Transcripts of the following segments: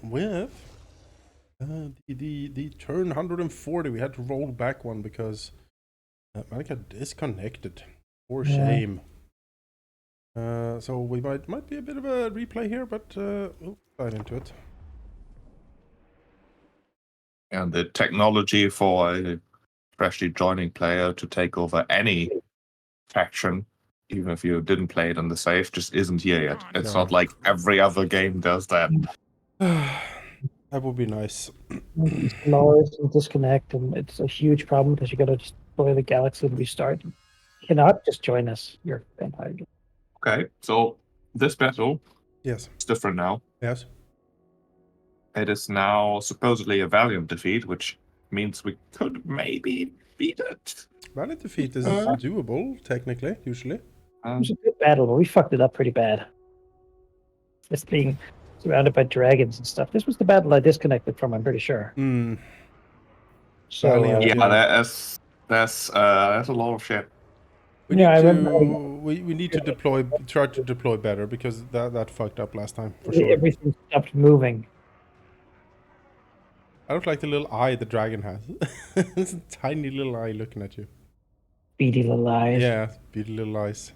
With the turn 140, we had to roll back one because Malik got disconnected. For shame. So we might be a bit of a replay here, but we'll dive into it. And the technology for a freshly joining player to take over any faction, even if you didn't play it on the save, just isn't here yet. It's not like every other game does that. That would be nice. Lowers and disconnect, and it's a huge problem because you got to destroy the galaxy and restart. You cannot just join us. You're vampire. Okay, so this battle Yes. is different now. Yes. It is now supposedly a valiant defeat, which means we could maybe beat it. Valiant defeat is doable, technically, usually. It was a good battle, but we fucked it up pretty bad. Just being surrounded by dragons and stuff. This was the battle I disconnected from, I'm pretty sure. So yeah, that's a lot of shit. We need to try to deploy better because that fucked up last time for sure. Everything stopped moving. I don't like the little eye the dragon has. It's a tiny little eye looking at you. Beady little eyes. Yeah, beady little eyes.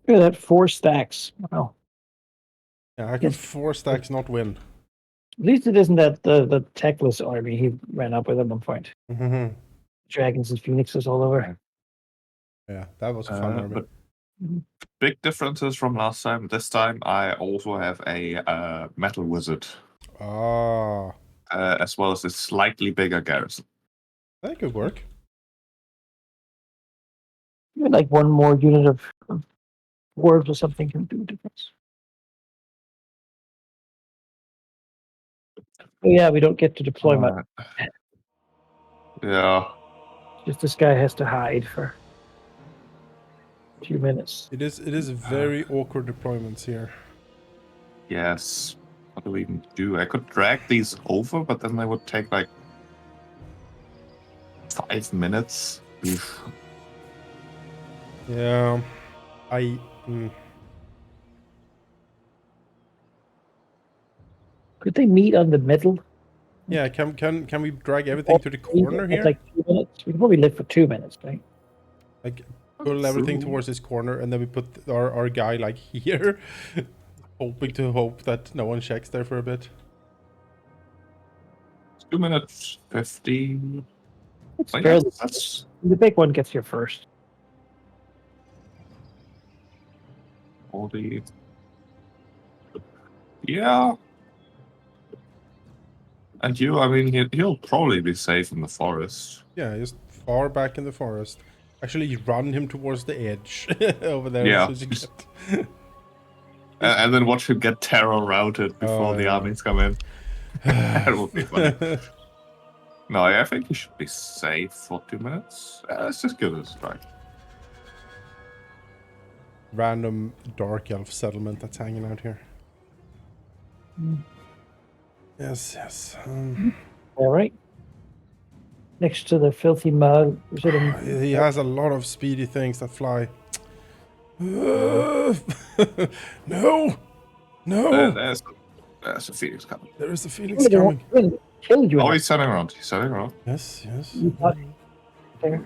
Look at that, 4 stacks. Wow. Yeah, how can 4 stacks not win? At least it isn't that the techless army he ran up with at one point. Mm-hmm. Dragons and phoenixes all over. Yeah, that was a fun army. But big differences from last time. This time I also have a metal wizard. As well as a slightly bigger garrison. That could work. Like one more unit of dwarves or something can do a difference. Oh yeah, we don't get to deploy much. Yeah. Just this guy has to hide for a few minutes. It is very awkward deployments here. Yes. What do we even do? I could drag these over, but then they would take like 5 minutes. Oof. Yeah. Could they meet on the middle? Yeah, can we drag everything to the corner here? Like 2 minutes. We can probably live for 2 minutes, right? Like pull everything towards this corner, and then we put our guy like here, hoping to hope that no one checks there for a bit. 2 minutes 50. The big one gets here first. 40. Yeah. And you, I mean, he'll probably be safe in the forest. Yeah, just far back in the forest. Actually, you run him towards the edge over there. Yeah. So and then watch him get terror routed before the armies come in. That would be funny. No, I think he should be safe for 2 minutes. Let's just give it a try. Random dark elf settlement that's hanging out here. Yes. All right. Next to the filthy mug. He has a lot of speedy things that fly. No! There's a phoenix coming. There is a phoenix coming. Killed you. Oh, he's turning around. Yes. There.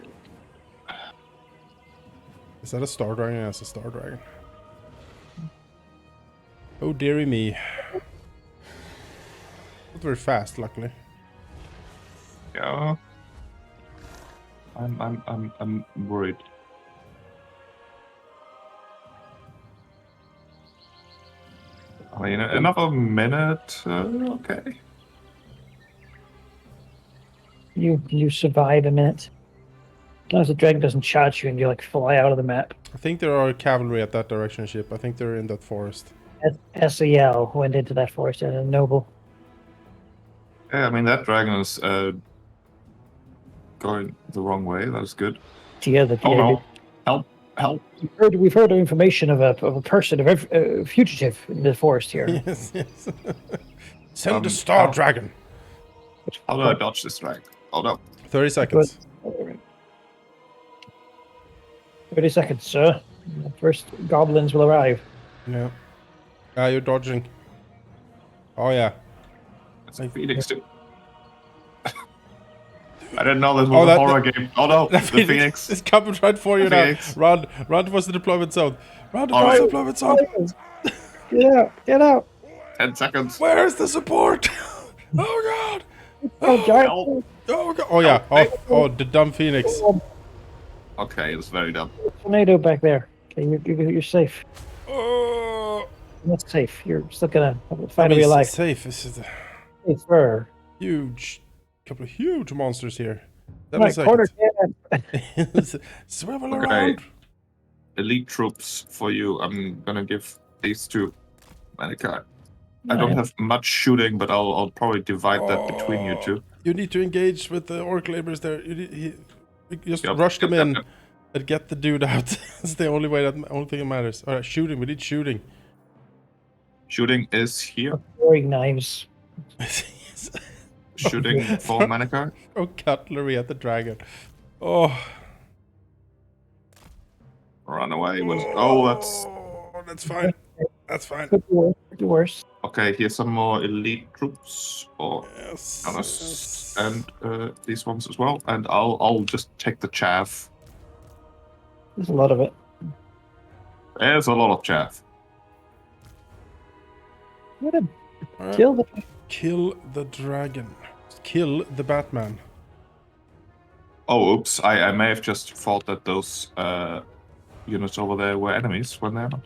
Is that a star dragon? Yeah, it's a star dragon. Oh dearie me. Not very fast, luckily. Yeah. I'm worried. I mean, another minute. Okay. You survive a minute. As long as the dragon doesn't charge you and you like fly out of the map. I think there are cavalry at that direction ship. I think they're in that forest. SEL went into that forest and a noble. Yeah, I mean that dragon is going the wrong way. That's good. No. Help! We've heard information of a person, a fugitive in the forest here. Yes. Send the star dragon. How do I dodge this dragon? Hold up. 30 seconds. 30 seconds, sir. The first goblins will arrive. Yeah. You're dodging. Oh yeah. It's a Phoenix too. I didn't know this was Oh, a that- horror game. Oh no, the Phoenix. It's coming right for you The now. Phoenix. Run towards the deployment zone. Run All towards the right. deployment zone. Get out! Get out! 10 seconds. Where's the support? Oh god! Oh, giant! help. Oh god! Oh yeah! Oh, the dumb Phoenix. Okay, it's very dumb. Tornado back there. Okay, you're safe. Oh, You're not safe. You're still gonna I fight to mean, your life. safe. This is a Safer. couple of huge monsters here. Right, 7 quarter seconds. cannon. Swivel Okay. around. Elite troops for you. I'm gonna give these to Manika. I don't have much shooting, but I'll probably divide that between you two. You need to engage with the orc laborers there. You just Yep, rush them yep, in yep. and get the dude out. That's the only thing that matters. All right, shooting. We need shooting. Shooting is here. Throwing knives. Shooting for Manika. Oh, cutlery at the dragon. Oh. Run away with. Oh, that's fine. That's fine. Could be worse. Could be worse. okay. Here's some more elite troops for Yes. us and these ones as well. And I'll just take the chaff. There's a lot of it. There's a lot of chaff. What a All right. kill the Kill the dragon. Kill the Batman. Oh, oops! I may have just thought that those units over there were enemies when they're not.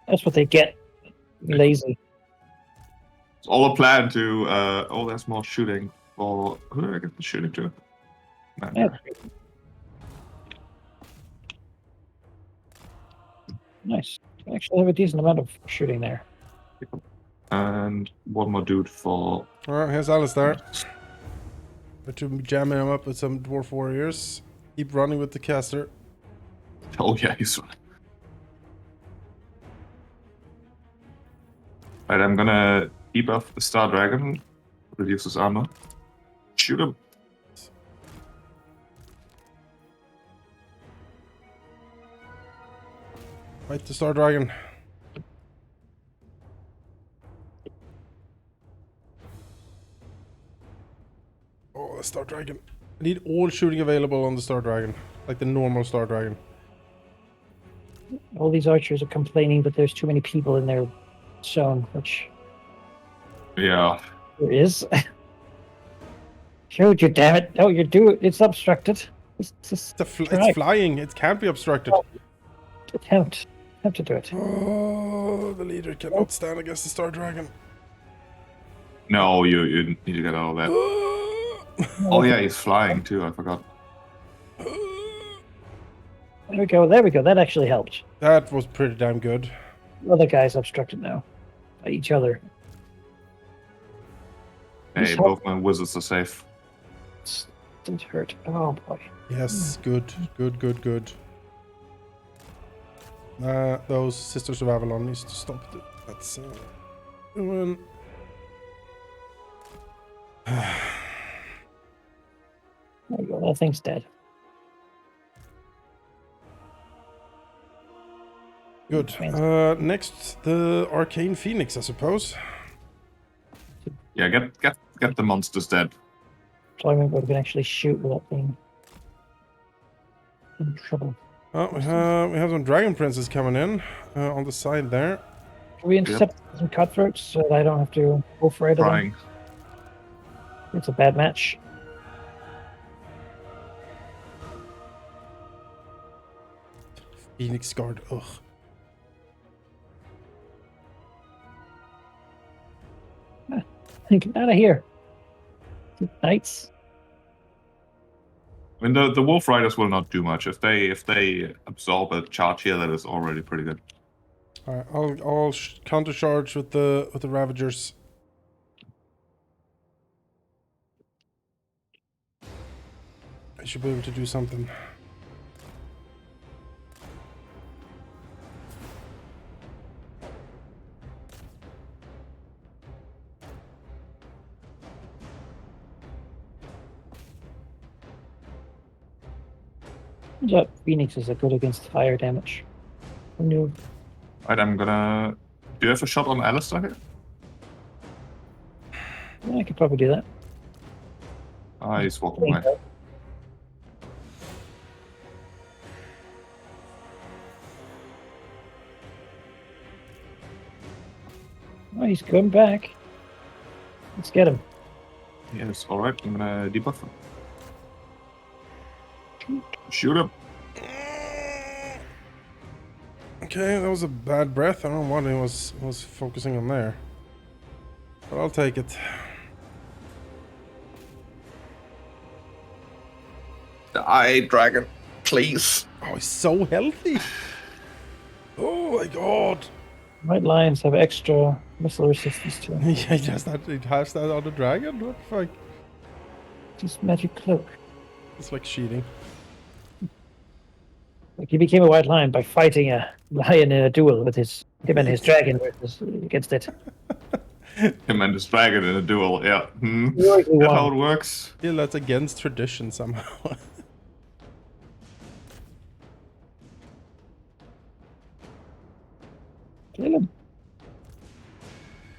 That's what they get. Lazy. It's all a plan to. Oh, there's more shooting. For who did I get the shooting to? Yeah. Nice. Actually have a decent amount of shooting there. And one more dude for. All right, here's Alistair. We're jamming him up with some dwarf warriors. Keep running with the caster. Oh yeah, he's. Right, I'm gonna debuff the Star Dragon. Reduces armor. Shoot him. Fight the Star Dragon. Oh, the Star Dragon. I need all shooting available on the Star Dragon. Like the normal Star Dragon. All these archers are complaining that there's too many people in their zone, which Yeah. there is. Shoot you, damn it. No, you're doing it's obstructed. It's It's flying. It can't be obstructed. attempt to do it. Oh, the leader cannot stand against the Star Dragon. No, you need to get out of that. Oh yeah, he's flying too. I forgot. There we go. There we go. That actually helped. That was pretty damn good. Other guys obstructed now by each other. Hey, He's both my wizards are safe. Didn't hurt. Oh boy. Yes, good. Those Sisters of Avalon needs to stop. That's doing. There you go. That thing's dead. Good. Next, the Arcane Phoenix, I suppose. Yeah, get the monsters dead. Deployment where we can actually shoot without being in trouble. Oh, we have some Dragon Princes coming in on the side there. Can we intercept some cutthroats so that I don't have to go for it? of them? Trying. It's a bad match. Phoenix Guard. Ugh. Get out of here. Knights. I mean, the Wolf Riders will not do much. If they absorb a charge here, that is already pretty good. All right, I'll counter charge with the Ravagers. I should be able to do something. Turns out Phoenixes are good against fire damage. Who knew? Right, I'm gonna. Do you have a shot on Alistair here? Yeah, I could probably do that. Ah, he's walking away. Oh, he's going back. Let's get him. Yes, alright, I'm gonna debuff him. Shoot him. Okay, that was a bad breath. I don't know what he was focusing on there. But I'll take it. Die, dragon, please. Oh, he's so healthy. Oh my god. White lions have extra missile resistance too. Yeah, he has that on the dragon? What the fuck? Just magic cloak. It's like cheating. Like he became a white lion by fighting a lion in a duel with him and his dragon against it. Him and his dragon in a duel, yeah. That's That's how it works. Yeah, that's against tradition somehow. Kill him.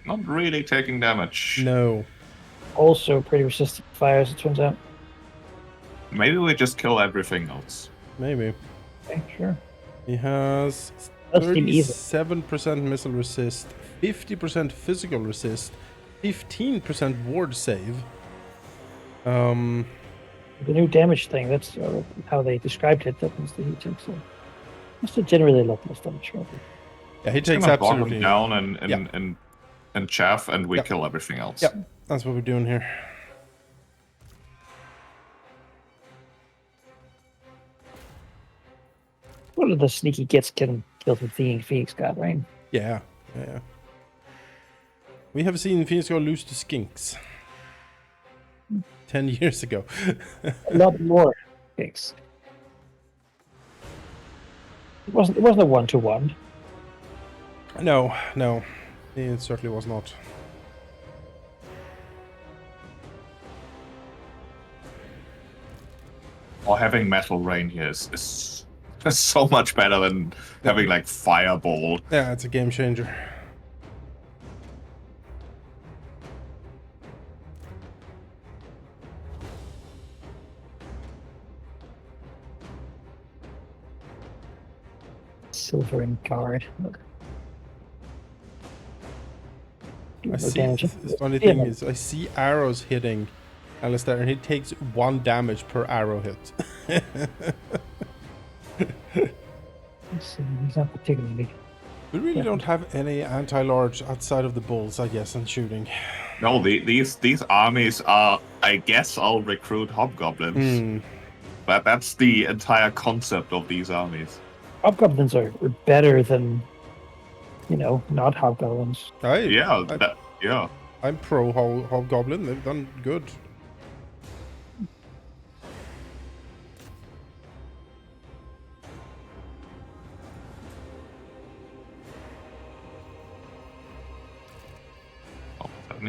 Not really taking damage. No. Also pretty resistant to fire, as it turns out. Maybe we just kill everything else. Maybe. Okay, sure. He has Does seem easy. 37% missile resist, 50% physical resist, 15% ward save. The new damage thing, that's how they described it. That was the heat tank, so must have generally a lot less damage. Probably. Yeah, he Just takes gonna bog absolutely him down and Yeah. chaff, and we Yeah. kill everything else. Yep, that's what we're doing here. One of the sneaky gets getting killed with Phoenix God, right? Yeah. We have seen Phoenix go lose to Skinks 10 years ago. A lot more things. It wasn't a 1-to-1. No, it certainly was not. Or having metal rain here is so much better than having like fireball. Yeah, it's a game changer. Silver and guard. Look. I No see. damage. The funny thing is, I see arrows hitting Alistair, and he takes 1 damage per arrow hit. He's not particularly. We really don't have any anti-large outside of the bulls, I guess, and shooting. No, these armies are, I guess, all recruit hobgoblins. But that's the entire concept of these armies. Hobgoblins are better than, not hobgoblins. Yeah. I'm pro hobgoblin. They've done good.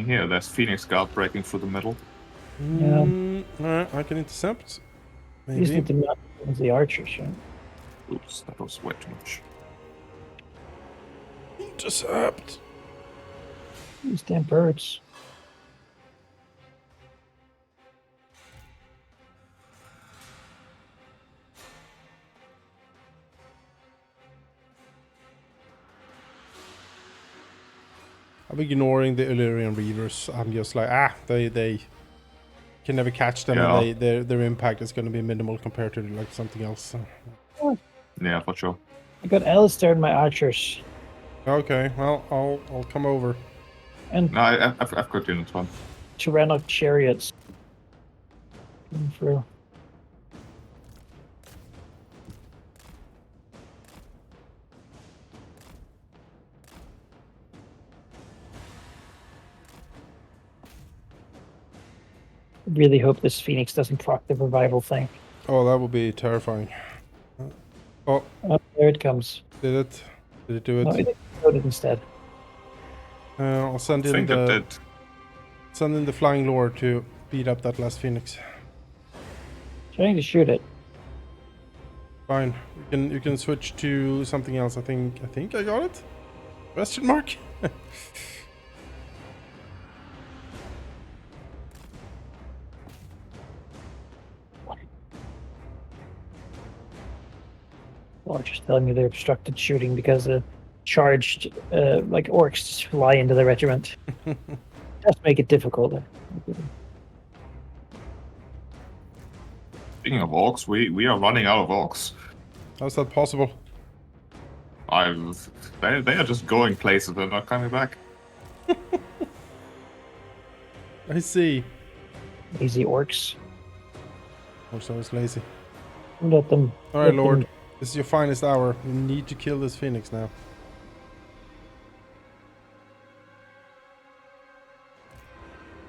Here, there's Phoenix Guard breaking through the middle. I can intercept. You just need Maybe. to not use the archers, right? Oops, that was way too much. Intercept. These damn birds. I'm ignoring the Illyrian Reavers. I'm just like, they can never catch them, Yeah. and their impact is going to be minimal compared to like something else. So. Yeah, for sure. I got Alistair and my archers. Okay, well, I'll come over. And No, I've got units one. Tyrannoc chariots. Coming through. I really hope this Phoenix doesn't proc the revival thing. Oh, that would be terrifying. Oh, Oh, there it comes. did it? Did it do it? No, it exploded instead. I'll send I in think it the did. send in the flying lord to beat up that last Phoenix. Trying to shoot it. Fine. You can switch to something else. I think I got it. Question mark. Or just telling me they're obstructed shooting because charged like orcs just fly into the regiment. Just make it difficult. Speaking of orcs, we are running out of orcs. How's that possible? They are just going places. They're not coming back. I see. Lazy orcs. Or so it's lazy. Let them. All right, let Lord. them- This is your finest hour. You need to kill this phoenix now.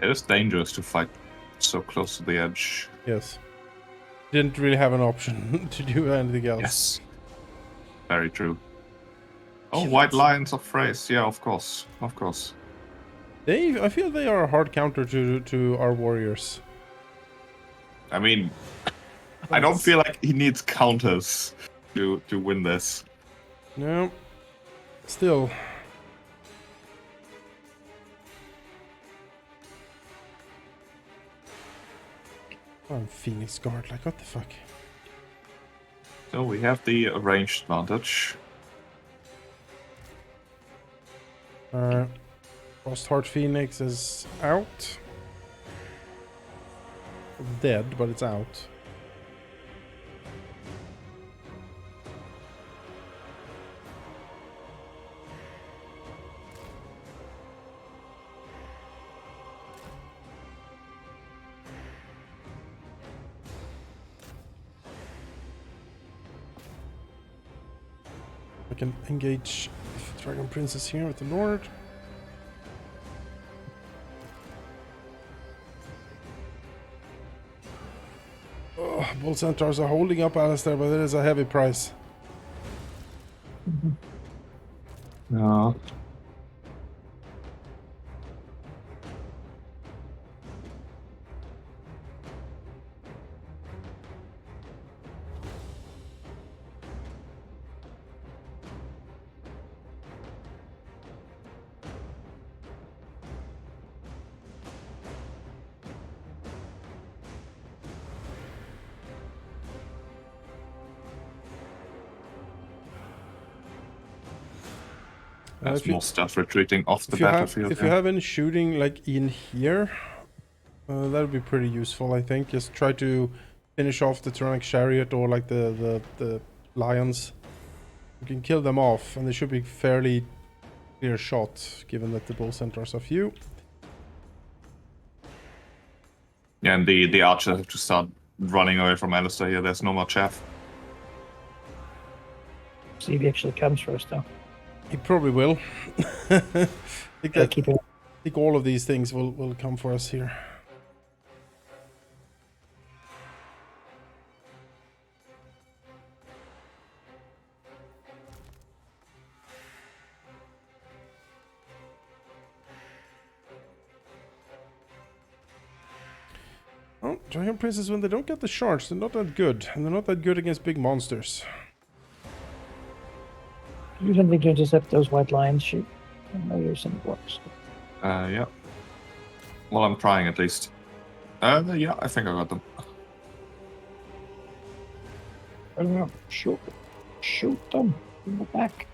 It is dangerous to fight so close to the edge. Yes. Didn't really have an option to do anything else. Yes. Very true. Oh, Kill white it. lions of phrase. Yeah, of course. Of course. I feel they are a hard counter to our warriors. I mean, I don't feel like he needs counters to win this. No. Still. Oh, Phoenix Guard, like what the fuck? So we have the ranged advantage. Frostheart Phoenix is out. Dead, but it's out. I can engage Dragon Princess here with the Lord. Oh, Bull Centaurs are holding up Alistair, but it is a heavy price. No. There's If you- more stuff retreating off the If you have battlefield. if you have any shooting like in here, that would be pretty useful. I think just try to finish off the Tyrannic Chariot or like the lions. You can kill them off, and they should be fairly clear shots, given that the Bull Centaurs are few. Yeah, and the archers have to start running away from Alistair here. There's no more chaff. See if he actually comes for us, though. He probably will. I think Gotta that keep it. I think all of these things will come for us here. Oh, Dragon Princes, when they don't get the shards, they're not that good. And they're not that good against big monsters. You don't think you intercept those white lions shoot? I know you're some blocks. Yeah. Well, I'm trying at least. Yeah, I think I got them. I don't know. Shoot them in the back.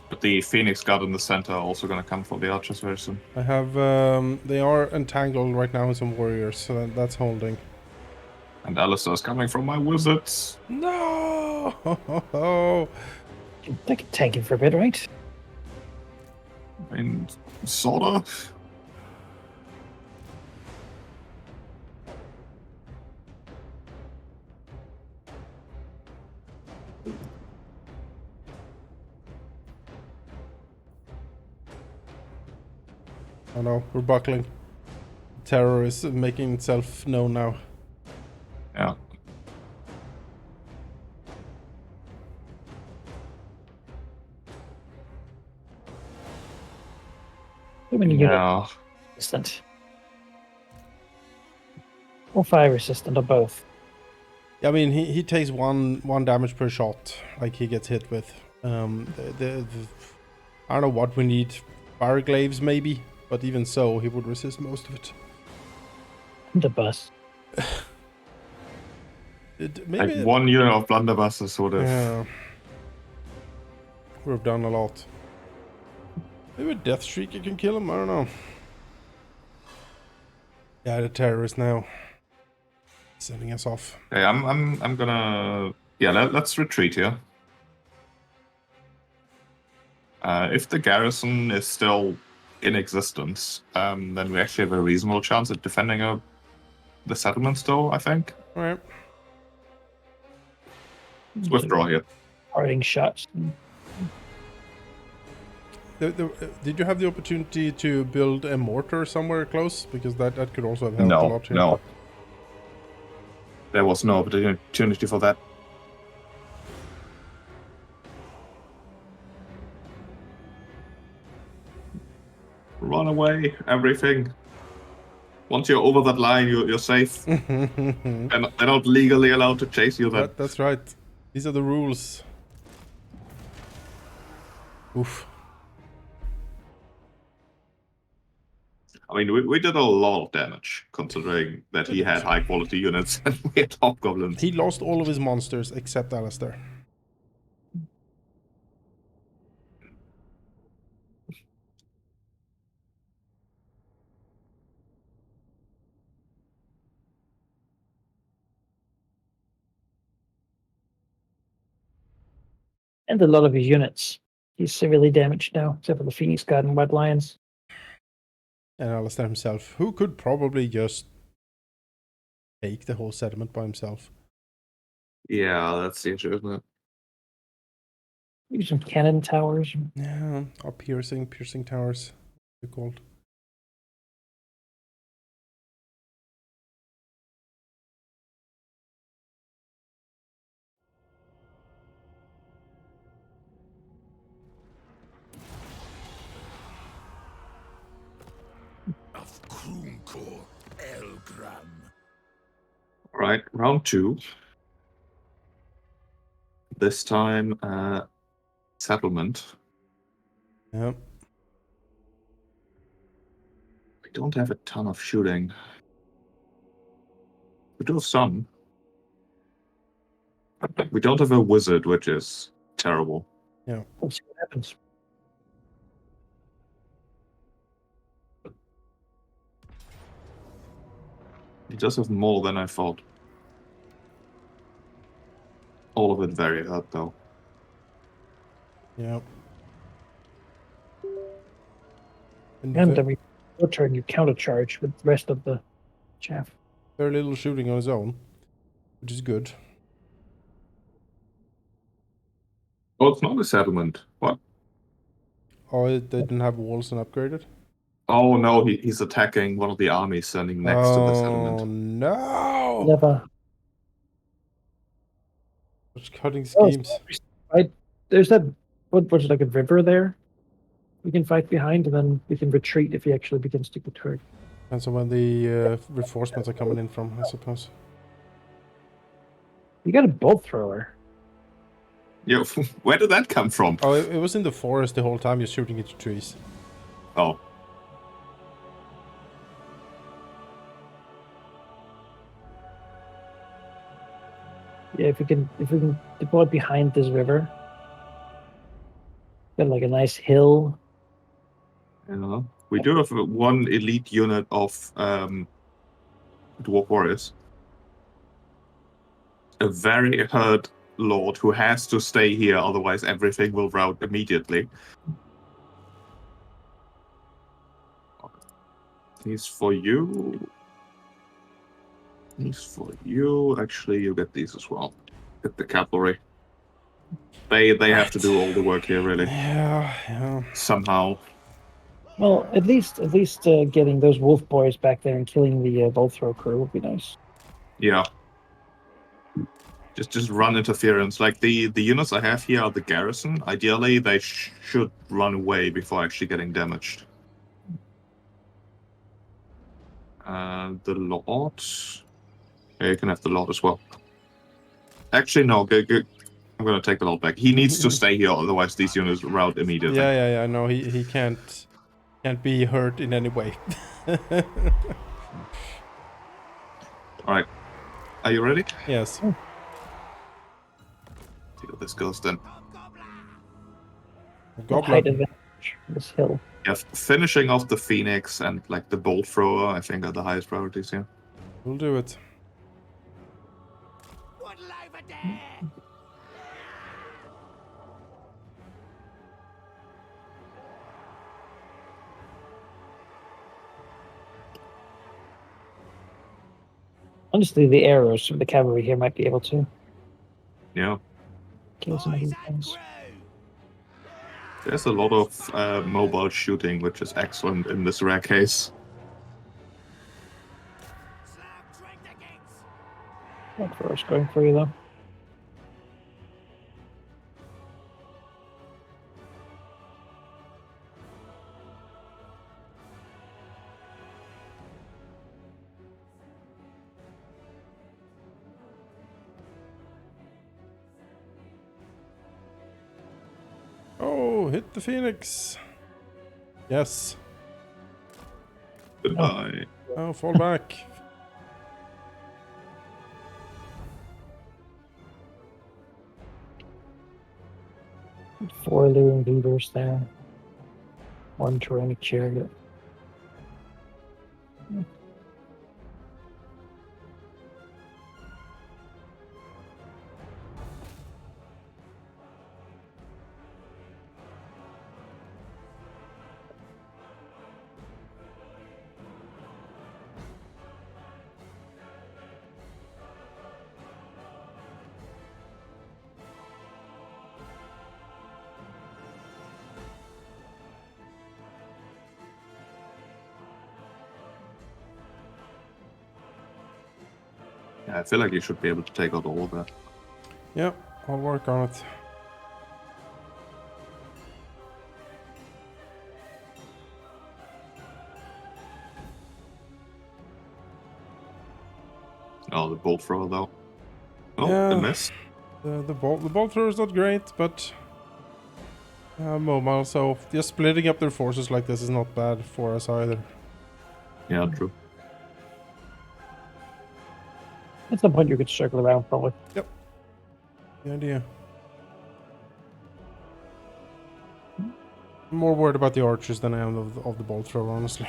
But the Phoenix Guard in the center are also going to come for the archers very soon. I have, they are entangled right now in some warriors, so that's holding. And Alistair's coming from my wizards. No! They can tank him for a bit, right? I mean, sorta. Oh no, we're buckling. Terror is making itself known now. Yeah. When you get Yeah. resistant. Or fire resistant, or both. I mean, he takes one damage per shot, like he gets hit with. The I don't know what we need. Fire glaives maybe, but even so, he would resist most of it. The bus. Maybe Like 1 unit of blunderbusses would have. would have done a lot. Maybe a death streak you can kill him. I don't know. Yeah, the terrorist now sending us off. Hey, I'm gonna. Yeah, let's retreat here. If the garrison is still in existence, then we actually have a reasonable chance at defending the settlement still, I think. All right. Let's withdraw here. Parting shots. Did you have the opportunity to build a mortar somewhere close? Because that could also have helped a lot here. No. There was no opportunity for that. Run away, everything. Once you're over that line, you're safe. And they're not legally allowed to chase you then. That's right. These are the rules. Oof. I mean, we did a lot of damage, considering that he had high-quality units and we had hobgoblins. He lost all of his monsters except Alistair. And a lot of his units. He's severely damaged now, except for the Phoenix Guard and White Lions. And Alistair himself, who could probably just take the whole settlement by himself. Yeah, that's the issue, isn't it? Maybe some cannon towers. Yeah, or piercing towers, they're called. All right, round 2. This time, settlement. Yeah. We don't have a ton of shooting. We do have some. We don't have a wizard, which is terrible. Yeah. Let's see what happens. He does have more than I thought. All of it very hurt, though. Yeah. And every turn you counter charge with the rest of the chaff. very little shooting on his own, which is good. Oh, it's not a settlement. What? Oh, they didn't have walls and upgraded? Oh, no, he's attacking one of the armies standing next to the settlement. Oh, no! Never. Such cutting schemes. There's that, what was it, like a river there? We can fight behind and then we can retreat if he actually begins to get hurt. And so when the reinforcements are coming in from, I suppose. You got a bolt thrower. Yeah, where did that come from? Oh, it was in the forest the whole time, you're shooting into trees. Oh. Yeah, if we can deploy behind this river. Got like a nice hill. Yeah. We do have one elite unit of Dwarf Warriors. A very hurt lord who has to stay here, otherwise everything will rout immediately. He's for you. He's for you. Actually, you get these as well. Get the cavalry. They have to do all the work here, really. Yeah. Somehow. Well, at least getting those wolf boys back there and killing the bolt throw crew would be nice. Yeah. Just run interference. Like the units I have here are the garrison. Ideally, they should run away before actually getting damaged. The lot. Yeah, you can have the lot as well. Actually, no. I'm gonna take that all back. He needs to stay here, otherwise these units rout immediately. Yeah. No, he can't be hurt in any way. All right. Are you ready? Yes. See how this goes then. Height Goblin. advantage on this hill. Yeah, finishing off the Phoenix and like the Bolt Thrower, I think, are the highest priorities here. We'll do it. Honestly, the arrows from the cavalry here might be able to Yeah. kill some of these things. There's a lot of mobile shooting, which is excellent in this rare case. Not for us going for you though. Oh, hit the Phoenix. Yes. Goodbye. Oh, fall back. Four Luring Beavers there. One Tyrannic Chariot. Yeah, I feel like you should be able to take out all of that. Yeah, I'll work on it. Oh, the Bolt Thrower though. Oh, Yeah. the miss. The bolt thrower is not great, but mobile. So just splitting up their forces like this is not bad for us either. Yeah, true. At some point you could circle around probably. Good idea. I'm more worried about the archers than I am of the bolt thrower, honestly.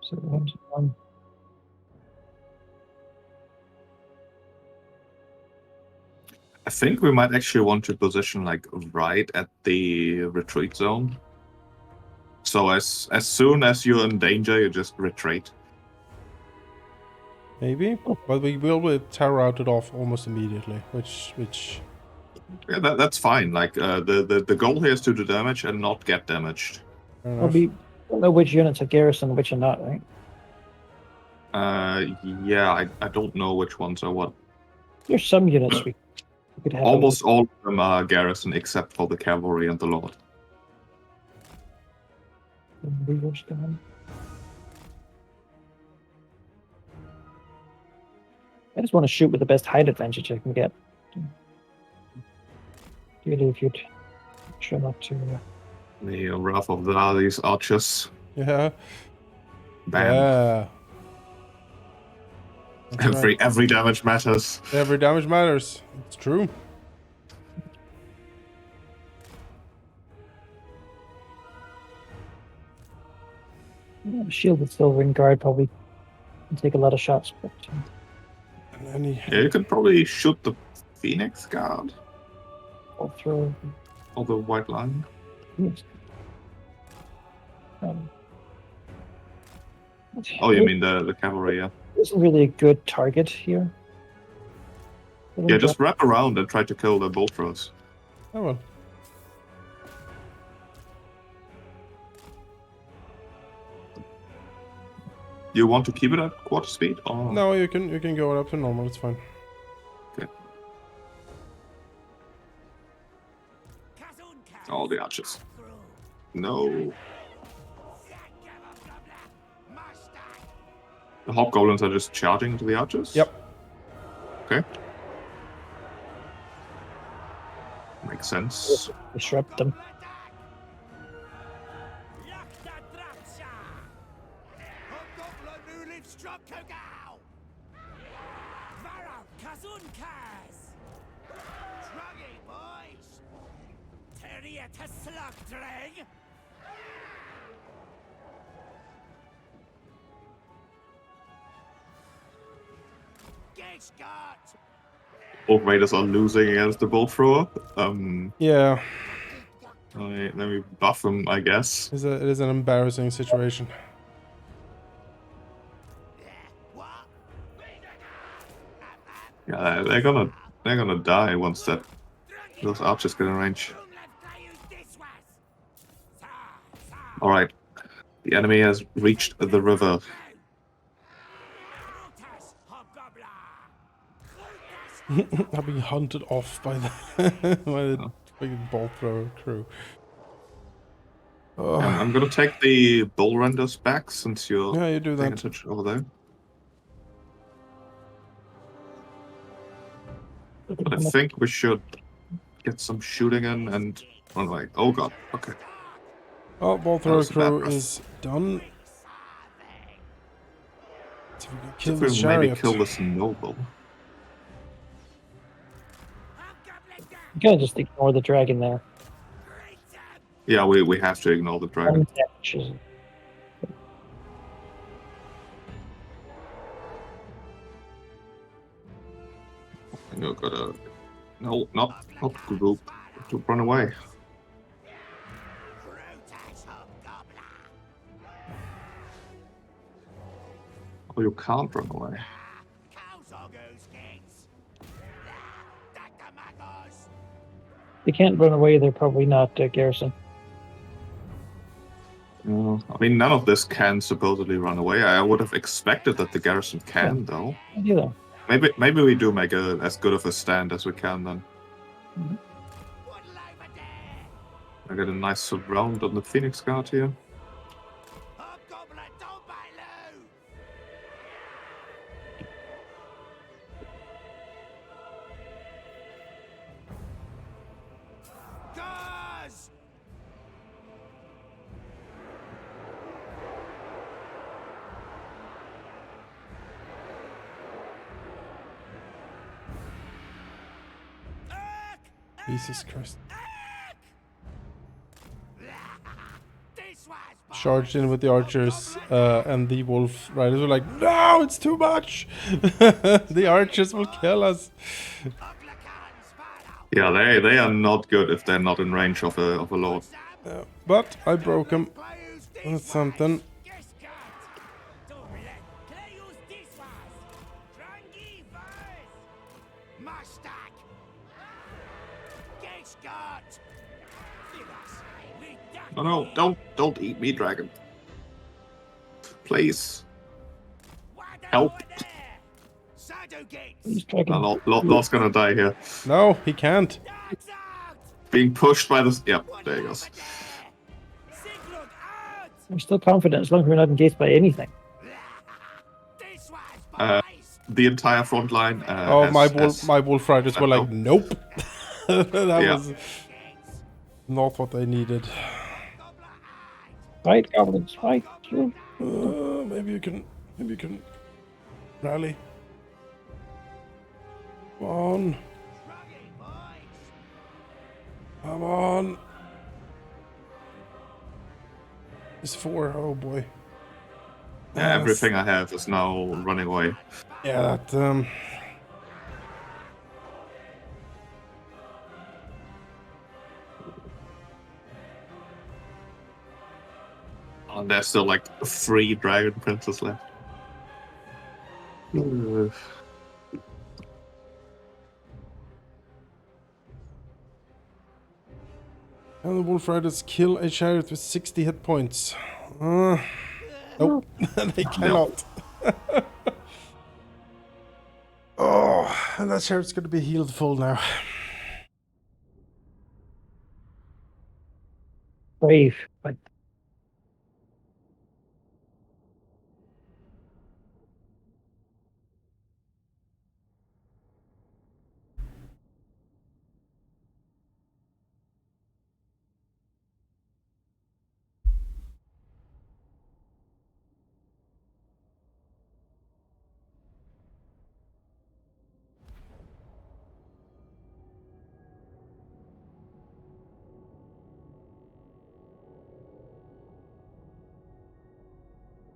So one. I think we might actually want to position like right at the retreat zone. So as soon as you're in danger, you just retreat. Maybe, but we will be terror outed off almost immediately, which Yeah, that's fine. Like the goal here is to do damage and not get damaged. fair I'll enough. be don't know which units are garrison and which are not, right? Yeah, I don't know which ones are what. There's some units we could have. Almost all of them are garrison except for the cavalry and the lord. Beavers gone. I just want to shoot with the best height advantage I can get. Really, if you'd try not to. The wrath of these archers. Yeah. Bam. Yeah. That's right. Every damage matters. Every damage matters. It's true. Yeah, shield with Silvering Guard probably can take a lot of shots, but And then Yeah, you could probably shoot the Phoenix Guard I'll throw. or the White Line. Yes. Oh, you mean the cavalry? Yeah. Isn't really a good target here. Yeah, just wrap around and try to kill the bolt throws. Oh well. You want to keep it at quarter speed? Or... No, you can go up to normal. It's fine. Okay. All the archers. No. The hobgoblins are just charging to the archers? Yep. Okay. Makes sense. Disrupt them. Both raiders are losing against the bolt thrower. Yeah. Let me buff them, I guess. It is an embarrassing situation. Yeah, they're gonna die once those archers get in range. All right, the enemy has reached the river. I'm being hunted off by the by the fucking bolt thrower crew. Oh. I'm gonna take the bull renders back since you're Yeah, you do paying that. attention over there. But I think we should get some shooting in and run away. Oh god, okay. Oh, bolt thrower That was a bad crew rest. is done. So we can kill If this we maybe chariot. kill this noble. You gotta just ignore the dragon there. Yeah, we have to ignore the dragon. You gotta not group to run away. Oh, you can't run away. They can't run away. They're probably not garrison. No, I mean, none of this can supposedly run away. I would have expected that the garrison can, though. Yeah. Maybe we do make as good of a stand as we can then. Mm-hmm. I get a nice surround on the Phoenix Guard here. Jesus Christ. Charged in with the archers, and the wolf riders were like, no, it's too much! The archers will kill us! Yeah, they are not good if they're not in range of a lord. But I broke him. That's something. Oh no, don't eat me, dragon. Please. Help. Lord's gonna die here. No, he can't. Being pushed by this. Yep, there he goes. I'm still confident as long as we're not engaged by anything. The entire front line. My wolf riders were like, nope. That was not what they needed. Fight, goblins, fight. Maybe you can rally. Come on. Come on. It's 4. Oh boy. Yeah, everything I have is now running away. Yeah, that there's still like 3 dragon princes left. And the Wolf Riders kill a chariot with 60 hit points. Nope, they cannot. Oh, and that chariot's gonna be healed full now. Brave, but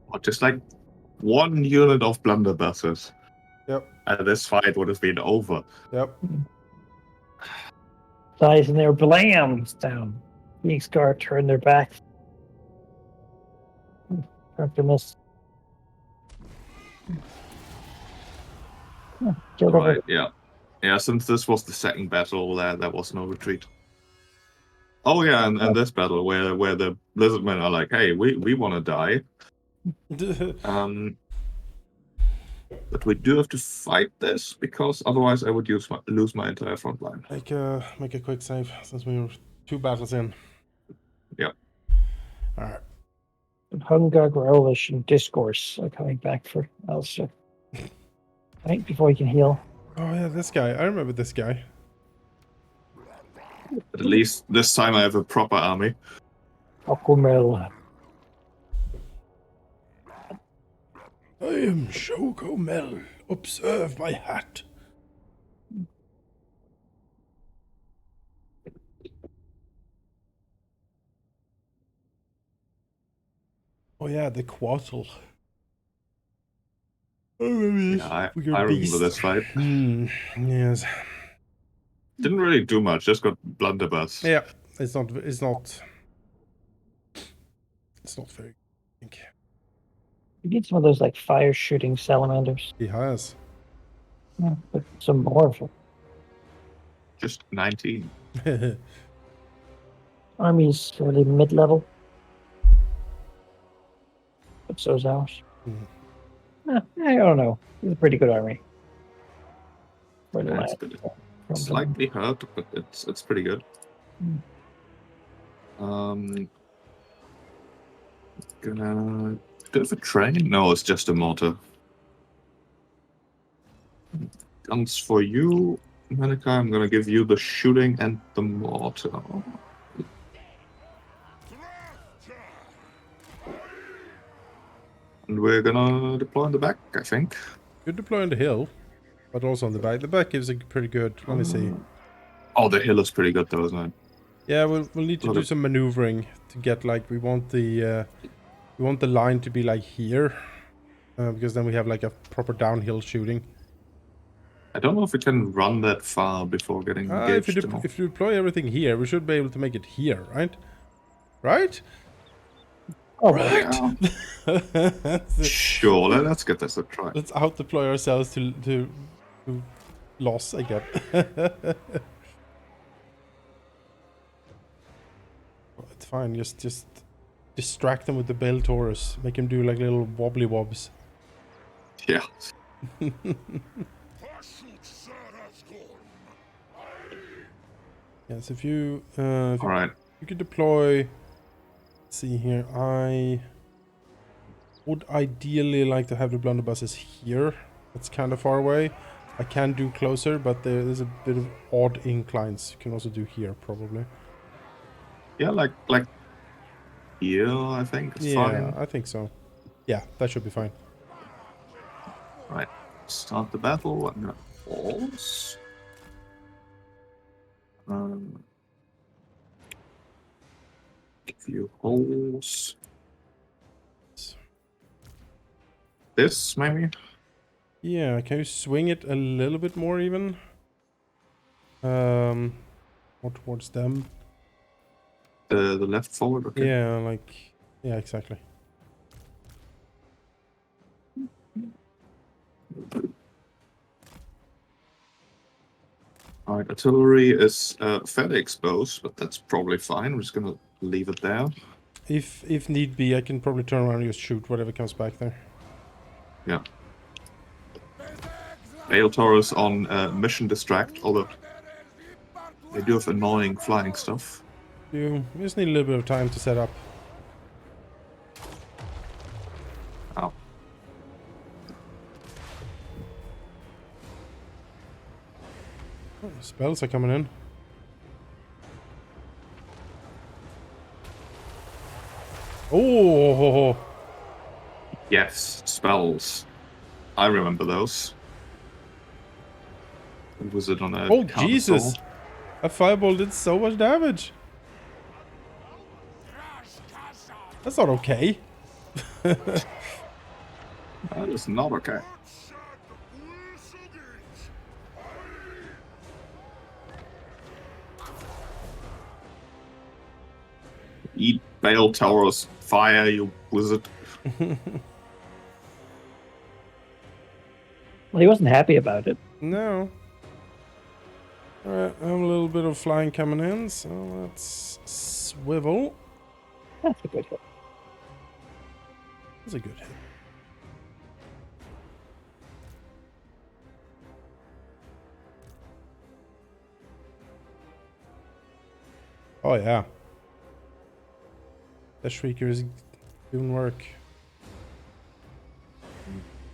Or just like 1 unit of blunderbusses. Yep, And this fight would have been over. yep. dies in their blams down. Phoenix Guard turn their back. After miss. Killed Right, over. yeah. Yeah, since this was the second battle, there was no retreat. Oh yeah, and this battle where the Blizzardmen are like, hey, we want to die. But we do have to fight this, because otherwise I would lose my entire front line. Make a quick save since we were 2 battles in. Yep. Alright. Hunger, Growlish, and Discourse are coming back for Alistair. Right before he can heal. Oh yeah, this guy. I remember this guy. But at least this time I have a proper army. Okumel. I am Shokomel. Observe my hat. Oh yeah, the Quattle. I remember this. Yeah, With your I remember beast. this fight. Yes. Didn't really do much, just got blunderbuss. Yeah, it's not very, I think. You need some of those like fire shooting salamanders. He has. Yeah, but some more of them. Just 19. Army's fairly mid-level. But so's ours. I don't know. It's a pretty good army. For the That's last- good. from Slightly hurt, but it's pretty good. Hmm. Gonna go for train? No, it's just a mortar. Guns for you, Manika. I'm gonna give you the shooting and the mortar. And we're gonna deploy on the back, I think. Good deploy on the hill, but also on the back. The back gives a pretty good. Let me see. Oh, the hill is pretty good though, isn't it? Yeah, we'll need to do some maneuvering to get like we want the line to be like here, because then we have like a proper downhill shooting. I don't know if we can run that far before getting engaged. If you deploy everything here, we should be able to make it here, right? Right? Oh, Right. Sure, let's get this a try. Let's out deploy ourselves to loss again. It's fine. Just distract them with the Bell Taurus. Make him do like little wobbly wobs. Yeah. Yes, if you All right. you could deploy. Let's see here. I would ideally like to have the blunderbusses here. That's kind of far away. I can do closer, but there's a bit of odd inclines. You can also do here, probably. Yeah, like here, I think it's Yeah, fine. I think so. Yeah, that should be fine. Right. Start the battle. I'm gonna pause. Give you holes. This maybe. Yeah, can you swing it a little bit more even? More towards them. The left forward. Okay. Yeah, like yeah, exactly. Alright, artillery is fairly exposed, but that's probably fine. We're just gonna leave it there. If need be, I can probably turn around and just shoot whatever comes back there. Yeah. Bale Taurus on mission distract, although they do have annoying flying stuff. You just need a little bit of time to set up. Ow. Oh, spells are coming in. Oh! Yes, spells. I remember those. Was it on a Oh, console? Jesus! A fireball did so much damage! That's not okay. That is not okay. Eat Bale Taurus fire, you wizard. Well, he wasn't happy about it. No. Alright, I have a little bit of flying coming in, so let's swivel. That's a good hit. That's a good hit. Oh yeah. The Shrieker is doing work.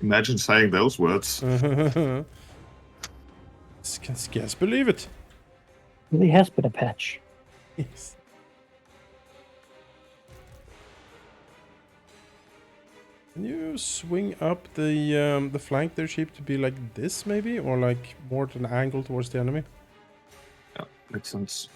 Imagine saying those words. Can scarce believe it. Really has been a patch. Yes. Can you swing up the flank there, sheep, to be like this maybe, or like more at an angle towards the enemy? Yeah, makes sense.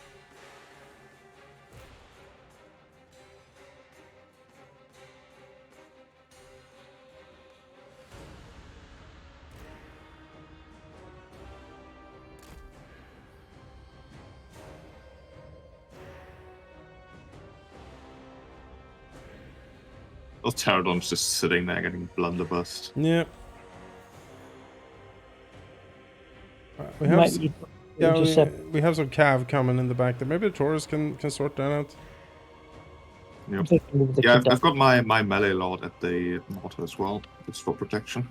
Those pterodons just sitting there getting blunderbussed. Yeah. We You have might s- need yeah, intercept. we have some cav coming in the back there. Maybe the Taurus can sort that out. Yep. Move the Yeah, conduct- I've got my melee lord at the mortar as well, just for protection.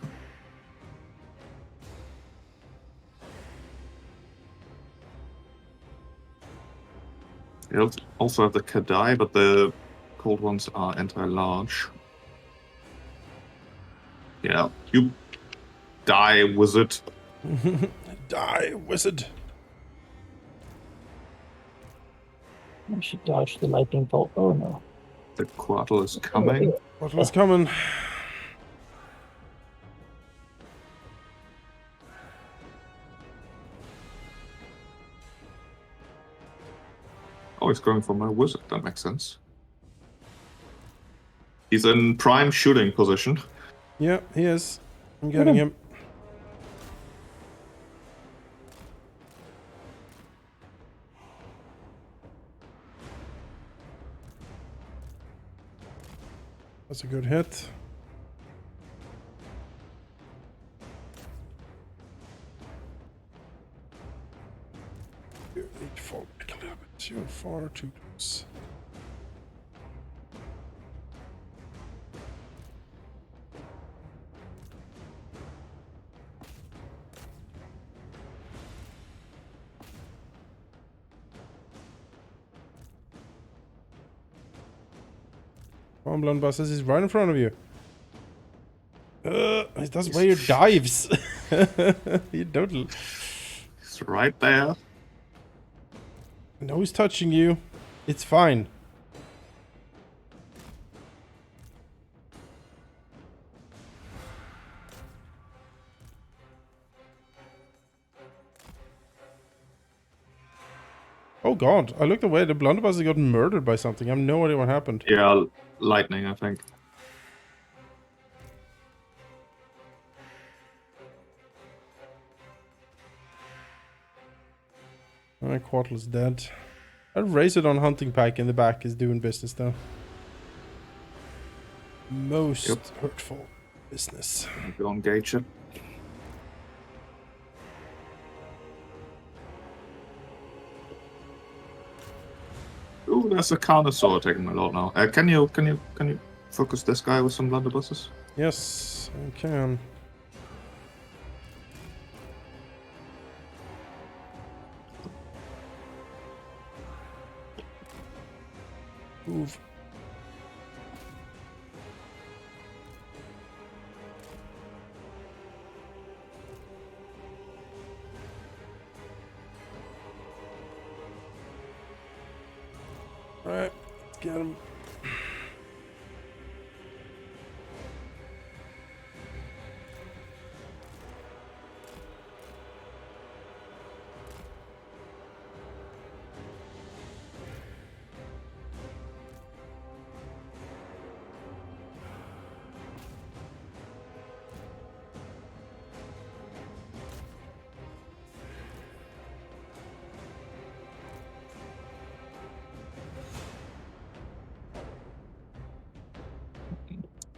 You also have the Kadai, but the cold ones are anti-large. Yeah, you die, wizard. Die, wizard. I should dodge the lightning bolt. Oh no. The Quattle is coming. What's coming? Oh, he's going for my wizard. That makes sense. He's in prime shooting position. Yeah, he is. I'm getting him. That's a good hit. You need to fall back a little bit. You're far too close. Come on, Blunderbuss, he's right in front of you. That's where your dives. You don't. He's right there. I know he's touching you. It's fine. Oh god, I looked away. The blunderbuss got murdered by something. I have no idea what happened. Yeah, lightning, I think. Alright, Quattle's dead. That Razordon hunting pack in the back is doing business though. Most Yep. hurtful. business. Go engage it. Ooh, there's a Carnosaur taking a lot now. Can you focus this guy with some blunderbusses? Yes, I can. Move. Alright, let's get him.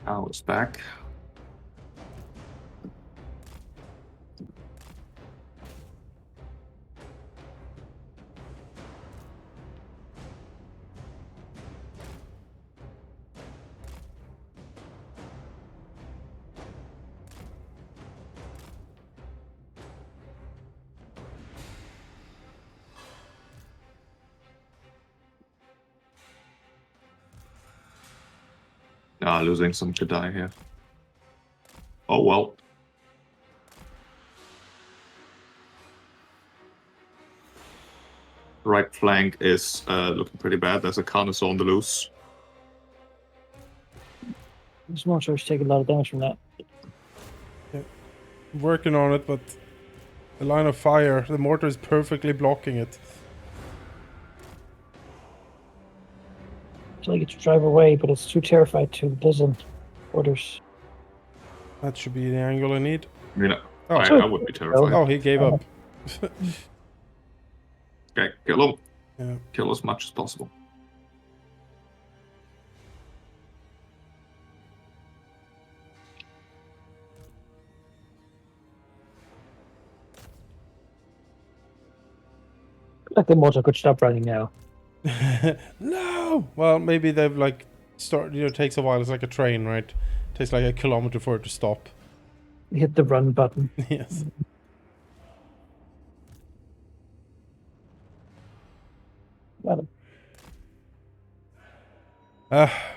Now it's back. Losing some to die here. Oh well. Right flank is looking pretty bad. There's a Carnosaur on the loose. This monster's taking a lot of damage from that. Working on it, but the line of fire, the mortar is perfectly blocking it. It's like it's drive away, but it's too terrified to listen orders. That should be the angle I need. I mean, Oh. I would be terrified. Oh, he gave up. Okay, kill him. Yeah. Kill as much as possible. Like the mortar could stop running now. No! Well, maybe they've like started, it takes a while. It's like a train, right? Takes like a kilometer for it to stop. Hit the run button. Yes. Got him.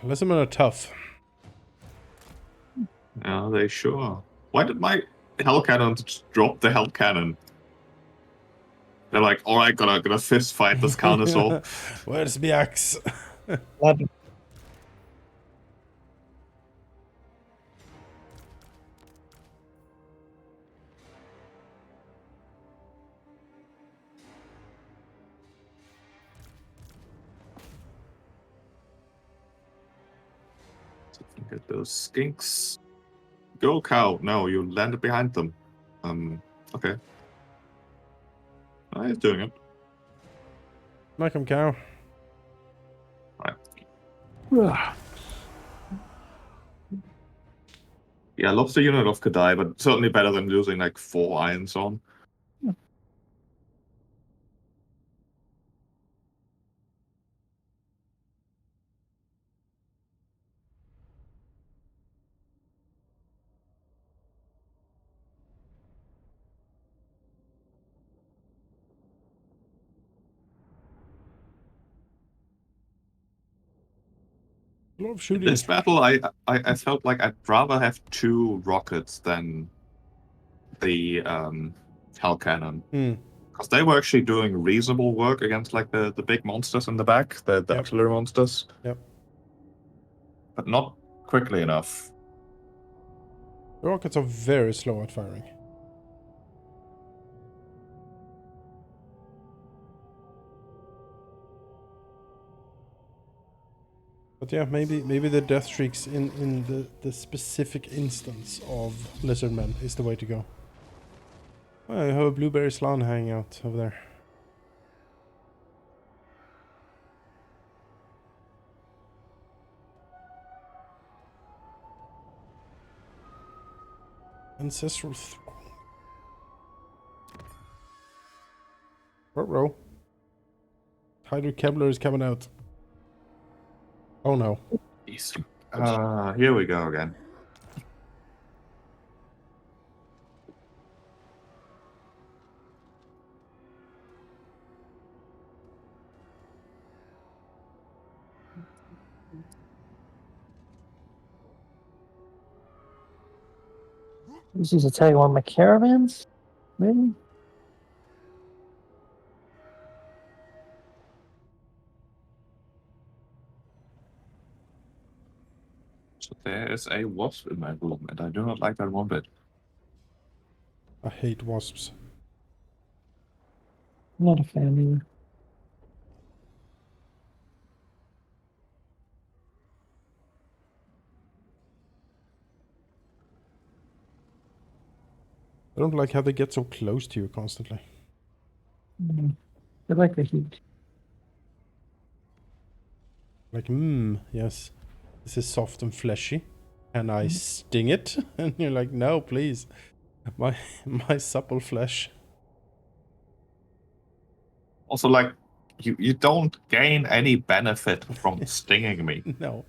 Listen, are tough. Yeah, they sure. Why did my hell cannon just drop the hell cannon? They're like, alright, gonna fist fight this Carnosaur. Where's the axe? Got him. So we can get those skinks. Go, cow. No, you landed behind them. Okay. Oh, he's doing it. Knock him, cow. Right. Yeah, lobster unit off could die, but certainly better than losing like 4 irons on. A lot of In shooting. this battle, I felt like I'd rather have 2 rockets than the hell cannon. Because they were actually doing reasonable work against like the big monsters in the back, the Yep. artillery monsters. Yep. But not quickly enough. The rockets are very slow at firing. But yeah, maybe the death streaks in the specific instance of lizardmen is the way to go. Well, I have a blueberry slan hanging out over there. Ancestral throne. Ruh-roh. Hydro Kevlar is coming out. Oh no. Here we go again. This is attacking one of my caravans? Maybe? So there is a wasp in my room, and I do not like that one bit. I hate wasps. Not a fan either. I don't like how they get so close to you constantly. I like the heat. Like, yes. This is soft and fleshy. Can I sting it? And you're like, no, please. My supple flesh. Also, like, you don't gain any benefit from stinging me. No.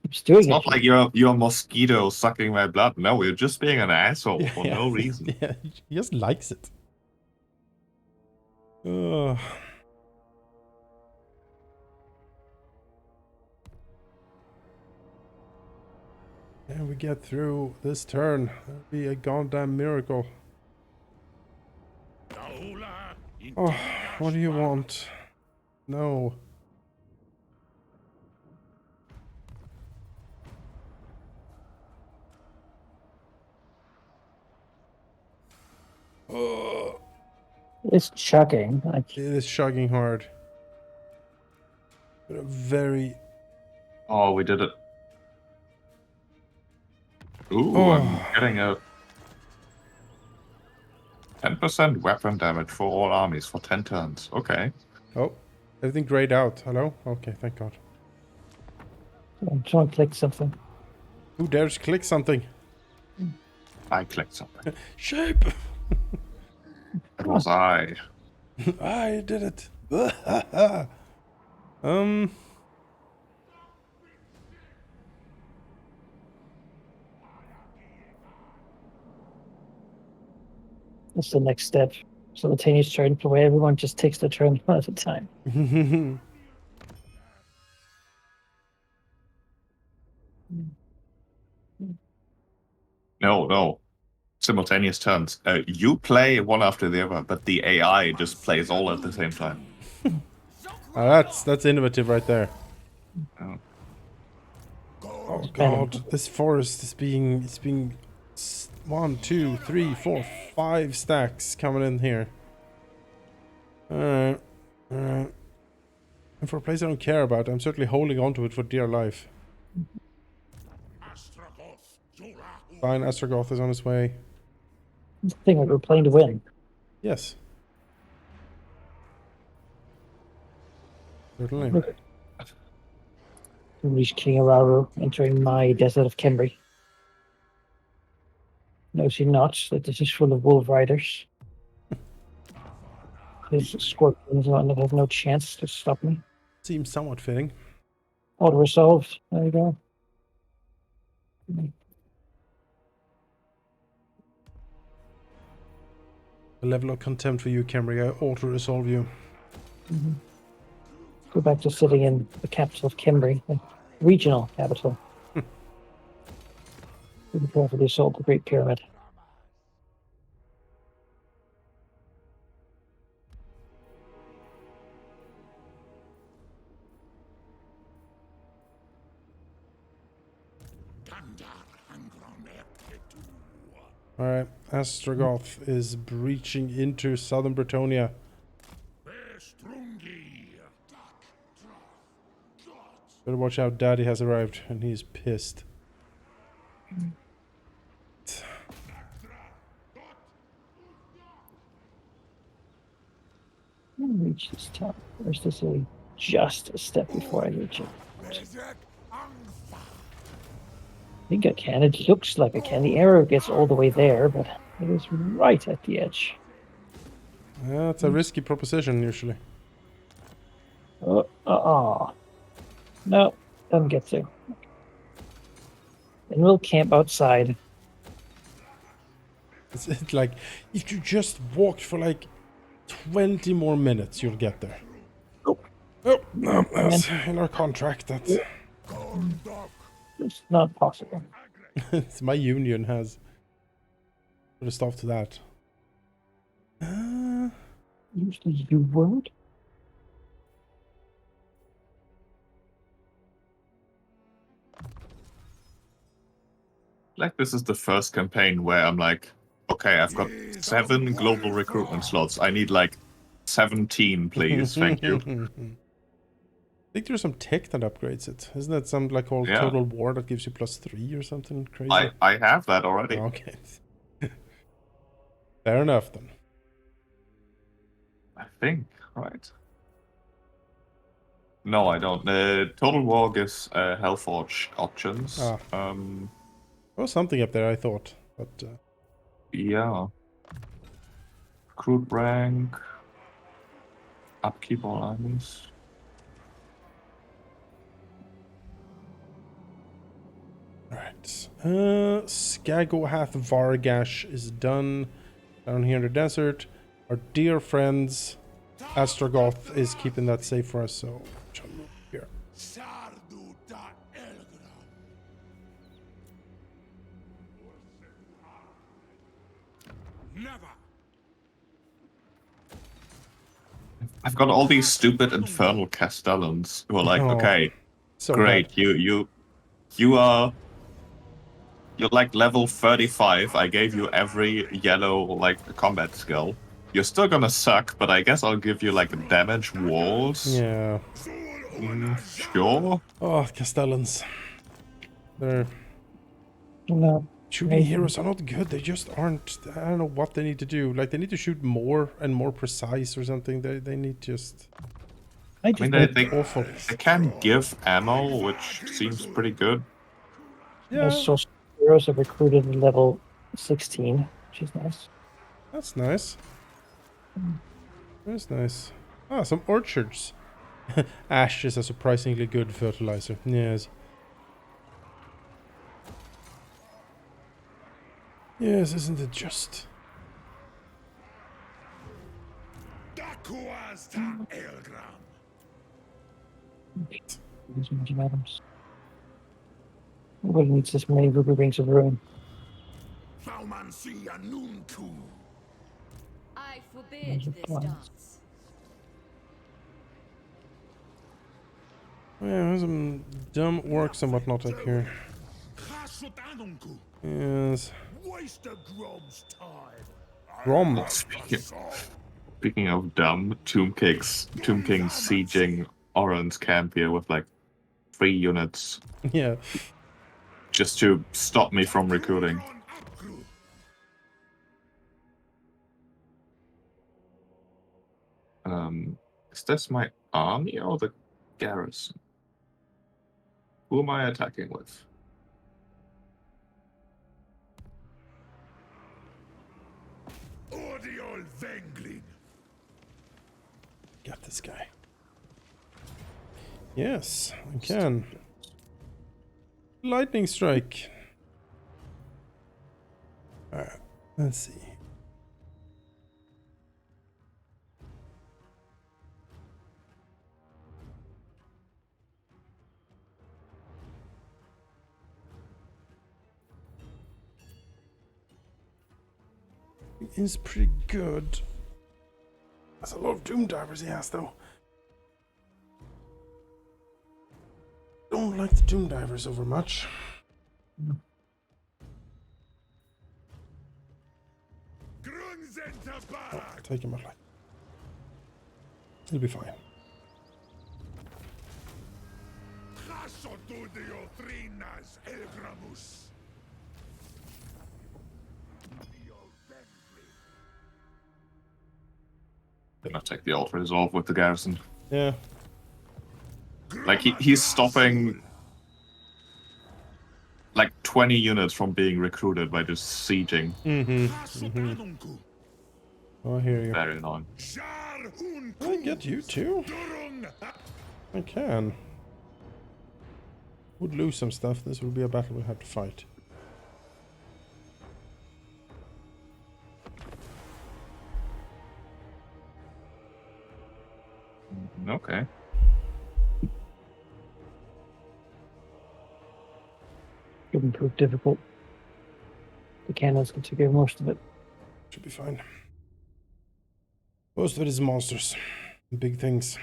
Keeps doing It's it. not like you're a mosquito sucking my blood. No, you're just being an asshole for no reason. Yeah, he just likes it. Ugh. And we get through this turn. That'll be a goddamn miracle. Oh, what do you want? No. Oh, It's chugging. Like, it is chugging hard. But a very... Oh, we did it. Ooh, Oh. I'm getting a 10% weapon damage for all armies for 10 turns. Okay. Oh, everything grayed out. Hello? Okay, thank God. I'm trying to click something. Who dares click something? I clicked something. Shape! It was I. I did it. That's the next step. Simultaneous turn, the way everyone just takes their turn one at a time. No. Simultaneous turns. You play one after the other, but the AI just plays all at the same time. That's innovative right there. Oh. Oh God, this forest is being 1, 2, 3, 4, 5 stacks coming in here. And for a place I don't care about, I'm certainly holding on to it for dear life. Fine, Astrogoth is on his way. It's the thing that we're playing to win. Yes. Certainly. Unleash King Araru entering my desert of Kemri. Knows he not that this is full of wolf riders. His scorpions have no chance to stop me. Seems somewhat fitting. Auto resolved. There you go. A level of contempt for you, Camry. I auto-resolve you. Go back to sitting in the capital of Kemri, the regional capital. Prepare for the assault of the Great Pyramid. Alright, Astrogoth is breaching into southern Bretonia. Better watch out, Daddy has arrived, and he's pissed. Reach this top. Where's this? Just a step before I reach it. think I can. It looks like I can. The arrow gets all the way there, but it is right at the edge. Yeah, it's a risky proposition usually. No, doesn't get to. And we'll camp outside. It's like, if you just walked for like 20 more minutes, you'll get there. Oh. Oh, no, that's in our contract. That's It's not possible. it's my union has put a stop to that. Use the U word? Like, this is the first campaign where I'm like, okay, I've got 7 global recruitment slots. I need like 17, please. Thank you. I think there's some tech that upgrades it. Isn't that some like called Total War that gives you +3 or something crazy? I have that already. Okay. Fair enough then. I think, right? No, I don't. Total War gives Hellforge options. There was something up there, I thought, but yeah. Recruit rank. Upkeep all armies. Alright. Skagohath Vargash is done down here in the desert. Our dear friends Astrogoth is keeping that safe for us, so shall move here. I've got all these stupid infernal Castellans who are like, Oh, okay, so great, bad. you're like level 35. I gave you every yellow like combat skill. You're still gonna suck, but I guess I'll give you like damage walls. Yeah. Sure. Oh, Castellans. They're No. shooting heroes are not good. They just aren't. I don't know what they need to do. Like, they need to shoot more and more precise or something. They need just. I mean, awful. They can give ammo, which seems pretty good. Yeah. So heroes have recruited at level 16, which is nice. That's nice. That's nice. Ah, some orchards. Ash is a surprisingly good fertilizer. Yes. Yes, isn't it just? Items. Nobody needs this many ruby rings of ruin. I forbid this dance. Yeah, there's some dumb orcs and whatnot up here. Yes. Grom. Speaking of dumb, Tomb King's sieging Oran's camp here with like 3 units. Yeah. Just to stop me from recruiting. Is this my army or the garrison? Who am I attacking with? Got this guy. Yes, I can. Lightning strike. Alright, let's see. He's pretty good. That's a lot of Doom Divers he has, though. Don't like the Doom Divers over much. Oh, take him out like. He'll be fine. Gonna take the alt resolve with the garrison. Yeah. Like he's stopping like 20 units from being recruited by just sieging. Oh, I hear you. Very annoying. Can I get you too? I can. Would lose some stuff. This will be a battle we have to fight. Okay. Couldn't prove difficult. The cannons can take care of most of it. Should be fine. Most of it is monsters. Big things.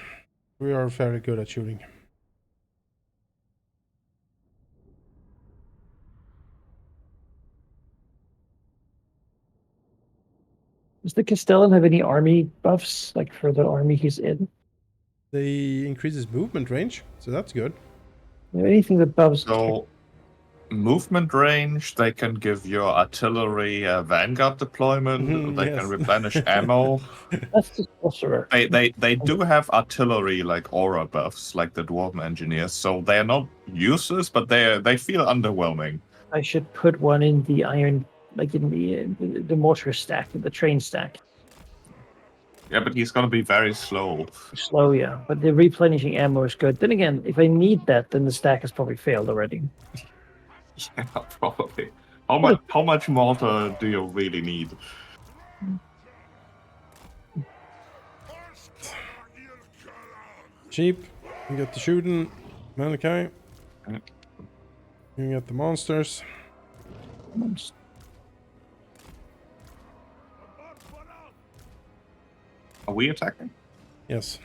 We are very good at shooting. Does the Castellan have any army buffs, like for the army he's in? They increase his movement range, so that's good. Anything that buffs. So, movement range, they can give your artillery a vanguard deployment, they Yes. can replenish ammo. That's the sorcerer. They do have artillery like aura buffs, like the Dwarven engineers, so they're not useless, but they feel underwhelming. I should put one in the iron, like in the mortar stack, in the train stack. Yeah, but he's gonna be very slow. Slow, yeah. But the replenishing ammo is good. Then again, if I need that, then the stack has probably failed already. Yeah, probably. How much mortar do you really need? Cheap. You get the shooting. Malachi. Yeah. You get the monsters. Are we attacking? Yes.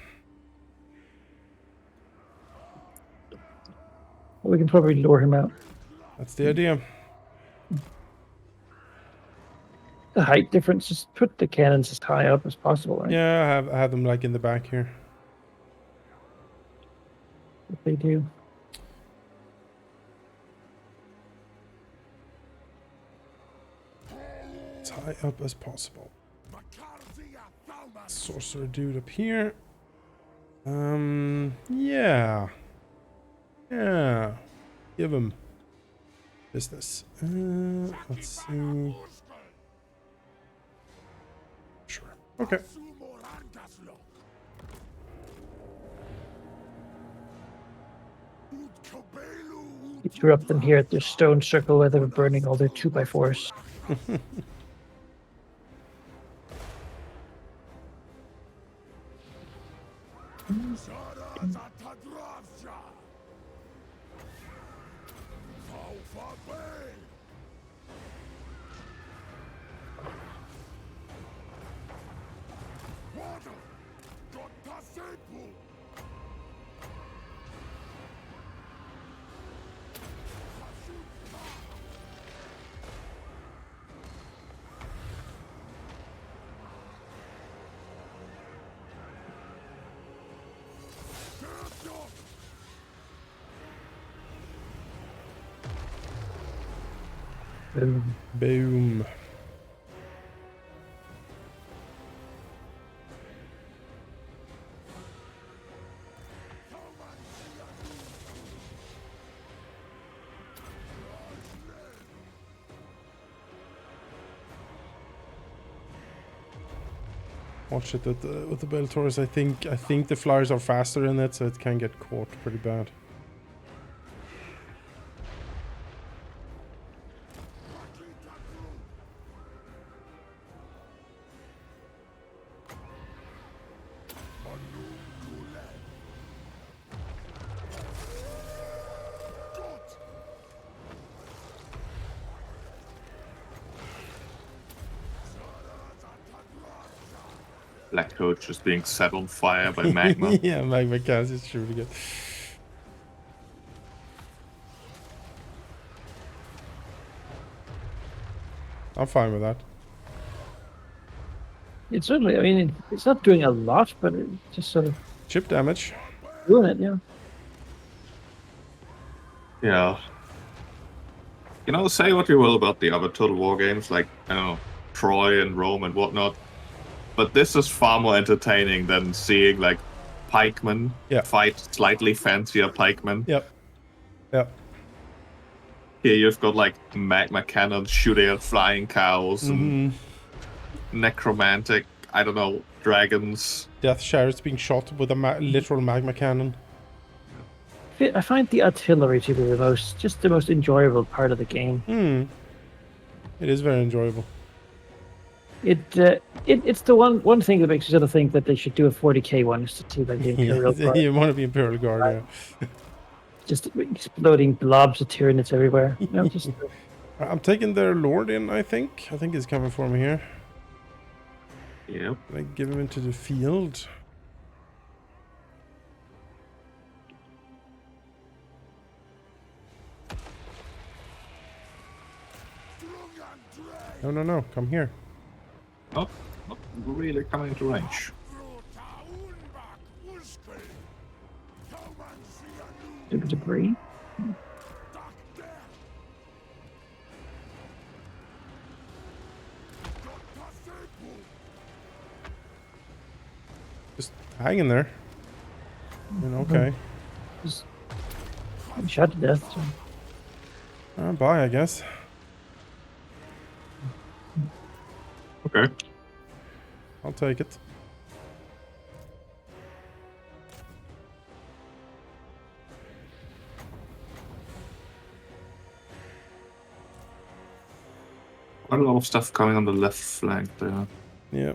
Well, we can probably lure him out. That's the idea. The height difference, just put the cannons as high up as possible, right? Yeah, I have them like in the back here. If they do. As high up as possible. Sorcerer dude up here. Yeah. Yeah. Give him business. Let's see. Sure. Okay. Interrupt them here at the stone circle where they were burning all their 2x4s. Boom. Boom. Watch it with the Bellator's. I think the flyers are faster in it, so it can get caught pretty bad. Black Coach just being set on fire by magma. Yeah, magma gas is shooting it. I'm fine with that. It's certainly, I mean, it's not doing a lot, but it's just sort of Chip damage. doing it, yeah. Yeah. You know, say what you will about the other Total War games, like, I don't know, Troy and Rome and whatnot, but this is far more entertaining than seeing, like, pikemen fight slightly fancier pikemen. Yep. Yep. Here you've got like magma cannons shooting at flying cows and necromantic, I don't know, dragons. Death Sheriff's being shot with a literal magma cannon. I find the artillery to be the most enjoyable part of the game. It is very enjoyable. It's the one thing that makes me sort of think that they should do a 40k one, is to see like the Imperial Guard. You want to be Imperial Guard, yeah. Just exploding blobs of Tyranids everywhere. You know, just I'm taking their Lord in, I think. I think he's coming for me here. Yep. I give him into the field. No, come here. Not really coming into range. debris. Just hang in there. Okay. Just I'm shot to death. So. Bye, I guess. Okay. I'll take it. Quite a lot of stuff coming on the left flank there. Yeah.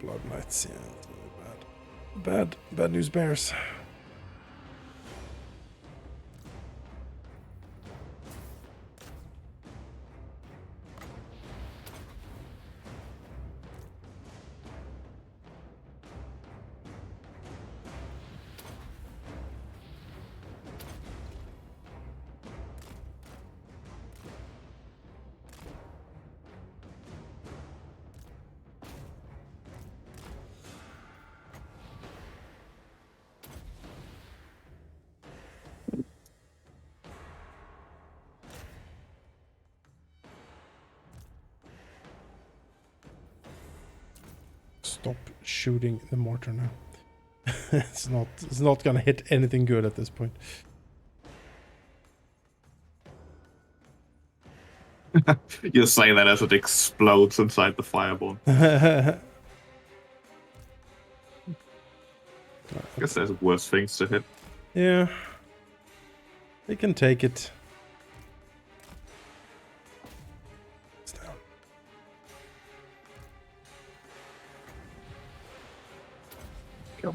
Blood Knights, yeah, that's really bad. Bad news bears. Stop shooting the mortar now. It's not gonna hit anything good at this point. You're saying that as it explodes inside the fireball. I guess there's worse things to hit. Yeah. They can take it. It's down. Go.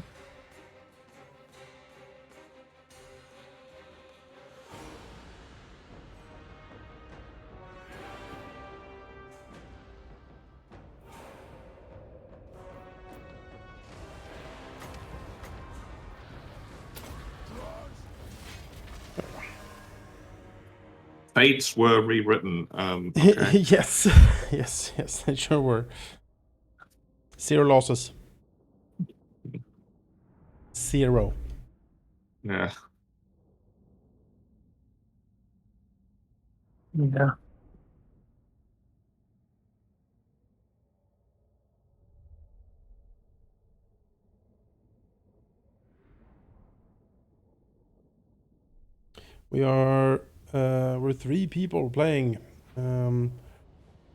Fates were rewritten. Okay. Yes. yes, they sure were. 0 losses. 0. Yeah. Yeah. We're 3 people playing. We're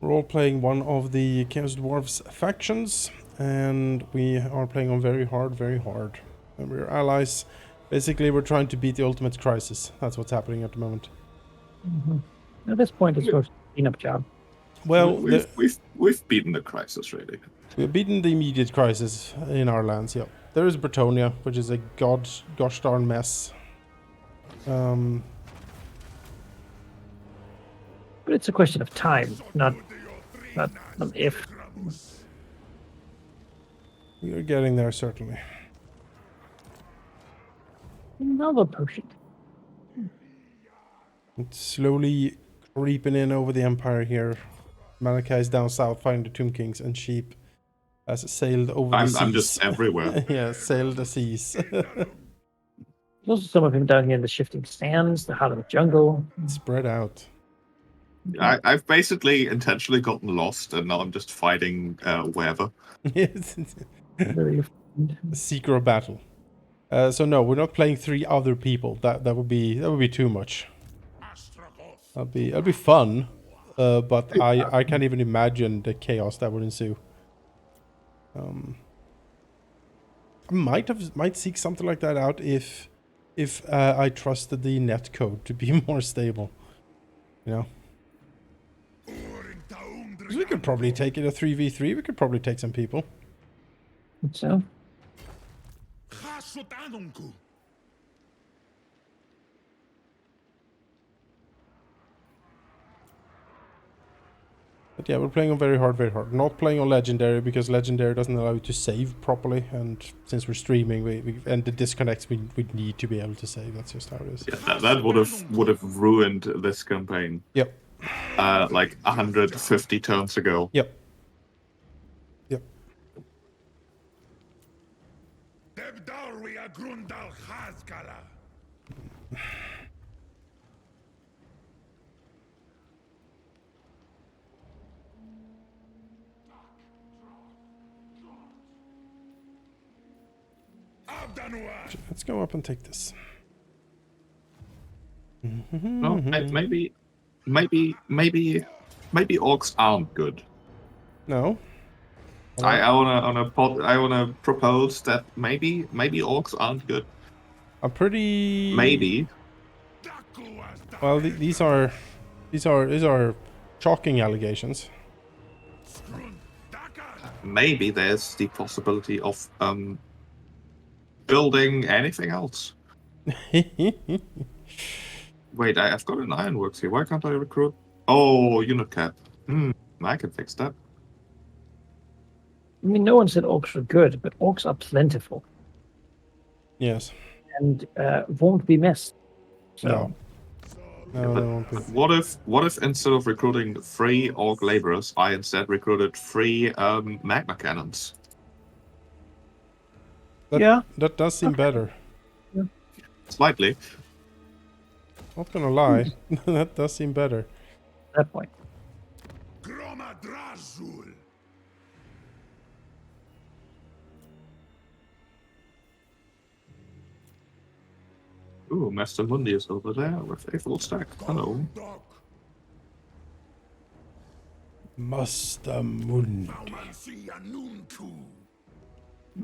all playing one of the Chaos Dwarfs factions, and we are playing on very hard. And we're allies. Basically, we're trying to beat the ultimate crisis. That's what's happening at the moment. Mm-hmm. At this point, it's a cleanup job. Well, we've beaten the crisis, really. We've beaten the immediate crisis in our lands, yeah. There is Bretonia, which is a gosh darn mess. But it's a question of time, not if. We are getting there, certainly. Another potion. It's slowly creeping in over the Empire here. Malachi is down south fighting the Tomb Kings, and Sheep has sailed over the seas. I'm just everywhere. Yeah, sailed the seas. There's also some of him down here in the shifting sands, the heart of the jungle. Spread out. I've basically intentionally gotten lost, and now I'm just fighting wherever. Yes. Where you find- A secret battle. So no, we're not playing 3 other people. That would be too much. That'd be fun, but I can't even imagine the chaos that would ensue. I might seek something like that out if I trusted the netcode to be more stable. You know. 'Cause we could probably take it a 3v3. We could probably take some people. So, But yeah, we're playing on very hard, very hard. Not playing on legendary because legendary doesn't allow you to save properly, and since we're streaming, we and the disconnects we need to be able to save. That's just how it is. Yeah, that would have ruined this campaign. Yep. Like 150 turns ago. Yep. Let's go up and take this. No, maybe orcs aren't good. No. I wanna propose that maybe orcs aren't good. I'm pretty. Maybe. Well, these are shocking allegations. Maybe there's the possibility of building anything else. Wait, I've got an ironworks here. Why can't I recruit? Oh, unit cap. I can fix that. I mean, no one said orcs were good, but orcs are plentiful Yes. and won't be missed. So, No. No, they won't be. What if instead of recruiting 3 orc laborers, I instead recruited 3 magma cannons? That does seem better. Slightly. Not gonna lie, that does seem better. at that point. Ooh, Master Mundi is over there with a full stack. Hello. Master Mundi.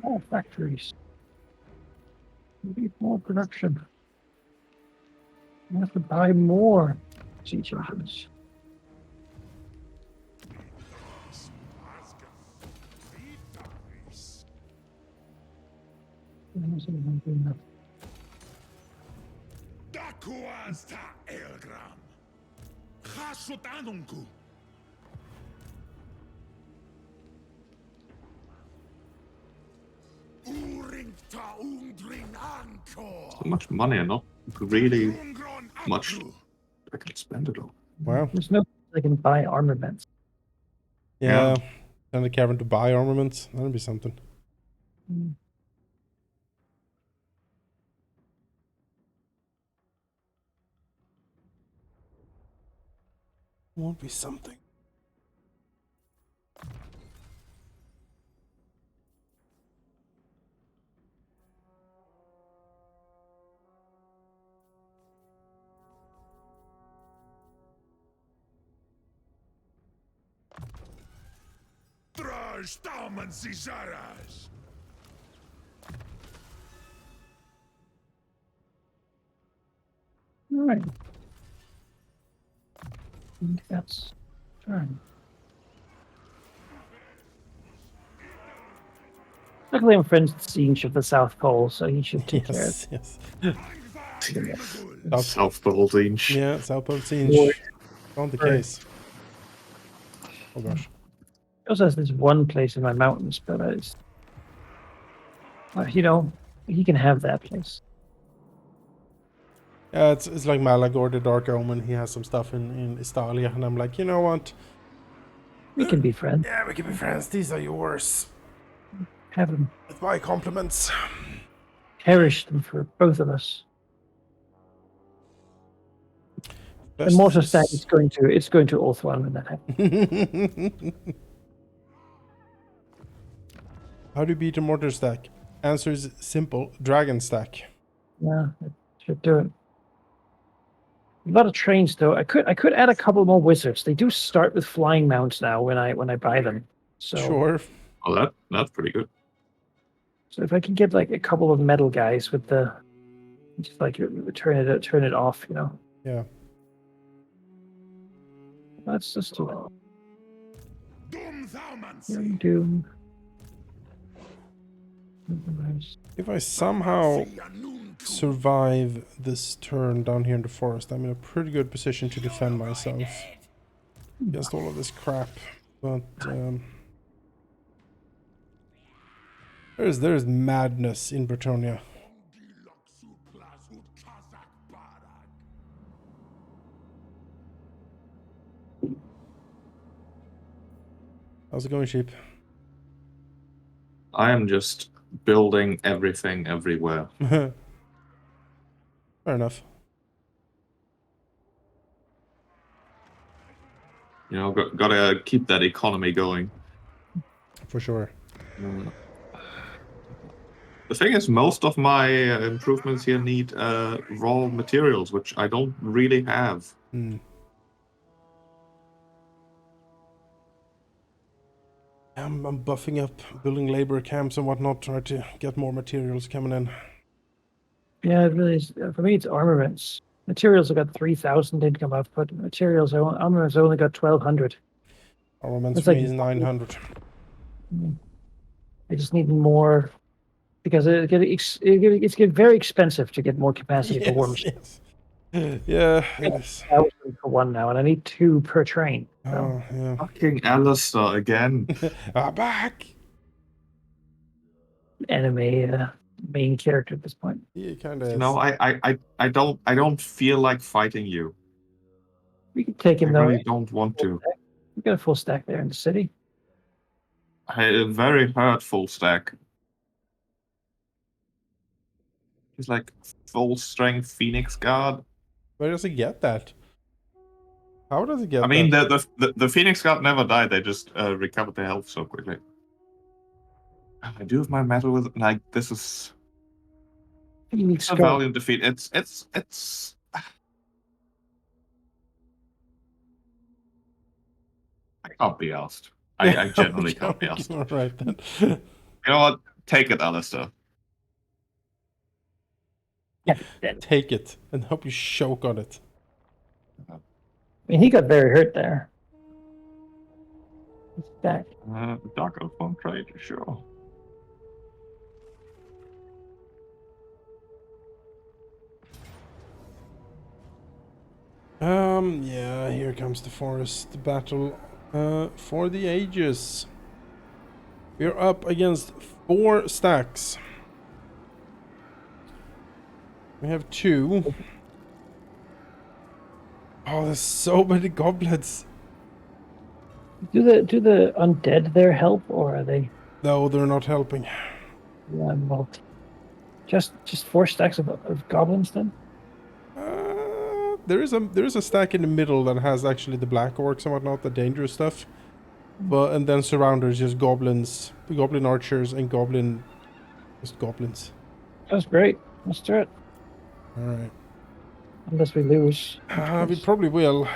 More factories. We need more production. We have to buy more siege engines. So much money and not really much I can spend it on. Wow. There's no I can buy armaments. Yeah. And the cavern to buy armaments. That'd be something. Won't be something. All right. I think that's turn. Luckily, I'm friends with Siege of the South Pole, so he should take care of Yes. South Pole Siege. Yeah, South Pole Siege. On the case. Oh gosh. He also has this one place in my mountains, but it's, you know, he can have that place. Yeah, it's like Malagor the Dark Omen. He has some stuff in Estalia, and I'm like, you know what? We can be friends. Yeah, we can be friends. These are yours. Have them. With my compliments. Cherish them for both of us. The Best mortar is- stack is going to Orthwan when that happens. How do you beat a mortar stack? Answer is simple: dragon stack. Yeah, it should do it. A lot of trains though. I could add a couple more wizards. They do start with flying mounts now when I buy them. So Sure. Well, that's pretty good. So if I can get like a couple of metal guys with the just like turn it off, you know. Yeah. Let's just do it. Doom. If I somehow survive this turn down here in the forest, I'm in a pretty good position to defend myself against all of this crap. But there's madness in Bretonia. How's it going, sheep? I am just building everything everywhere. Fair enough. You know, gotta keep that economy going. For sure. The thing is, most of my improvements here need raw materials, which I don't really have. I'm buffing up, building labor camps and whatnot, trying to get more materials coming in. Yeah, it really is. For me, it's armaments. Materials, I got 3,000 income output. Armaments, I only got 1,200. Armaments It's for like- me is 900. I just need more because it's getting very expensive to get more capacity for war machines. Yes. Yeah, it is. 1,000 for one now, and I need 2 per train. So. Oh, yeah. Fucking Alistair again. Back! Anime main character at this point. He kind of You know, I don't feel like fighting you. We can take I him though. really don't want to. We got a full stack there in the city. A very hurtful stack. He's like full strength Phoenix Guard. Where does he get that? How does he get that? I mean, the Phoenix Guard never died. They just recovered their health so quickly. I do have my metal with like this is Phoenix a Guard. valiant defeat. It's. I can't be asked. I genuinely can't be asked. All right then. You know what? Take it, Alistair. Yeah, dead. Take it and hope you choke on it. I mean, he got very hurt there. Stack. Dark Elf won't trade, sure. Yeah, here comes the forest battle for the ages. We're up against 4 stacks. We have 2. Oh, there's so many goblins. Do the undead there help, or are they? No, they're not helping. Yeah, well, just 4 stacks of goblins then. There is a stack in the middle that has actually the black orcs and whatnot, the dangerous stuff. But and then surrounders just goblins, goblin archers, and just goblins. That's great. Let's do it. All right. Unless we lose. We probably will.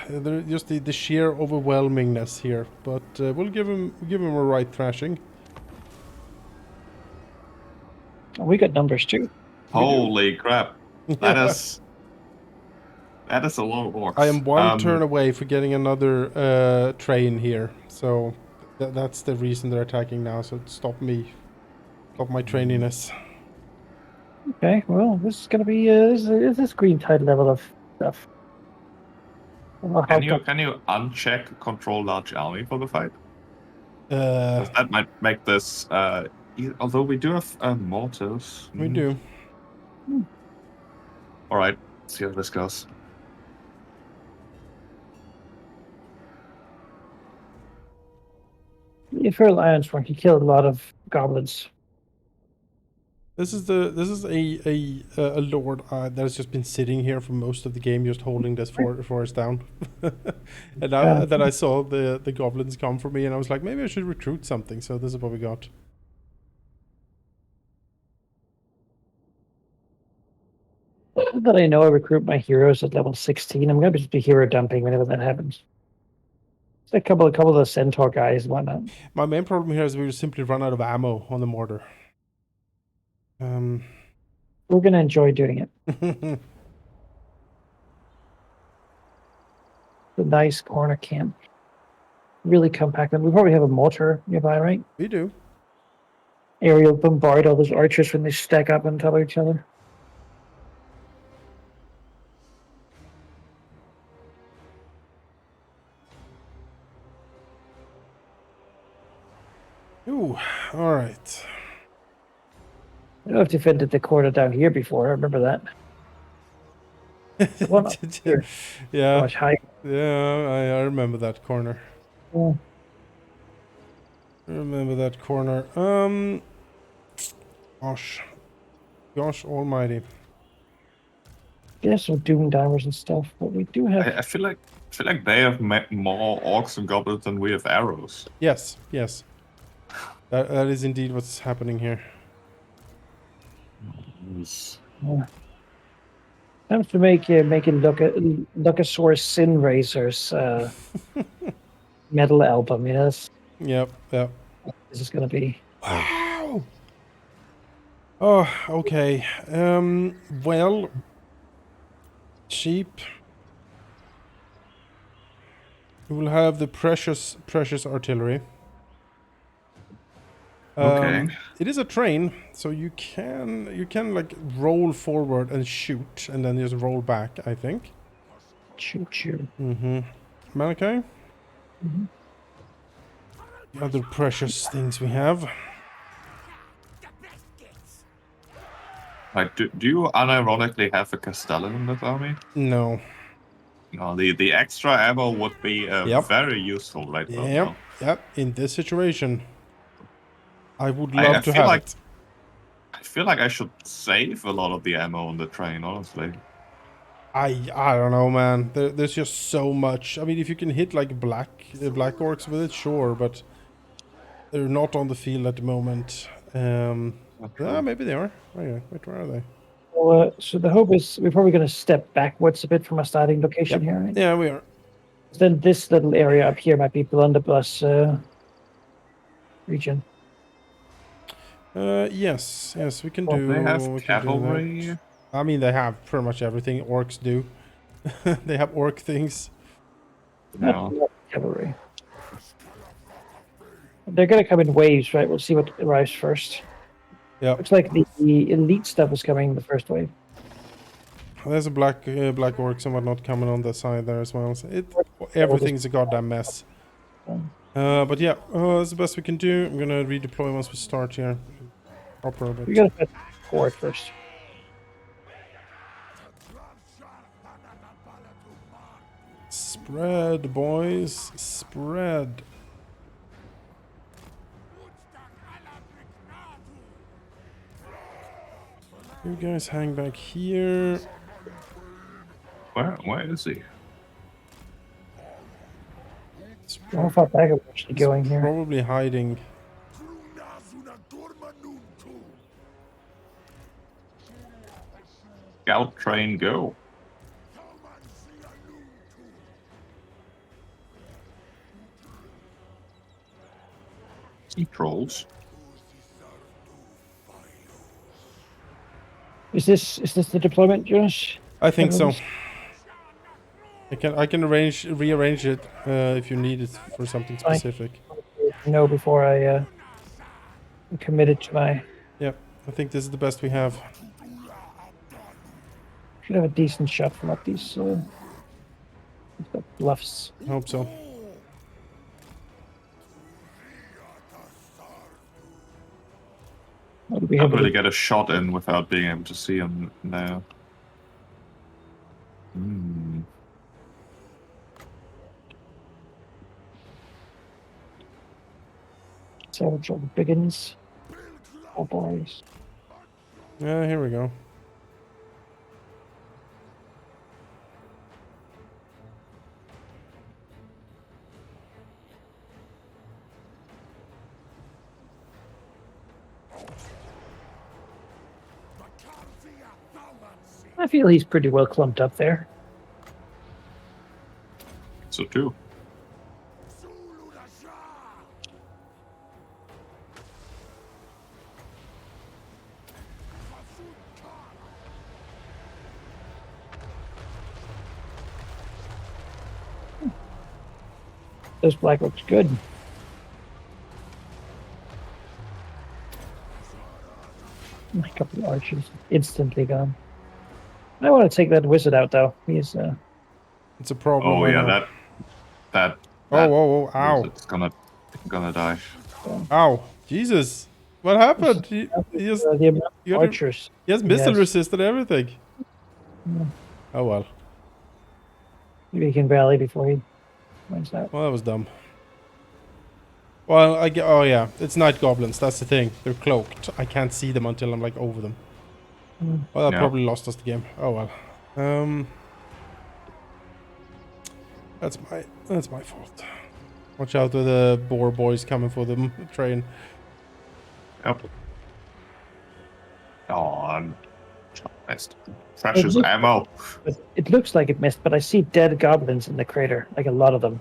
Just the sheer overwhelmingness here, but we'll give him a right thrashing. Oh, we got numbers too. Holy crap! That is a lot of orcs. I am one turn away for getting another train here, so that's the reason they're attacking now. So stop my traininess. Okay, well, this is gonna be this green tide level of stuff. Can you uncheck control large army for the fight? That might make this. Although we do have mortars. We do. All right. See how this goes. If her alliance work, he killed a lot of goblins. This is a lord that's just been sitting here for most of the game, just holding this forest down. And now that I saw the goblins come for me, and I was like, maybe I should recruit something. So this is what we got. Now that I know I recruit my heroes at level 16, I'm going to be hero dumping whenever that happens. It's a couple of the centaur guys and whatnot. My main problem here is we simply run out of ammo on the mortar. We're going to enjoy doing it. The nice corner camp. Really compact. And we probably have a mortar nearby, right? We do. Aerial bombard all those archers when they stack up on top of each other. Ooh, all right. I've defended the corner down here before. I remember that. One up here. Yeah, Much higher. yeah, I remember that corner. Yeah. I remember that corner. Gosh almighty. Yeah, some doom divers and stuff, but we do have. I feel like they have more orcs and goblins than we have arrows. Yes, yes. That is indeed what's happening here. Yeah. Time to make Lucasaurus Sin Razor's metal album. Yes, Yep, yep. this is gonna be. Wow. Oh, okay. Well, sheep. We will have the precious artillery. Okay. It is a train, so you can like roll forward and shoot, and then just roll back. I think. Choo choo. Malachi. The other precious things we have. Like, do you unironically have a Castellan in this army? No. No, the extra ammo would be Yep. very useful right Yep. now. Yep. In this situation, I would I love to feel have like- it. I feel like I should save a lot of the ammo on the train, honestly. I don't know, man. There's just so much. I mean, if you can hit like black orcs with it, sure, but they're not on the field at the moment. Maybe they are. Okay, wait, where are they? Well, so the hope is we're probably going to step backwards a bit from our starting location here, right? Yeah, we are. Then this little area up here might be blunderbuss region. Yes, we can do. They have we can do cavalry. that. I mean, they have pretty much everything orcs do. They have orc things. No. Cavalry. They're going to come in waves, right? We'll see what arrives first. Yeah. Looks like the elite stuff is coming in the first wave. There's a black orcs and whatnot coming on the side there as well. So everything's a goddamn mess. But yeah, that's the best we can do. I'm gonna redeploy once we start here. Proper, but We got to put forward first. spread, boys, spread. You guys hang back here. Where is he? How far back are we actually going here? Probably hiding. Scout train go. Sea trolls. Is this the deployment, Josh? I think so. I can rearrange it if you need it for something Fine. specific. No, before I am committed to my. Yep, I think this is the best we have. Should have a decent shot from up these bluffs. I hope so. What do we Can't have? really get a shot in without being able to see him now. Savage all the biggins. Oh boys. Yeah, here we go. I feel he's pretty well clumped up there. So too. This black looks good. A couple of archers instantly gone. I want to take that wizard out though. He's It's a problem. Oh I yeah, know. that. Oh, ow. It's gonna die. Ow. Jesus. What happened? He has, the amount of you got him- archers. he has missile Yes. resisted everything. Yeah. Oh well. Maybe he can rally before he wins that. Well, that was dumb. Well, I get. Oh yeah, it's night goblins. That's the thing. They're cloaked. I can't see them until I'm like over them. Well, that Yeah. probably lost us the game. Oh well. That's my fault. Watch out with the boar boys coming for the train. Yep. Oh, missed. Precious looks- ammo. But it looks like it missed, but I see dead goblins in the crater, like a lot of them.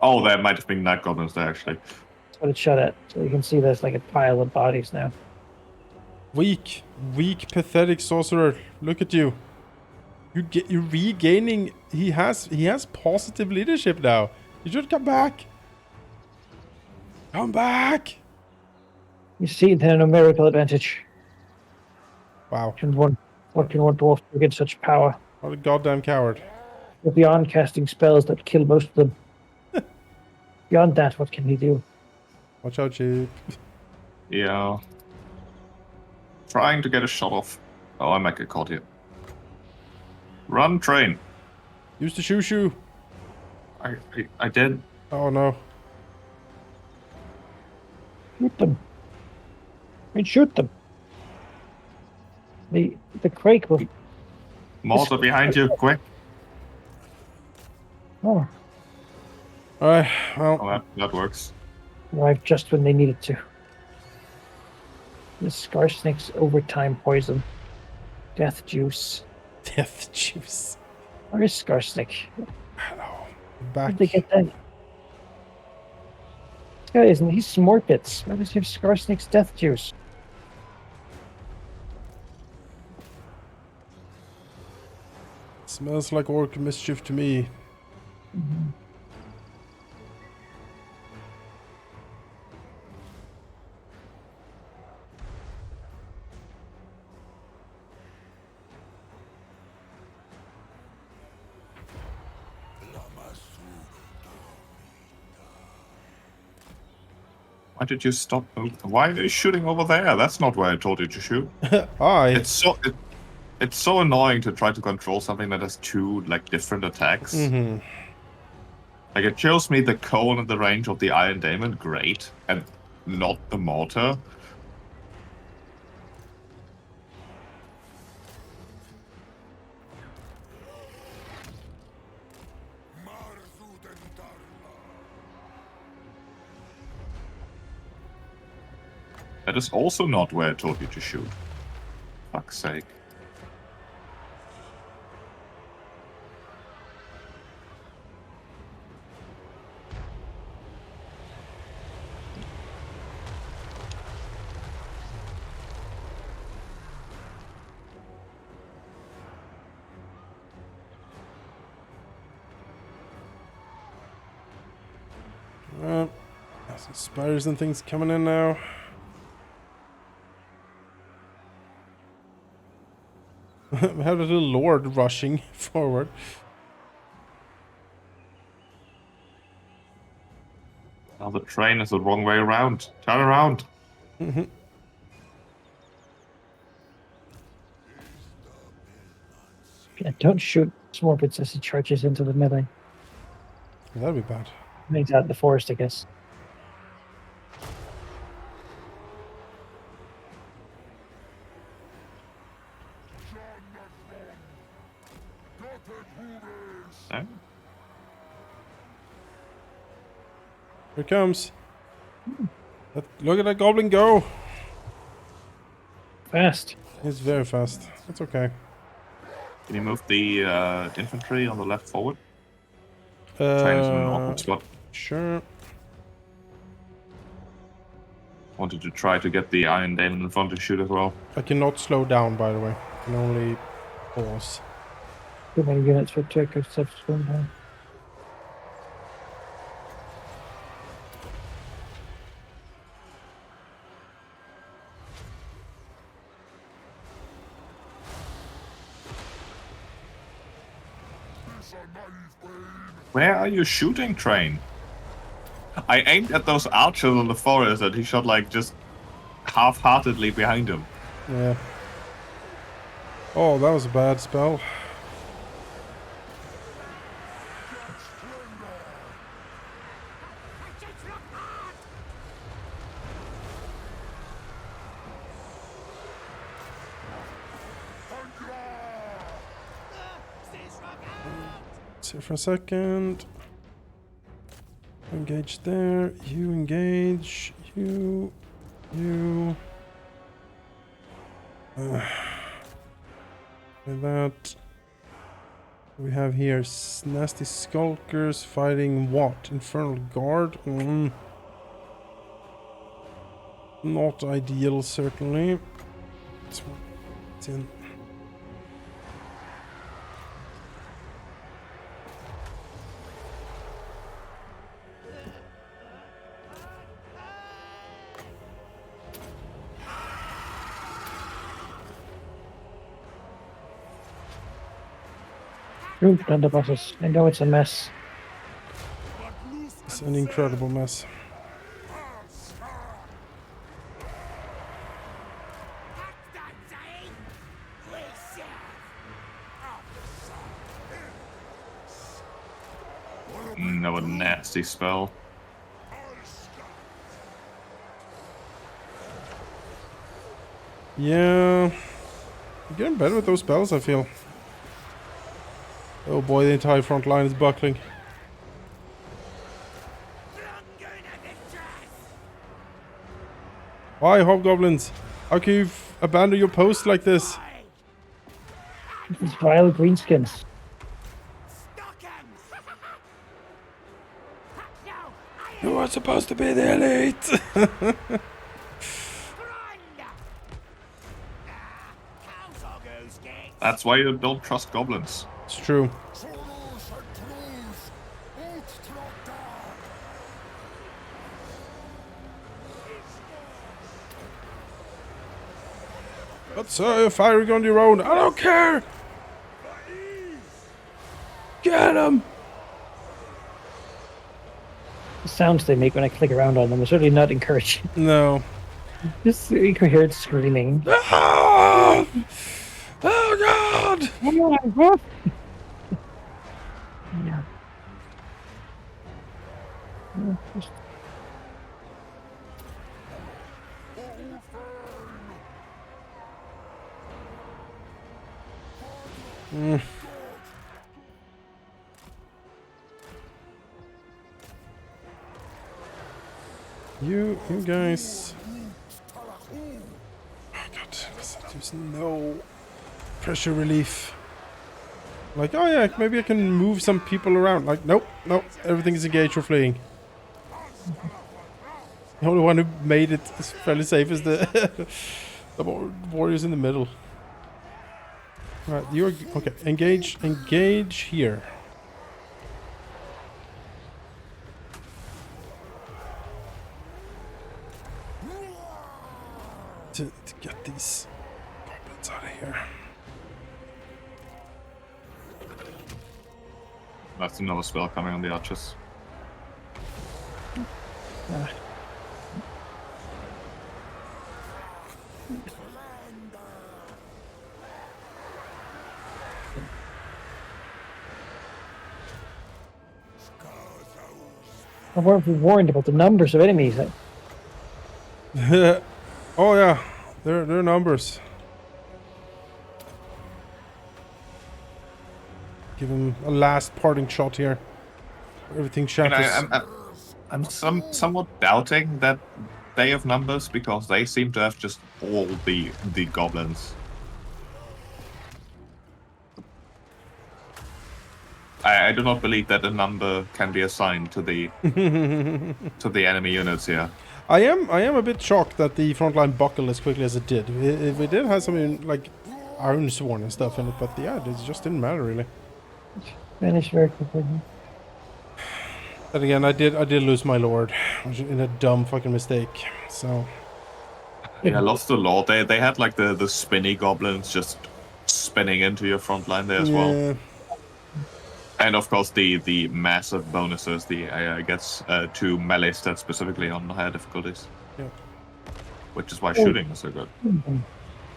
Oh, there might have been night goblins there actually. That's what it shot at. So you can see there's like a pile of bodies now. Weak, pathetic sorcerer. Look at you. You're regaining. He has positive leadership now. You should come back. Come back. You see the numerical advantage. Wow. What can one dwarf do against such power? What a goddamn coward. Go beyond casting spells that kill most of them. Beyond that, what can he do? Watch out, sheep. Yeah. Trying to get a shot off. Oh, I might get caught here. Run, train. Use the shoo. I did. Oh no. Shoot them. Shoot them. The crake will. Mortar behind you, quick. Oh, Alright, well. Oh, that works. arrived just when they needed to. The Scar Snake's overtime poison. Death juice. Death juice. Where is Scar Snake? Hello. Where Back. did they get that? This guy isn't. He's Smart Bits. Why does he have Scar Snake's death juice? Smells like orc mischief to me. Why did you stop? Why are you shooting over there? That's not where I told you to shoot. Aye. It's so annoying to try to control something that has two like different attacks. Mm-hmm. Like it shows me the cone and the range of the Iron Daemon, great, and not the mortar. That is also not where I told you to shoot. Fuck's sake. Some spiders and things coming in now. We have a little lord rushing forward. Now the train is the wrong way around. Turn around. Mm-hmm. Yeah, don't shoot Smart Bits as he charges into the melee. That'd be bad. He's out in the forest, I guess. Here it comes. Look at that goblin go. Fast. It's very fast. It's okay. Can you move the infantry on the left forward? Train is in an awkward spot. Sure. Wanted to try to get the Iron Dale in front to shoot as well. I cannot slow down, by the way. I can only pause. Too many units for Jacob subsequent time. Where are you shooting, Train? I aimed at those archers in the forest and he shot like just half-heartedly behind him. Yeah. Oh, that was a bad spell. Sit for a second. Engage there. You engage. You. With that, we have here nasty skulkers fighting what? Infernal Guard? Not ideal, certainly. It's in. Ooh, blunderbusses. I know it's a mess. It's an incredible mess. That was a nasty spell. Yeah. I'm getting better with those spells, I feel. Oh boy, the entire front line is buckling. Why, hobgoblins? How can you abandon your post like this? These vile greenskins. You are supposed to be the elite! That's why you don't trust goblins. It's true. But sir, you're firing on your own. I don't care! Get him! The sounds they make when I click around on them are certainly not encouraging. No. Just incoherent screaming. Ah! Oh god! Yeah. You guys. Oh god, there's no pressure relief. Like, oh yeah, maybe I can move some people around. Like, nope, everything is engaged or fleeing. The only one who made it is fairly safe is the the warriors in the middle. Right, you're okay. Engage here. To get these goblins out of here. That's another spell coming on the archers. I weren't warned about the numbers of enemies. Oh yeah, they're numbers. Give him a last parting shot here. Everything shatters. I'm somewhat doubting that they have numbers because they seem to have just all the goblins. I do not believe that a number can be assigned to the enemy units here. I am a bit shocked that the front line buckled as quickly as it did. It did have some like Iron Sworn and stuff in it, but yeah, it just didn't matter really. Finished very quickly. But again, I did lose my lord in a dumb fucking mistake. So Yeah, I lost the lord. They had like the spinny goblins just spinning into your front line there as well. And of course the massive bonuses, I guess 2 melee stats specifically on higher difficulties. Yeah. Which is why shooting is so good.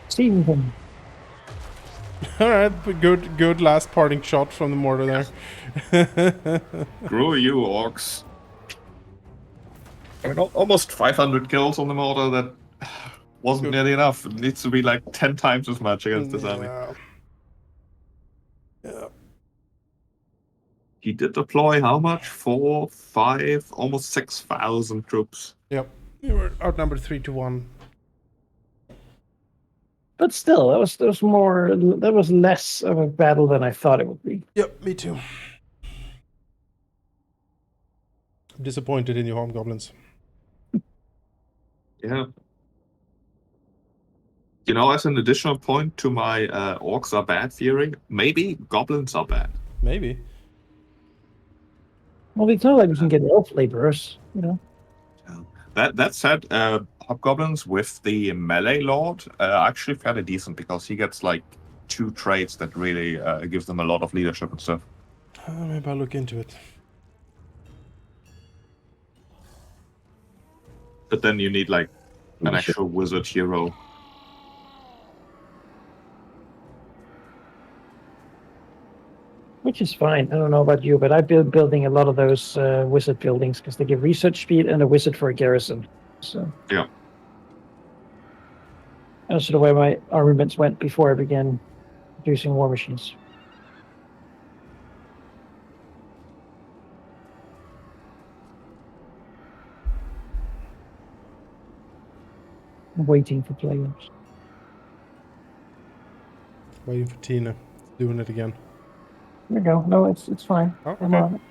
Seeing them. All right, good last parting shot from the mortar there. Screw you, orcs. I mean, almost 500 kills on the mortar. That wasn't nearly enough. It needs to be like 10 times as much against this army. Yeah. He did deploy how much? 4, 5, almost 6,000 troops. Yep. We were outnumbered 3-1. But still, that was less of a battle than I thought it would be. Yep, me too. I'm disappointed in you, hobgoblins. Yeah. You know, as an additional point to my orcs are bad theory, maybe goblins are bad. Maybe. Well, it's not like we can get elf laborers, you know. That said, hobgoblins with the melee lord are actually fairly decent because he gets like 2 traits that really gives them a lot of leadership and stuff. Maybe I'll look into it. But then you need like an actual wizard hero. Which is fine. I don't know about you, but I've been building a lot of those wizard buildings because they give research speed and a wizard for a garrison. So yeah, that's sort of where my armaments went before I began producing war machines. I'm waiting for players. Waiting for Tina. Doing it again. There we go. No, it's fine. Oh, I'm okay. on it.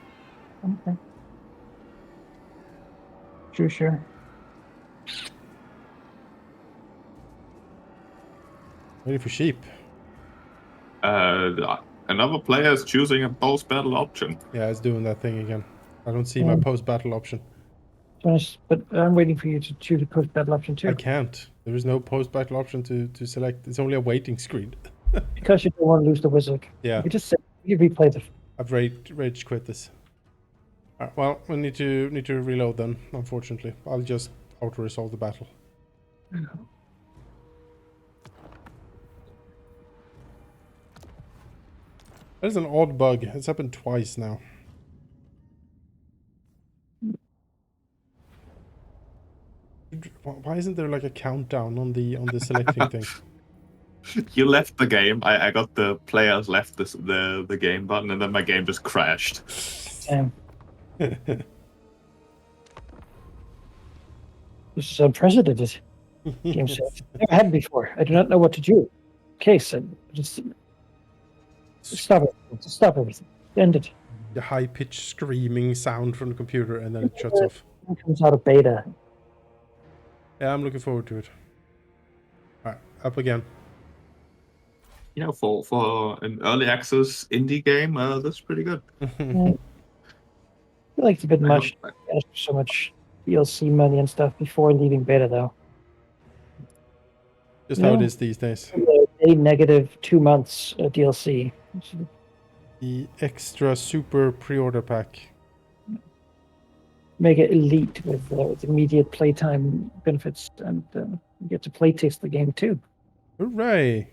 Okay. Sure. Waiting for sheep. another player is choosing a post-battle option. Yeah, it's doing that thing again. I don't see my post-battle option. But I'm waiting for you to choose a post-battle option too. I can't. There is no post-battle option to select. It's only a waiting screen. Because you don't want to lose the wizard. Yeah. You just you replay the. I've rage quit this. Well, we need to reload then. Unfortunately, I'll just auto-resolve the battle. That is an odd bug. It's happened twice now. Why isn't there like a countdown on the selecting thing? You left the game. I got the players left the game button, and then my game just crashed. Damn. This is unprecedented. Game set. Never had it before. I do not know what to do. Okay, so just stop it. Stop everything. End it. The high-pitched screaming sound from the computer, and then it shuts off. It comes out of beta. Yeah, I'm looking forward to it. Alright, up again. You know, for an early access indie game, that's pretty good. I feel like it's a bit much. So much DLC money and stuff before leaving beta, though. Just how it is these days. A negative 2 months DLC. The extra super pre-order pack. Make it elite with immediate playtime benefits, and you get to play test the game too. Hooray!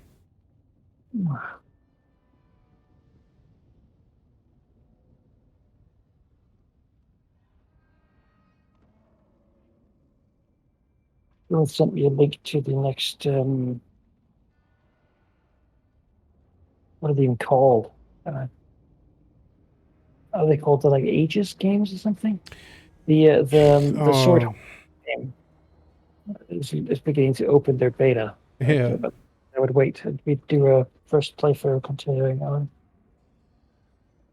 Bill sent me a link to the next. What are they even called? Are they called the like Aegis games or something? The sword Oh, game is beginning to open their beta. yeah. But I would wait. We'd do a first playthrough continuing on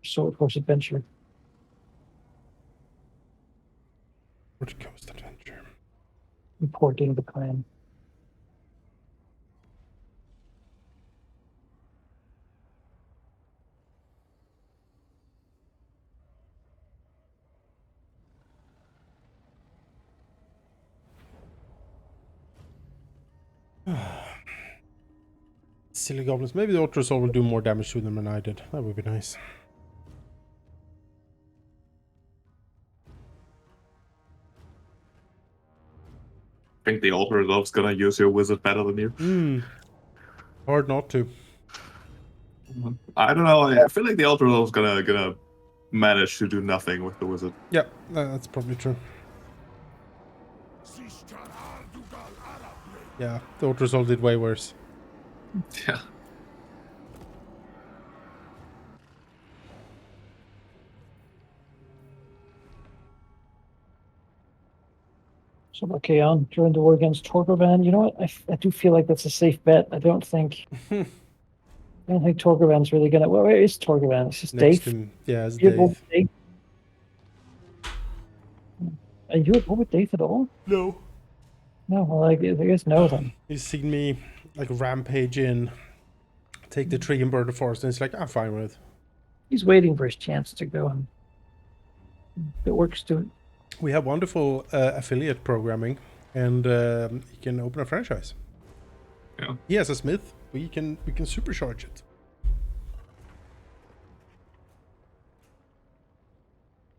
Sword Course Adventure. Sword Coast Adventure. Importing the clan. Silly goblins. Maybe the Ultra Soul will do more damage to them than I did. That would be nice. I think the Ultra Resolve's gonna use your wizard better than you. Hard not to. I don't know. I feel like the Ultra Resolve's gonna manage to do nothing with the wizard. Yeah, that's probably true. Yeah, the Ultra Soul did way worse. Yeah. So okay, on during the war against Torgovan. You know what? I do feel like that's a safe bet. I don't think Torgovan's really gonna. Well, where is Torgovan? It's just Next Dave. to, yeah, it's You have Dave. Are you at war with Dave at all? No. No, well, I guess no then. He's seen me like rampage in, take the tree and burn the forest, and it's like, I'm fine with it. He's waiting for his chance to go, and if it works, do it. We have wonderful affiliate programming, and he can open a franchise. Yeah. He has a smith. We can supercharge it.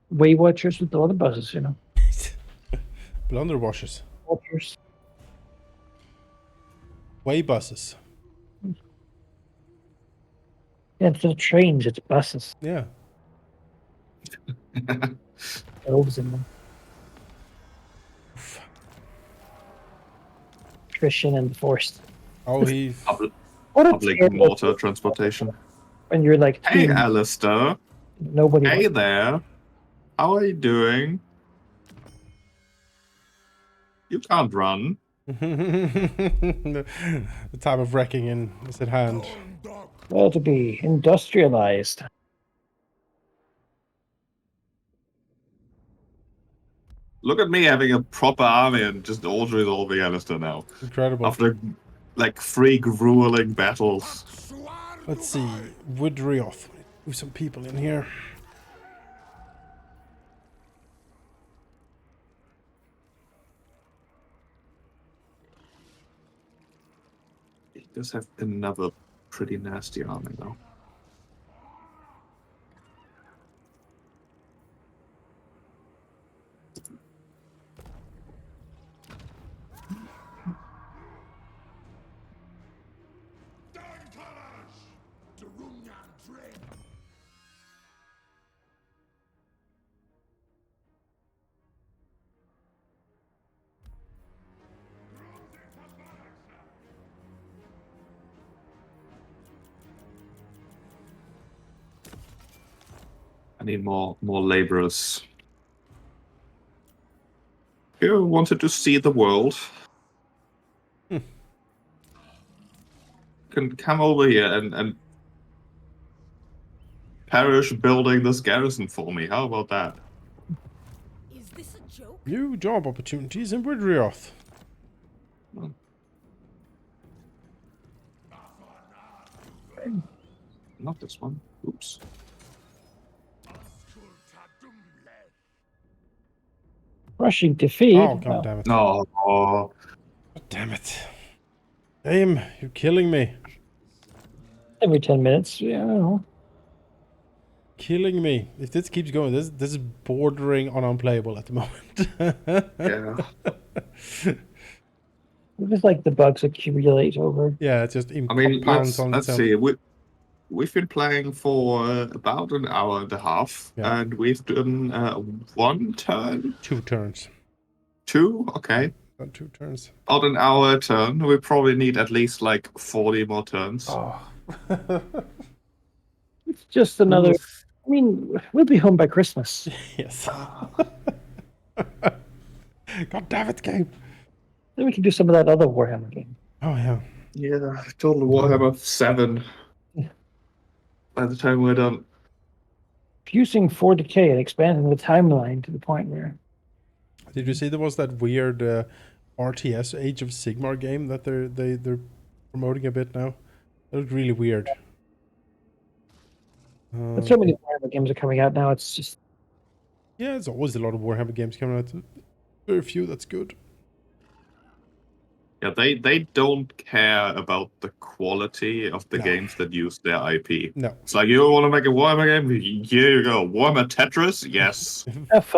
Way Watchers with the other buzzes, you know. Blunder washers. Watchers. Way buses. Yeah, instead of trains, it's buses. Yeah. Elves in them. Christian and Forced. Oh, he's... What a Public terrible- water transportation. When you're like, Hey, "Hmm, Alistair. nobody. Hey wants-" there. How are you doing? You can't run. the time of wrecking is at hand. Well, to be industrialized. Look at me having a proper army and just auto-resolving Alistair now. Incredible. After, like, 3 grueling battles. Let's see. Woodrioth. Move some people in here. He does have another pretty nasty army, though. I need more laborers. You wanted to see the world. Can come over here and perish building this garrison for me. How about that? Is this a joke? New job opportunities in Woodrioth. Not this one. Oops. Rushing defeat. Oh, god damn it. No. God damn it. Aim, you're killing me. Every 10 minutes. Yeah, I don't know. Killing me. If this keeps going, this is bordering on unplayable at the moment. Yeah. It's just like the bugs accumulate over. Yeah, it's just I mean, compounds on let's itself. see. We've been playing for about an hour and a half, Yeah. and we've done 1 turn. 2 turns. 2? Okay. Done 2 turns. About an hour a turn. We probably need at least like 40 more turns. Oh. It's just another. I mean, we'll be home by Christmas. Yes. God damn it, game. Then we can do some of that other Warhammer game. Oh yeah. Yeah, Total Warhammer 7. By the time we're done. Fusing 40k and expanding the timeline to the point where Did you see there was that weird RTS Age of Sigmar game that they're promoting a bit now? That was really weird. but so many Warhammer games are coming out now. It's just Yeah, there's always a lot of Warhammer games coming out. Very few that's good. Yeah, they don't care about the quality of the No. games that use their IP. No. It's like, you want to make a Warhammer game? Here you go. Warhammer Tetris? Yes. F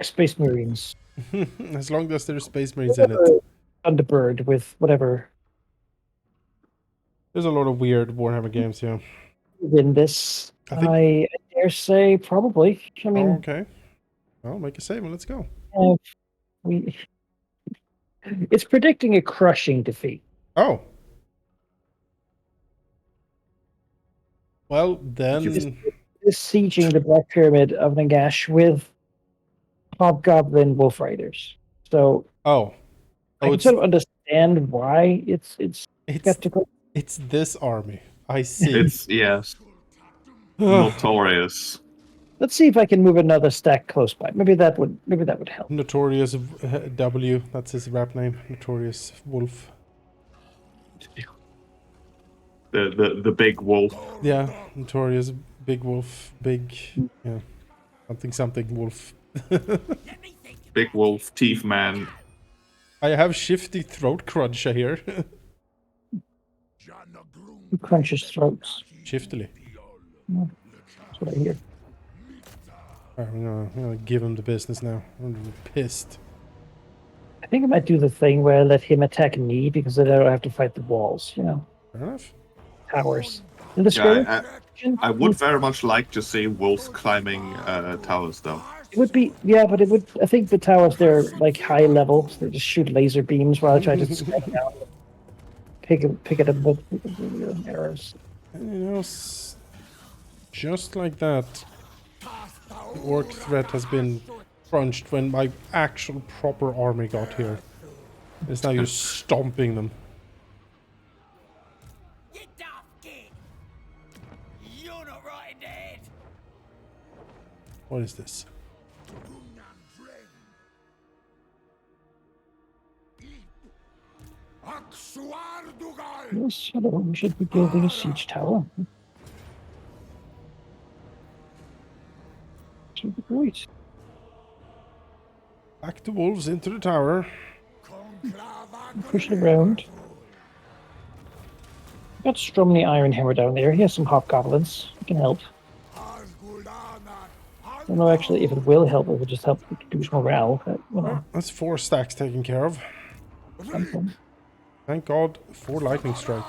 Space Marines. As long as there's Space Marines in it. Thunderbird with whatever. There's a lot of weird Warhammer games, yeah. Win this. I dare say probably. I mean, okay. Well, make a save and let's go. It's predicting a crushing defeat. Oh. Well, then... Is sieging the Black Pyramid of Nagash with Hobgoblin Wolf Riders. So I can sort of understand why it's skeptical. It's this army. I see. It's, yes. Notorious. Let's see if I can move another stack close by. Maybe that would help. Notorious W, that's his rap name. Notorious Wolf. The big wolf. Yeah, Notorious Big Wolf, something wolf. Big wolf, teeth man. I have shifty throat cruncher here. Who crunches throats? Shiftily. That's what I hear. I'm gonna give him the business now. I'm pissed. I think I might do the thing where I let him attack me because then I don't have to fight the walls, Fair enough. Towers. In the I would very much like to see wolves climbing towers, though. It would be, yeah, but it would. I think the towers, they're like high level, so they just shoot laser beams while I try to smack down, pick at them with arrows. And just like that, the orc threat has been crunched when my actual proper army got here. It's now you're stomping them. What is this? Yes, hello, we should be building a siege tower. Should be great. Back the wolves into the tower. Push it around. Got Strum the Iron Hammer down there. He has some hobgoblins. He can help. I don't know actually if it will help, or if it just help reduce morale. But, That's 4 stacks taken care of. Thank God for lightning strike.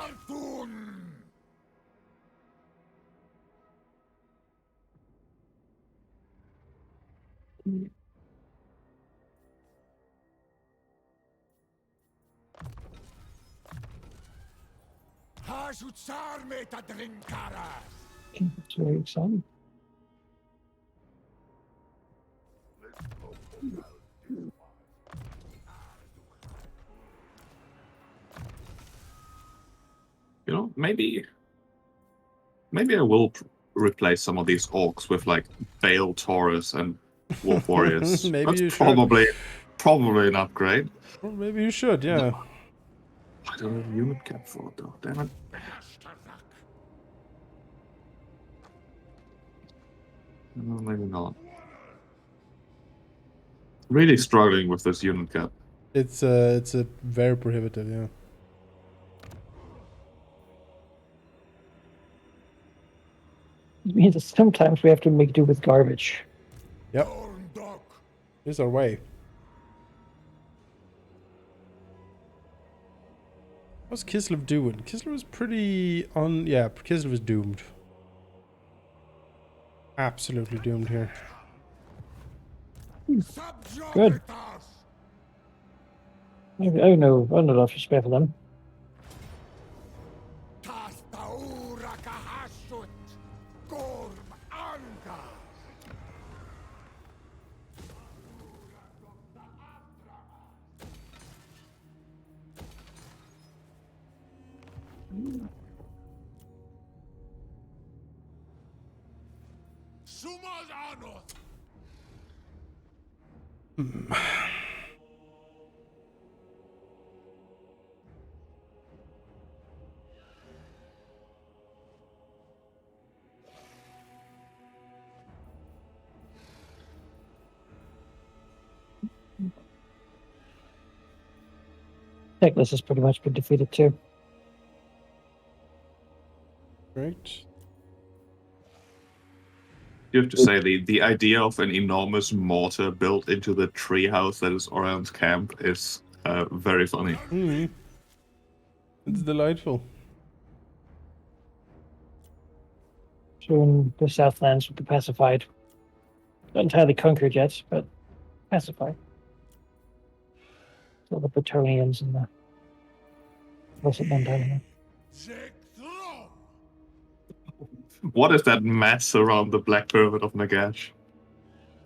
It's very exciting. You know, maybe I will replace some of these orcs with like Bale Taurus and Wolf Warriors. Maybe That's you should. probably an upgrade. Well, maybe you should, yeah. I don't have unit cap for it though. Damn it. No, maybe not. Really struggling with this unit cap. It's a very prohibitive, yeah. It means that sometimes we have to make do with garbage. Yep. Here's our way. What's Kislev doing? Kislev was pretty yeah, Kislev is doomed. Absolutely doomed here. Good. I don't know if you spare for them. Techless has pretty much been defeated too. Great. You have to say the idea of an enormous mortar built into the treehouse that is Orion's camp is very funny. Mm. It's delightful. Soon the Southlands will be pacified. Not entirely conquered yet, but pacified. So the Bretonians and the what's it done? What is that mess around the Black Pyramid of Nagash?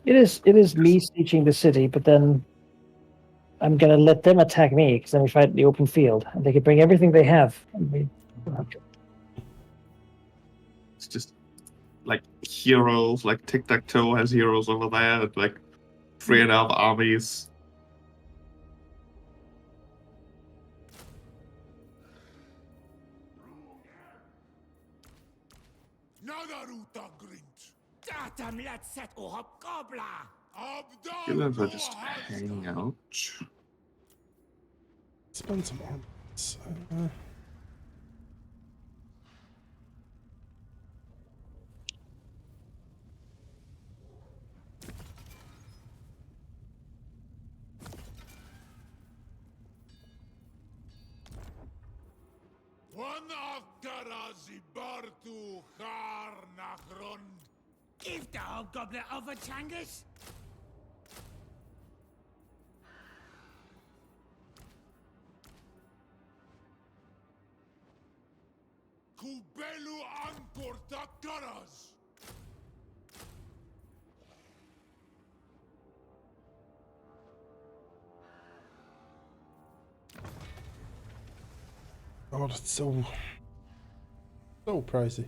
It is me sieging the city, but then I'm gonna let them attack me because then we fight in the open field, and they can bring everything they have. And we It's just like heroes, like Tic-Tac-Toe has heroes over there, and like 3.5 armies. Humans are just hanging out. Spend some armaments. Give the hobgoblin over, Changus. Kubelu Ankor Takaras! Oh, that's so pricey.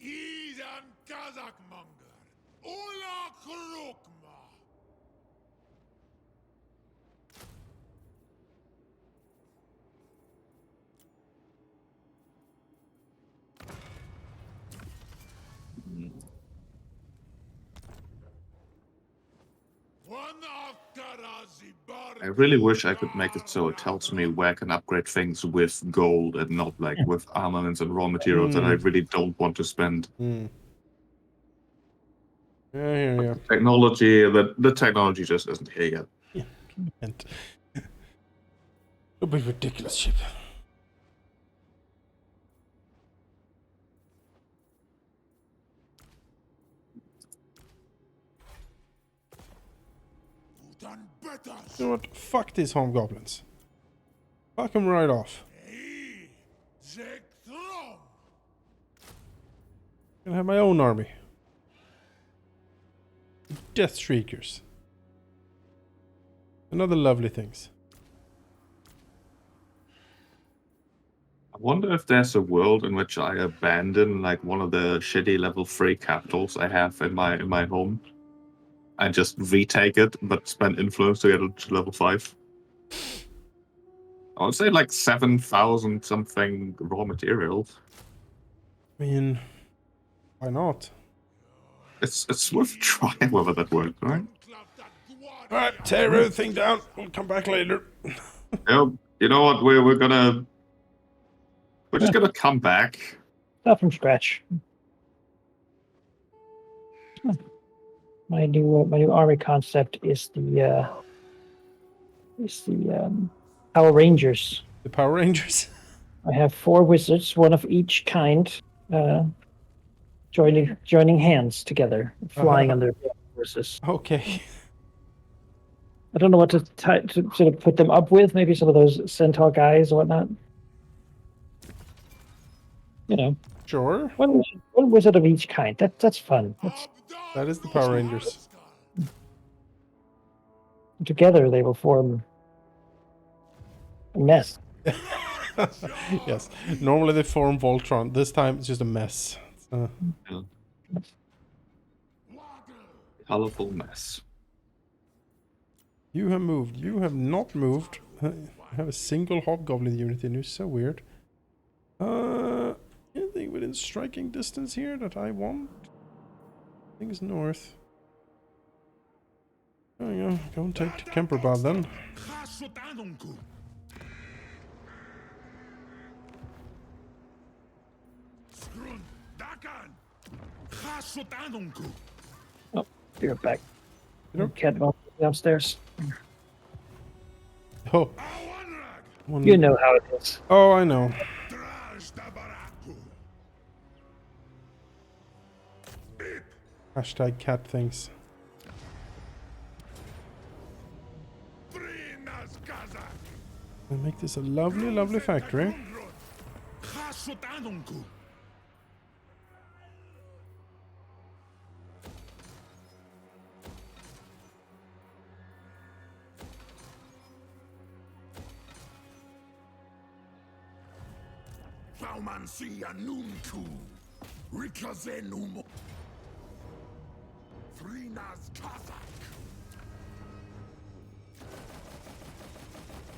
Idan Kazakmanger! Ola Krokma! I really wish I could make it so it tells me where I can upgrade things with gold and not like with armaments and raw materials that I really don't want to spend. Yeah. Technology, the technology just isn't here yet. And it'll be ridiculous ship. You know what? Fuck these hobgoblins. Fuck them right off. I'm gonna have my own army. Death Shriekers. And other lovely things. I wonder if there's a world in which I abandon like one of the shitty level 3 capitals I have in my home and just retake it, but spend influence to get it to level 5. I would say like 7,000 something raw materials. I mean, why not? It's worth trying whether that works, right? Alright, tear everything down. We'll come back later. You know what? We're just gonna come back. Start from scratch. My new army concept is the Power Rangers. The Power Rangers. I have 4 wizards, one of each kind, joining hands together, flying on their horses. Okay. I don't know what to sort of put them up with. Maybe some of those centaur guys or whatnot. You know. Sure. One wizard of each kind. That's fun. That is the Power Rangers. Together they will form a mess. Yes. Normally they form Voltron. This time it's just a mess. Colorful mess. You have moved. You have not moved. I have a single hobgoblin unit in you. So weird. Anything within striking distance here that I want? Things north. There you go. Go and take Kemperbad then. Oh, you're back. Yep. Cat downstairs. Oh. You know how it is. Oh, I know. Hashtag cat things. We'll make this a lovely, lovely factory.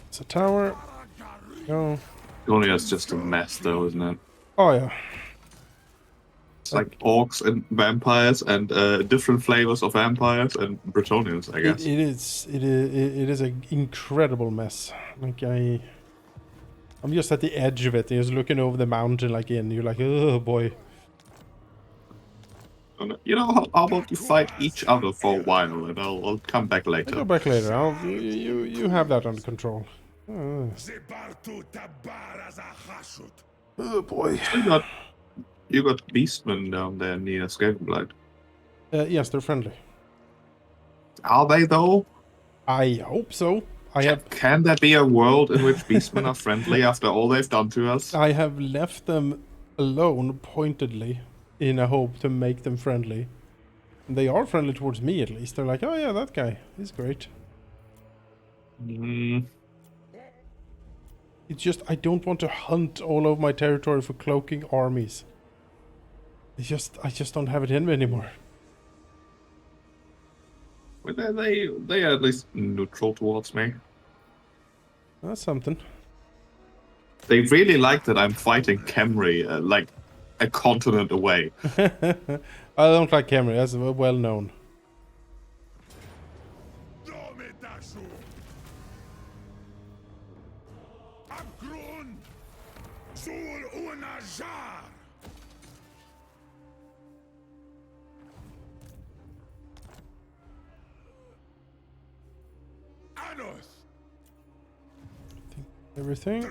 It's a tower. Go. Bretonia just a mess, though, isn't it? Oh yeah. It's like orcs and vampires and different flavors of vampires and Bretonians, I guess. It is an incredible mess. Like I'm just at the edge of it, just looking over the mountain like in. You're like, oh boy. You know, how about you fight each other for a while, and I'll come back later. I'll go back later. You have that under control. Oh boy. You got beastmen down there near Skavenblight. Yes, they're friendly. Are they though? I hope so. Can there be a world in which beastmen are friendly after all they've done to us? I have left them alone pointedly in a hope to make them friendly. And they are friendly towards me at least. They're like, oh yeah, that guy, he's great. It's just I don't want to hunt all over my territory for cloaking armies. I just don't have it in me anymore. Well, they are at least neutral towards me. That's something. They really like that I'm fighting Khemri, like a continent away. I don't like Khemri, that's well known. Everything.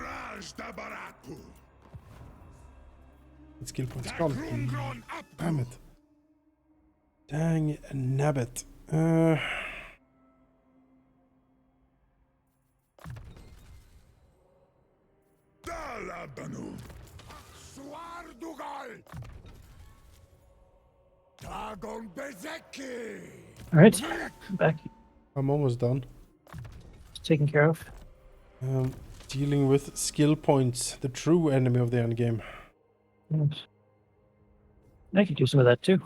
It's skill points gone. Damn it. Dang nabbit. Alright, back. I'm almost done. Taken care of. Dealing with skill points, the true enemy of the end game. Yes. I could do some of that too.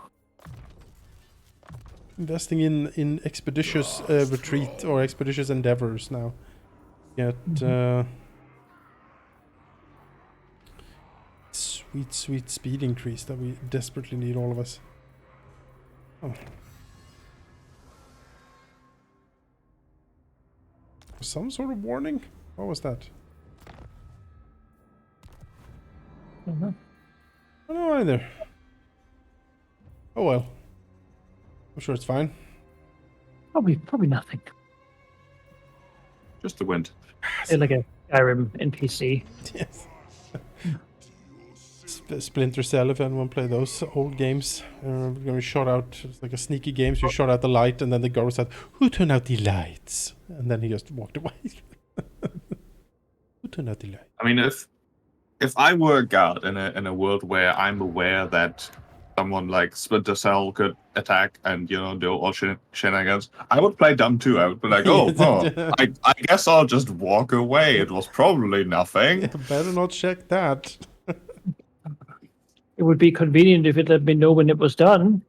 Investing in expeditious retreat or expeditious endeavors now. Get sweet speed increase that we desperately need, all of us. Oh. Some sort of warning? What was that? I don't know either. Oh well. I'm sure it's fine. Probably nothing. Just the wind. It's like a Skyrim NPC. Yes. Splinter Cell, if anyone play those old games. We're gonna shot out, it's like a sneaky game, so you shot out the light and then the girl said, "Who turned out the lights?" And then he just walked away. Who turned out the light? I mean, if I were a god in a world where I'm aware that someone like Splinter Cell could attack and do all shenanigans, I would play dumb too. I would be like, I guess I'll just walk away. It was probably nothing. Yeah, better not check that. It would be convenient if it let me know when it was done.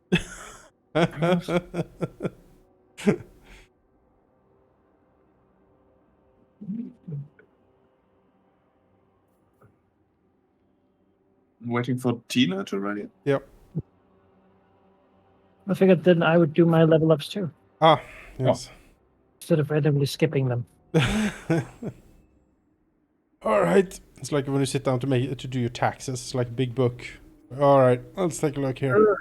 Waiting for Tina to ready. Yep. I figured then I would do my level ups too. Ah, yes. Instead of randomly skipping them. All right. It's like when you sit down to do your taxes. It's like a big book. All right. Let's take a look here.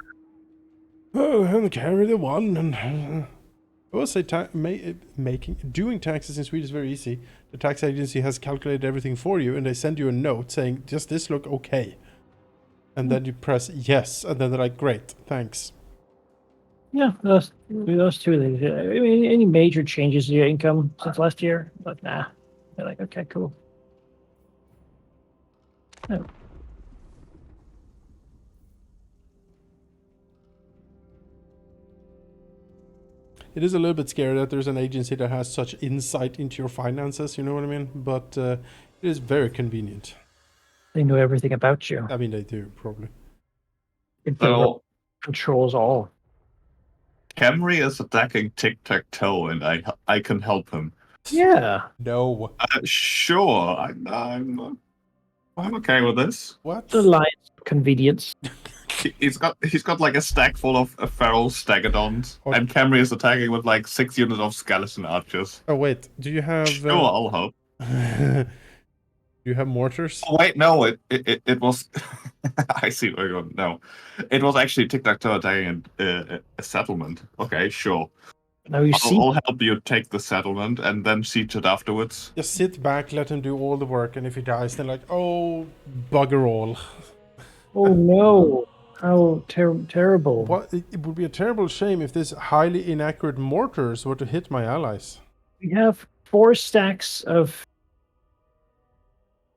Oh, and carry the one. And I will say doing taxes in Sweden is very easy. The tax agency has calculated everything for you, and they send you a note saying, "Does this look okay?" And then you press yes, and then they're like, "Great, thanks." Yeah, those two things. I mean, any major changes to your income since last year? But nah. They're like, okay, cool. Oh. It is a little bit scary that there's an agency that has such insight into your finances, you know what I mean? But it is very convenient. They know everything about you. I mean, they do, probably. It So, controls all. Camry is attacking Tic-Tac-Toe, and I can help him. Yeah. No. Sure, I'm okay with this. What? The lion's convenience. He's got like a stack full of feral stegodons, What? and Camry is attacking with like 6 units of skeleton archers. Oh, wait. Do you have... Sure, I'll help. Do you have mortars? Oh, wait, no, it was... I see where you're going. No. It was actually Tic-Tac-Toe attacking a settlement. Okay, sure. Now you see... I'll help you take the settlement and then siege it afterwards. Just sit back, let him do all the work, and if he dies, then like, oh, bugger all. Oh no. How terrible. What? It would be a terrible shame if this highly inaccurate mortars were to hit my allies. We have 4 stacks of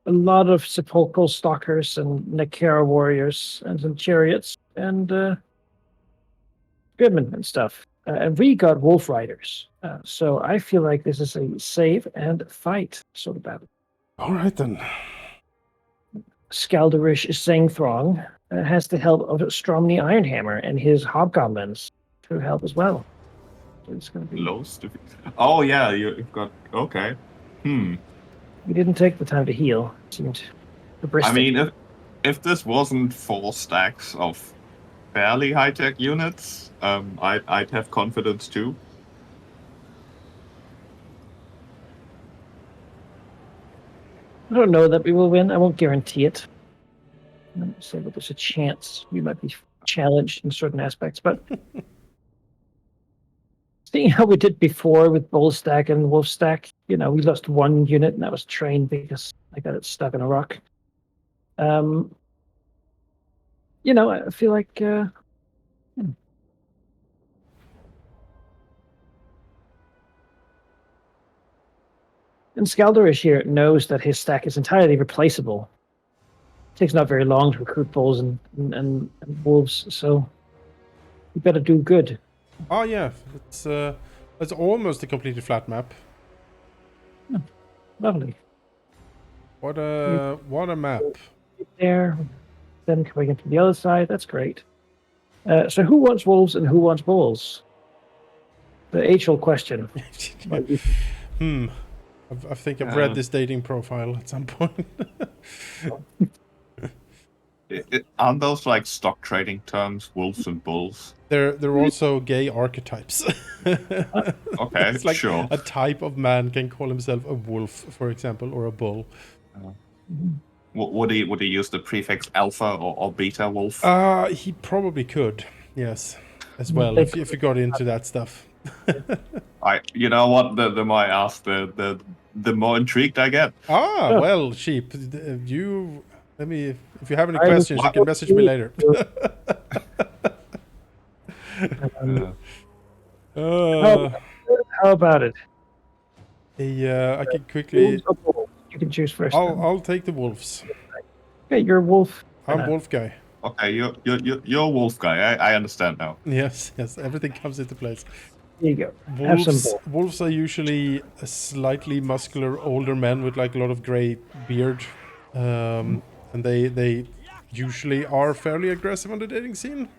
a lot of sepulchral stalkers and Nakara warriors and some chariots and spearmen and stuff. And we got wolf riders. So I feel like this is a save and fight sort of battle. All right, then. Skalderish Sangthrong has the help of Stromny Ironhammer and his hobgoblins to help as well. So it's going to be... Oh, yeah, you've got... Okay. We didn't take the time to heal. It seemed hubristic. I mean, if this wasn't 4 stacks of fairly high-tech units, I'd have confidence too. I don't know that we will win. I won't guarantee it. I'm say that there's a chance we might be challenged in certain aspects, but seeing how we did before with Bull Stack and Wolf Stack, we lost 1 unit and that was trained because I got it stuck in a rock. I feel like and Skalderish here knows that his stack is entirely replaceable. It takes not very long to recruit bulls and wolves, so you better do good. Oh yeah, it's almost a completely flat map. Oh, lovely. What a map. There, then coming into the other side, that's great. So who wants wolves and who wants bulls? The age-old question. I think I've read this dating profile at some point. Aren't those like stock trading terms, wolves and bulls? They're also gay archetypes. Okay, it's like sure. A type of man can call himself a wolf, for example, or a bull. Would he use the prefix alpha or beta wolf? He probably could, yes, as well, if you got into that stuff. You know what? The more I ask, the more intrigued I get. Well, Sheep, if you have any questions, you can message me later. How about it? I can quickly... You can choose first. I'll take the wolves. Okay, you're a wolf. I'm wolf guy. Okay, you're a wolf guy. I understand now. Yes, yes, everything comes into place. There you go. Have some wolf. Wolves are usually a slightly muscular older men with like a lot of gray beard, and they usually are fairly aggressive on the dating scene.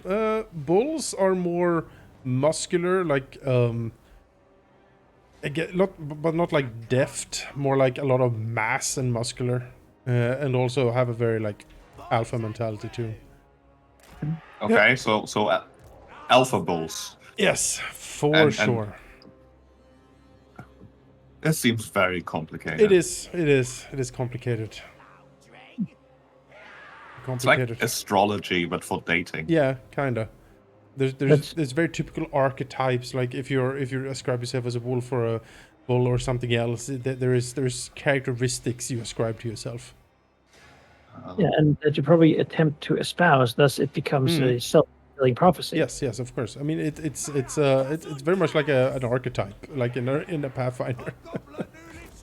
Bulls are more muscular, like again, but not like deft, more like a lot of mass and muscular, and also have a very like alpha mentality too. Okay, so alpha bulls. Yes, for sure. This seems very complicated. It is complicated. It's like astrology, but for dating. Yeah, kinda. There's very typical archetypes. Like if you ascribe yourself as a wolf or a bull or something else, there's characteristics you ascribe to yourself. Yeah, and that you probably attempt to espouse. Thus, it becomes a self-fulfilling prophecy. Yes, of course. I mean, it's very much like an archetype, like in a Pathfinder. You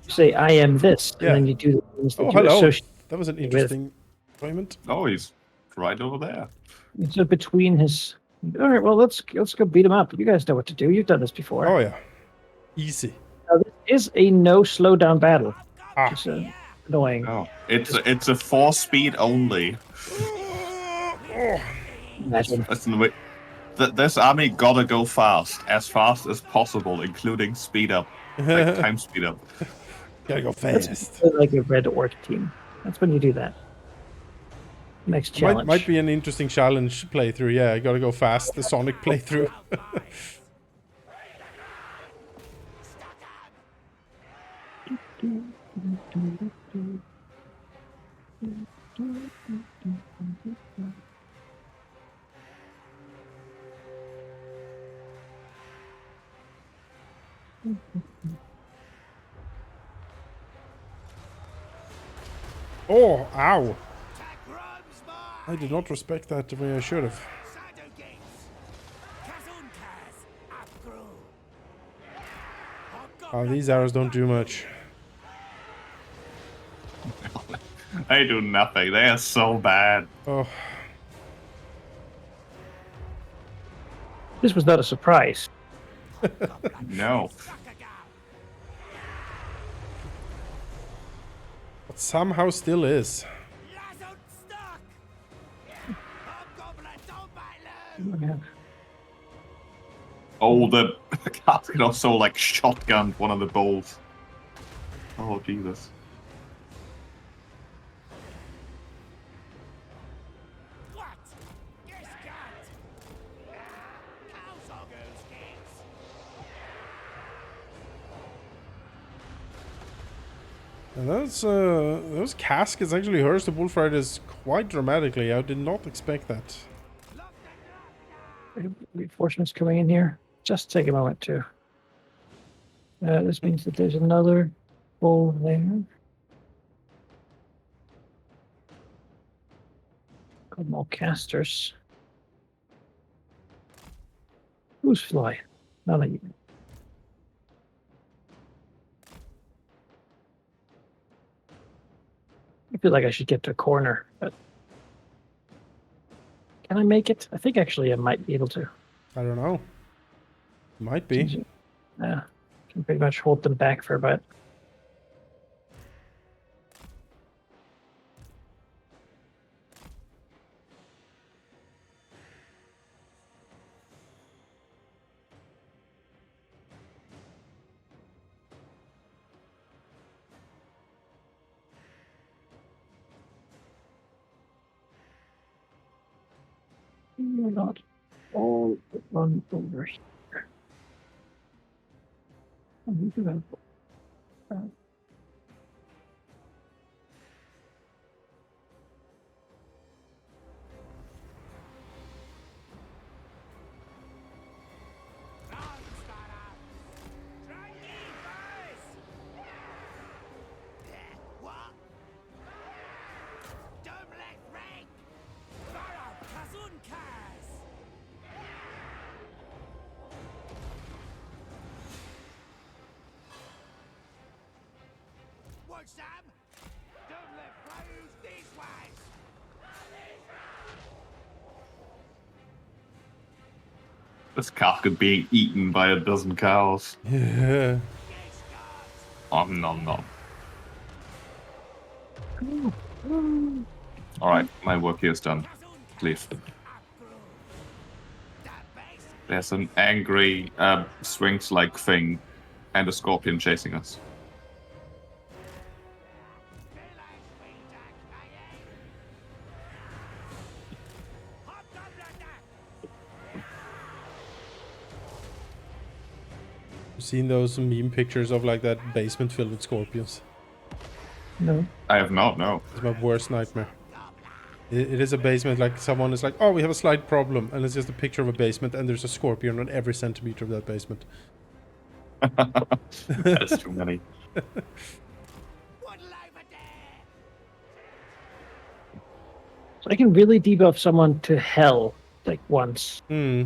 say, "I am this," and then you do the things that you associate. That was an interesting deployment. Oh, he's right over there. So between his, all right. Well, let's go beat him up. You guys know what to do. You've done this before. Oh yeah, easy. Now, this is a no slowdown battle. Ah. It's annoying. Oh, it's a 4-speed only. Imagine. Listen, this army gotta go fast as possible, including speed up, like time speed up. Gotta go fast. It's like a red orc team. That's when you do that. Next challenge. Might be an interesting challenge playthrough. Yeah, I gotta go fast. The Sonic playthrough. Oh, ow. I did not respect that the way I should have. Oh, these arrows don't do much. They do nothing. They are so bad. Oh, This was not a surprise. No. but somehow still is. Oh, the casket also like shotgunned one of the bulls. Oh Jesus. And those caskets actually hurts the bullfighters quite dramatically. I did not expect that. Reinforcements coming in here. Just take a moment to. This means that there's another bull there. Got more casters. Who's fly? None of you. I feel like I should get to a corner, but can I make it? I think actually I might be able to. I don't know. Might be. Yeah, can pretty much hold them back for a bit. You're not all run over here. I need to have Watch Sam! Don't let players this way! This carcass being eaten by a dozen cows. Yeah. Nom nom. Alright, my work here is done. Leave. There's an angry Sphinx-like thing and a scorpion chasing us. Seen those meme pictures of like that basement filled with scorpions? No. I have not, no. It's my worst nightmare. It is a basement, like someone is like, oh, we have a slight problem, and it's just a picture of a basement, and there's a scorpion on every centimeter of that basement. That's too many. So I can really debuff someone to hell, like once. Hmm.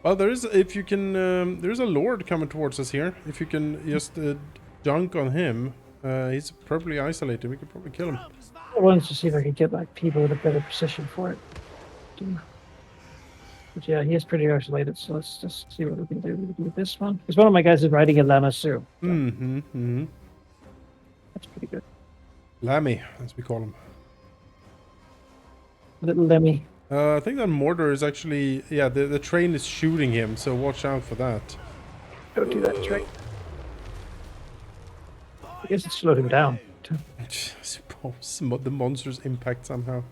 Well, there is, if you can, there's a lord coming towards us here. If you can just dunk on him, he's probably isolated. We could probably kill him. I wanted to see if I could get like people with a better position for it. But yeah, he is pretty isolated, so let's just see what we can do with this one. Because one of my guys is riding a Lamassu. Mm-hmm. That's pretty good. Lammy, as we call him. Little Lemmy. I think that mortar is actually, yeah, the train is shooting him, so watch out for that. Don't do that, right? I guess it slowed him down. Too. I suppose the monster's impact somehow.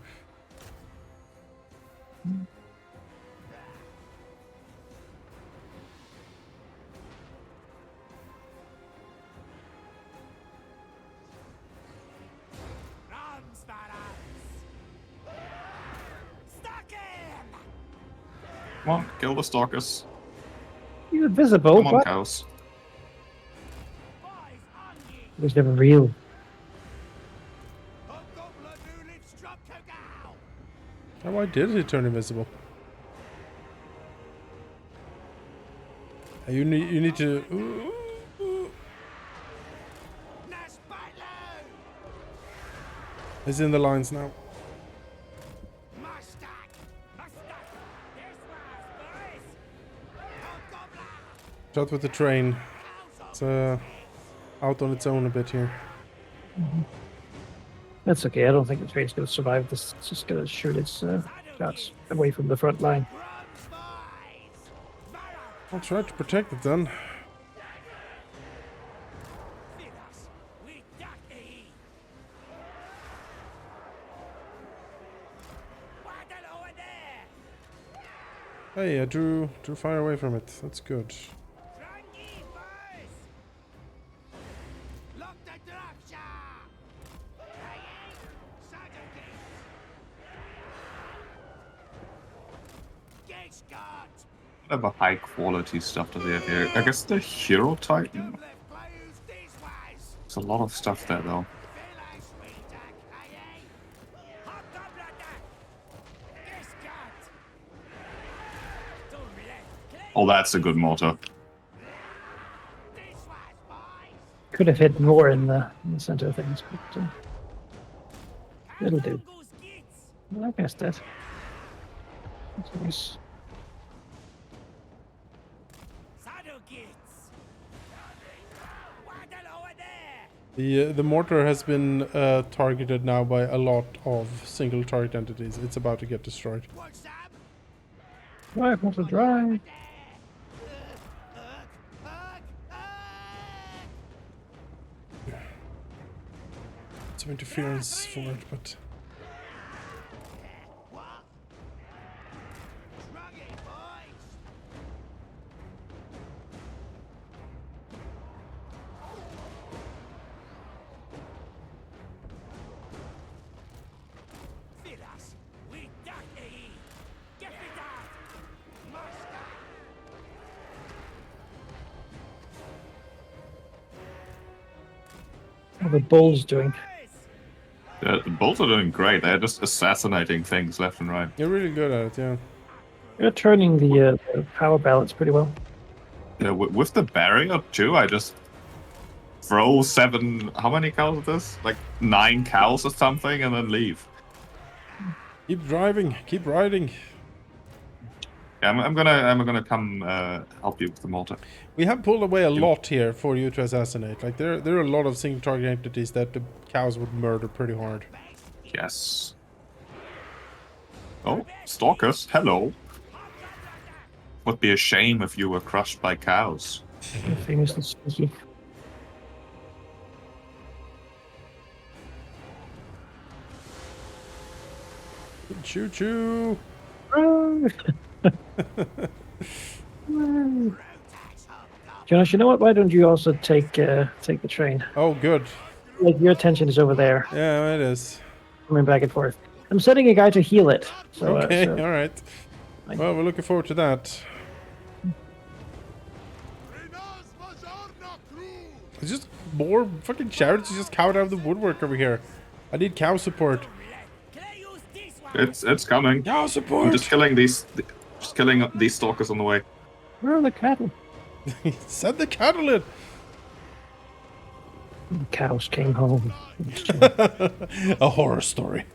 Come on, kill the stalkers. He's invisible, Come on, but cows. he was never real. Oh, why did he turn invisible? You need to. He's in the lines now. Shot with the train. It's out on its own a bit here. That's okay. I don't think the train's going to survive this. It's just going to shoot its shots away from the front line. I'll try to protect it then. Hey, I drew fire away from it. That's good. Have a high quality stuff that they have here. I guess the Hero Titan. There's a lot of stuff there though. Oh, that's a good mortar. Could have hit more in the center of things, but it'll do. Well, I guess that. That's nice. The mortar has been targeted now by a lot of single target entities. It's about to get destroyed. Drive, mortar, drive. Some interference for it, but How are the bulls doing? The bolts are doing great. They're just assassinating things left and right. you're really good at it, yeah. You're turning the power balance pretty well. Yeah, with the barrier too, I just throw 7. How many cows is this? Like 9 cows or something, and then leave. Keep driving, keep riding. Yeah, I'm gonna come help you with the mortar. We have pulled away a lot here for you to assassinate. Like there are a lot of single target entities that the cows would murder pretty hard. Yes. Oh, stalkers! Hello. Would be a shame if you were crushed by cows. Famously sneaky. Choo choo. Jonas, you know what? Why don't you also take the train? Oh, good. Like your attention is over there, Yeah, it is. coming back and forth. I'm sending a guy to heal it. So, Okay, so all right. Well, we're looking forward to that. It's just more fucking chariots just cow out of the woodwork over here. I need cow support. Can I use this one? It's coming. Cow I'm support. just killing these stalkers on the way. where are the cattle? Send the cattle in. The cows came home. A horror story.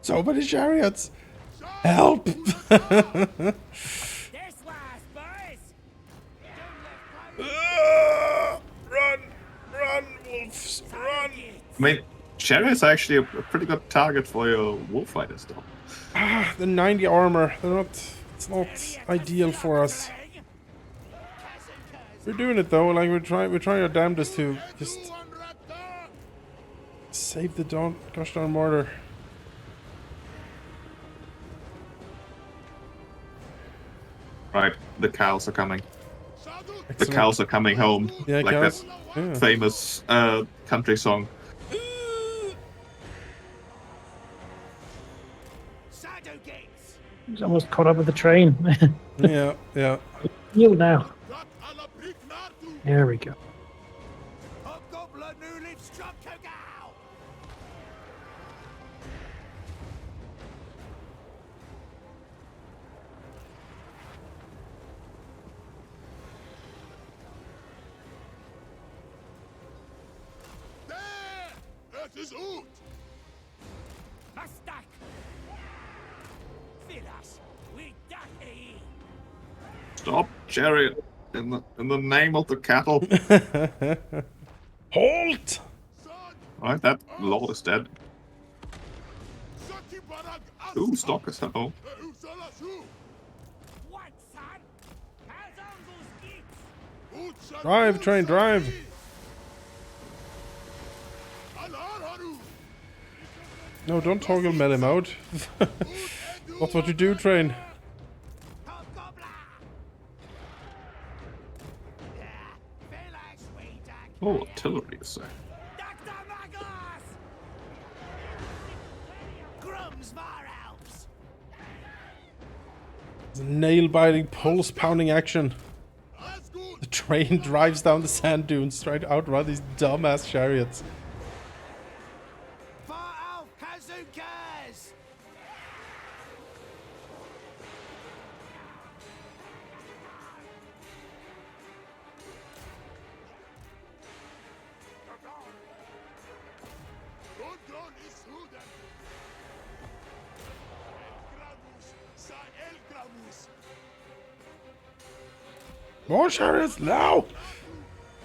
So many chariots. Help. This was, boys. Run, wolves, run. I mean, chariots are actually a pretty good target for your wolf fighters, though. The 90 armor. It's not ideal for us. We're doing it though. Like we're trying our damnedest to just save the gosh darn mortar. Right, the cows are coming. The Excellent. cows are coming home. Yeah, like cows. that Yeah. famous country song. Shadow gates. He's almost caught up with the train. Yeah. Heal now. There we go. Hobgoblin who lives Stromkogal. Het is uit! Mustak. Fill us with that aid. Stop, chariot! In the name of the cattle. Halt! Alright, that lord is dead. Ooh, stalkers, hello. What, son? How's Uncle's geeks? Drive, train, drive. No, don't toggle melee mode. That's what you do, train. Hobgoblin. Fill us with that Oh, artillery, sir. Dr. Magnus! Grum's Varelves! Nail-biting, pulse-pounding action. The train drives down the sand dunes, trying to outrun these dumbass chariots. For Elf Kazukas! More chariots now!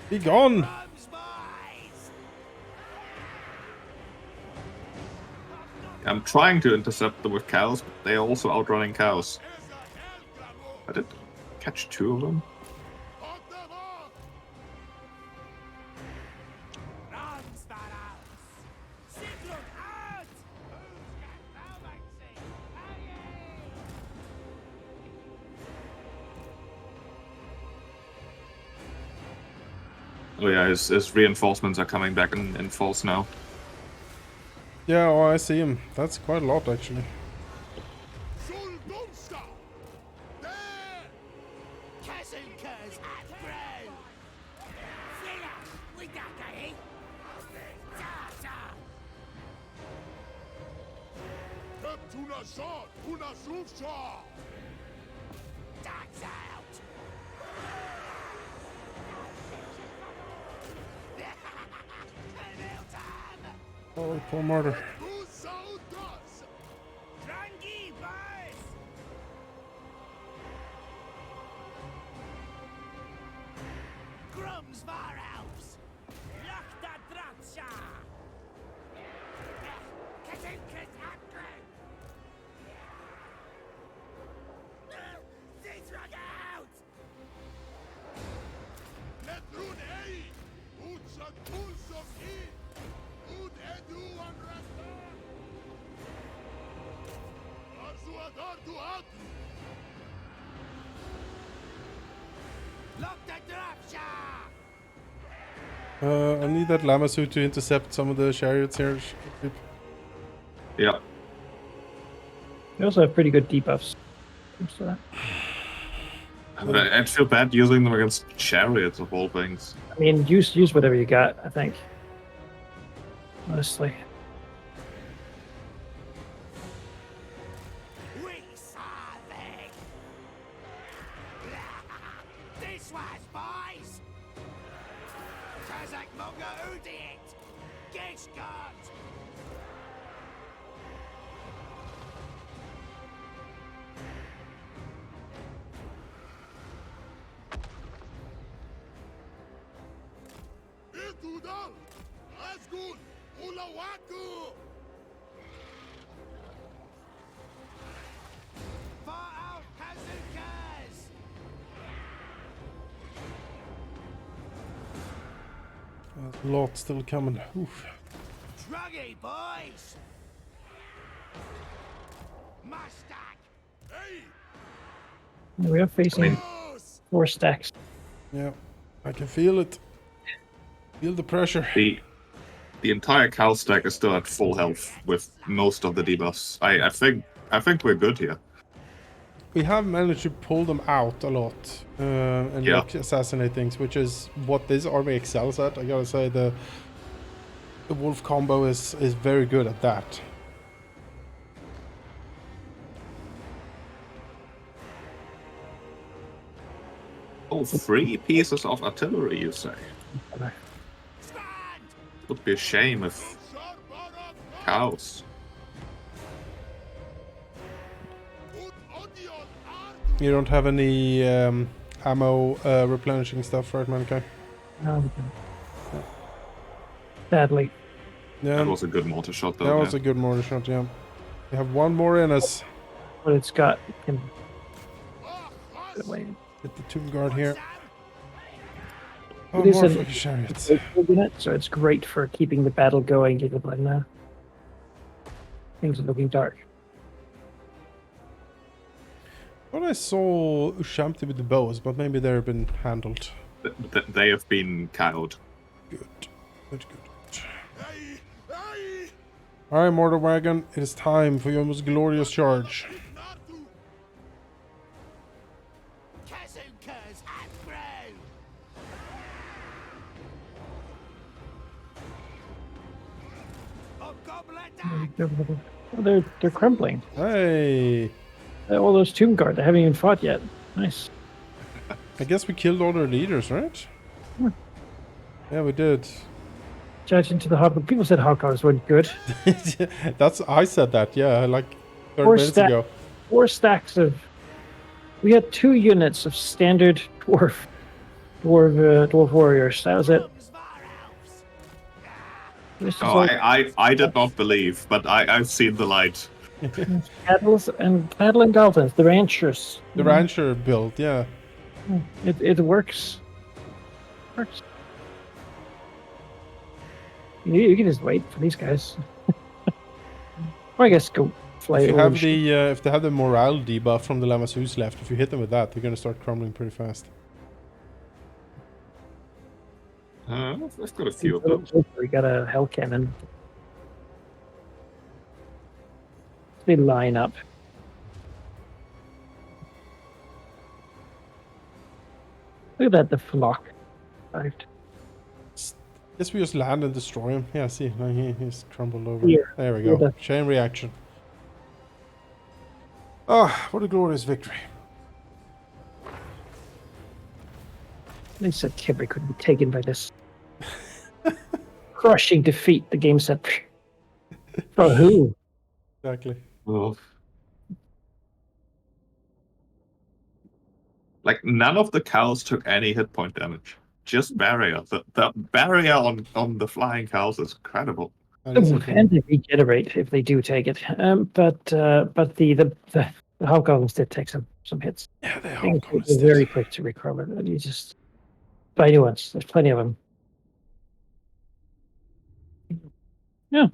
Be gone! Grum's boys! I'm trying to intercept them with cows, but they are also outrunning cows. I did catch 2 of them. Grum's Varelves! Sigluk out! Oh yeah, his reinforcements are coming back in force now. Yeah, oh, I see him. That's quite a lot, actually. Kazukas at brew! Fill us with that aid! That's out! Oh, poor martyr. Du Saudas! Trangi, boys! Grums Varhouse! Lakta Dratsha! Katinkas Akren! Things rug out! Let run ei! Ut sa tuls of e! Ut edu an rastar! Arzu adar tu ad! Lakta Dratsha! I need that llama suit to intercept some of the chariots here. Yeah. They also have pretty good debuffs. Comes to that. But I feel bad using them against chariots of all things. I mean, use whatever you got. I think. Honestly, We savage! This was boys! Kazak Munga Udiet! Gish God! Itudal! Asgun! Ulawaku! Far out Kazukas! A lot still coming. Oof. Druggy boys! Mustak! Hey! we are facing Boss! 4 stacks. Yeah, I can feel it. Feel the pressure. The entire cow stack is still at full health with most of the debuffs. I think we're good here. We have managed to pull them out a lot and Yeah. like assassinate things, which is what this army excels at. I gotta say the wolf combo is very good at that. Oh, 3 pieces of artillery, you say? Stand! Would be a shame if Shar Barak! cows. Ut Odion Ardu! You don't have any ammo replenishing stuff, right, Mankai? Sadly, Yeah, That was a good mortar shot, though. that was yeah. a good mortar shot. Yeah, we have one more in us. but it's got can Ah, get away. Get the tomb guard here. Sam! Oh, It is more an- fucking chariots. So it's great for keeping the battle going. Given by now, things are looking dark. Thought I saw Ushamti with the bows, but maybe they've been handled. They have been cowed. Good, good, good. Hey! Hey! All right, mortar wagon, it is time for your most glorious charge. Nardu! Kazukas Akro! Oh, Gobleta! Oh, they're crumbling. Hey, All those tomb guard. They haven't even fought yet. Nice. I guess we killed all their leaders, right? Yeah, we did. Judging to the hog, people said hog guards weren't good. I said that. Yeah, like 30 Four minutes stack- ago. 4 stacks of. We had 2 units of standard dwarf warriors. That was it. Grums Varhouse! This is No, like I did not believe, but I've seen the light. paddles and dolphins, the ranchers. The rancher build, yeah. It works. Works. You can just wait for these guys. Or I guess go fly If you over. have the if they have the morale debuff from the Lamassus left, if you hit them with that, they're gonna start crumbling pretty fast. I've got a few of them. We got a hell cannon. They line up. Look at that, the flock arrived. Guess we just land and destroy him. Yeah, see, now he's crumbled over. Here. There we Here, go. the- Chain reaction. Ah, what a glorious victory. They said Kibri couldn't be taken by this crushing defeat. The game said, For who? Exactly. Ugh. Like, none of the cows took any hit point damage. Just barrier. The barrier on the flying cows is incredible. And it's okay. And they regenerate if they do take it. But the hobgoblins did take some hits. Yeah, they I are think going they're very quick to recover. And you just buy new ones. There's plenty of them. Yeah,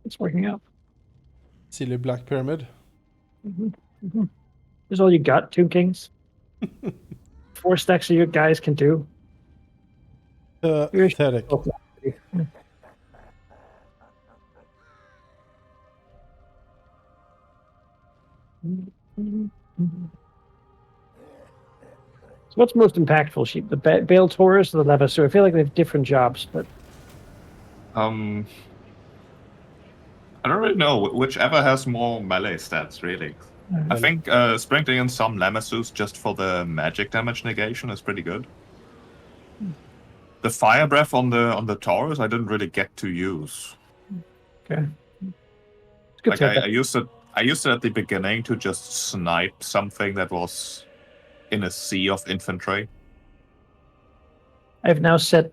it's working out. Silly Black Pyramid. There's all you got. 2 kings. 4 stacks of your guys can do. Pathetic. So what's most impactful sheep? The Bale Taurus or the Levasseur? I feel like they have different jobs, but I don't really know. Whichever has more melee stats, really. I think sprinkling in some Lamassus just for the magic damage negation is pretty good. The fire breath on the Taurus I didn't really get to use. okay. It's good Like to have I used it at the beginning to just snipe something that was in a sea of infantry. I've now set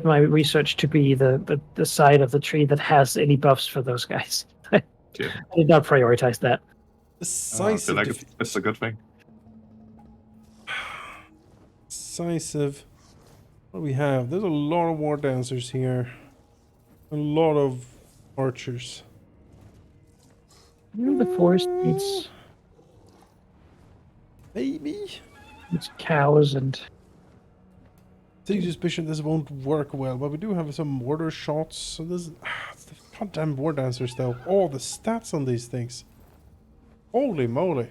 my research to be the side of the tree that has any buffs for those guys. I did not prioritize that. I feel like it's a good thing. Decisive. What do we have? There's a lot of war dancers here. A lot of archers. The forest needs Maybe. Cows and Take suspicion this won't work well, but we do have some mortar shots. So this it's the goddamn war dancers though. All the stats on these things. Holy moly.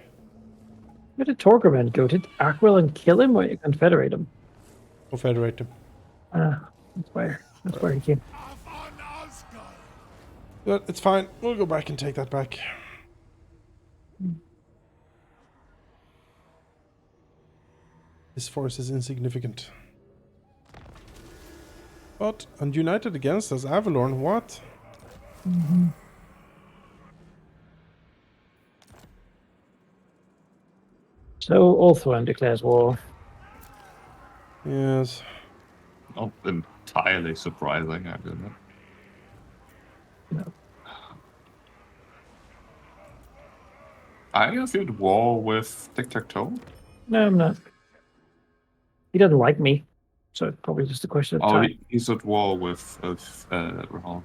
where did Torgerman go? Did Aquilon kill him or confederate him? Confederate them. That's where he came. But it's fine. We'll go back and take that back. This force is insignificant. But, and united against us, Avalorn, what? So Ulthuan declares war. Yes. Not entirely surprising, I don't know. No. I have you at war with Tic-Tac-Toe? No, I'm not. He doesn't like me, so it's probably just a question of time. He's at war with Rahal.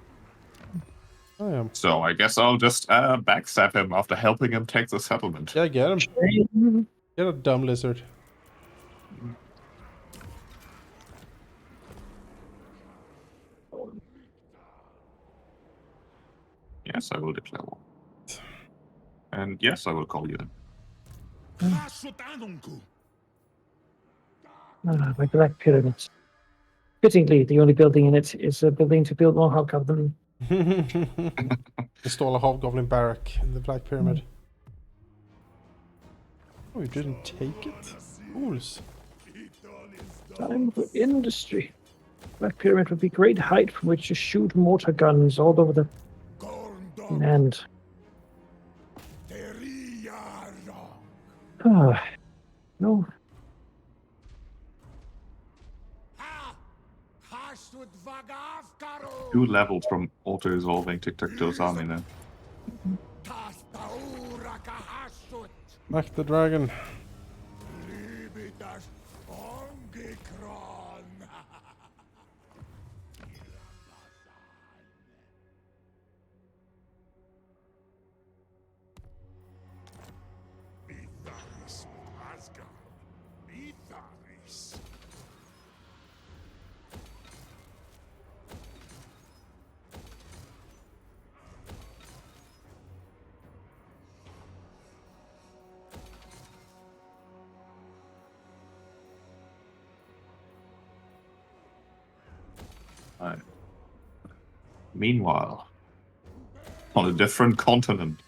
I am. So I guess I'll just backstab him after helping him take the settlement. Yeah, get him. Mhm. Get a dumb lizard. Yes, I will declare war. And yes, I will call you in. My Black Pyramids. Fittingly, the only building in it is a building to build more hobgoblin. Install a hobgoblin barrack in the Black Pyramid. Oh, you didn't take it? Fools. Time for industry. Black Pyramid would be great height from which to shoot mortar guns all over the land. No. 2 levels from auto-resolving Tic-Tac-Toe's army now. Back the dragon. Right. Meanwhile, on a different continent,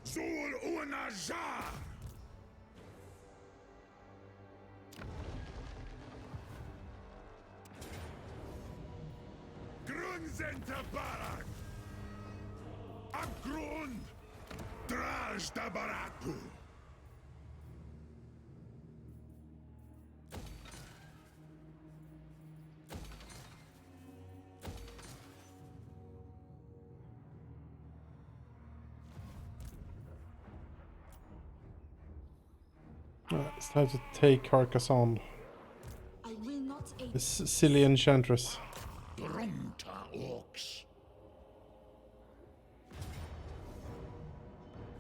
Zul Unajar! Grunzenter Barak! Abgrund! Draj da Baratu! It's time to take Carcassonne. I will not aid. This silly enchantress. Drumta Orks!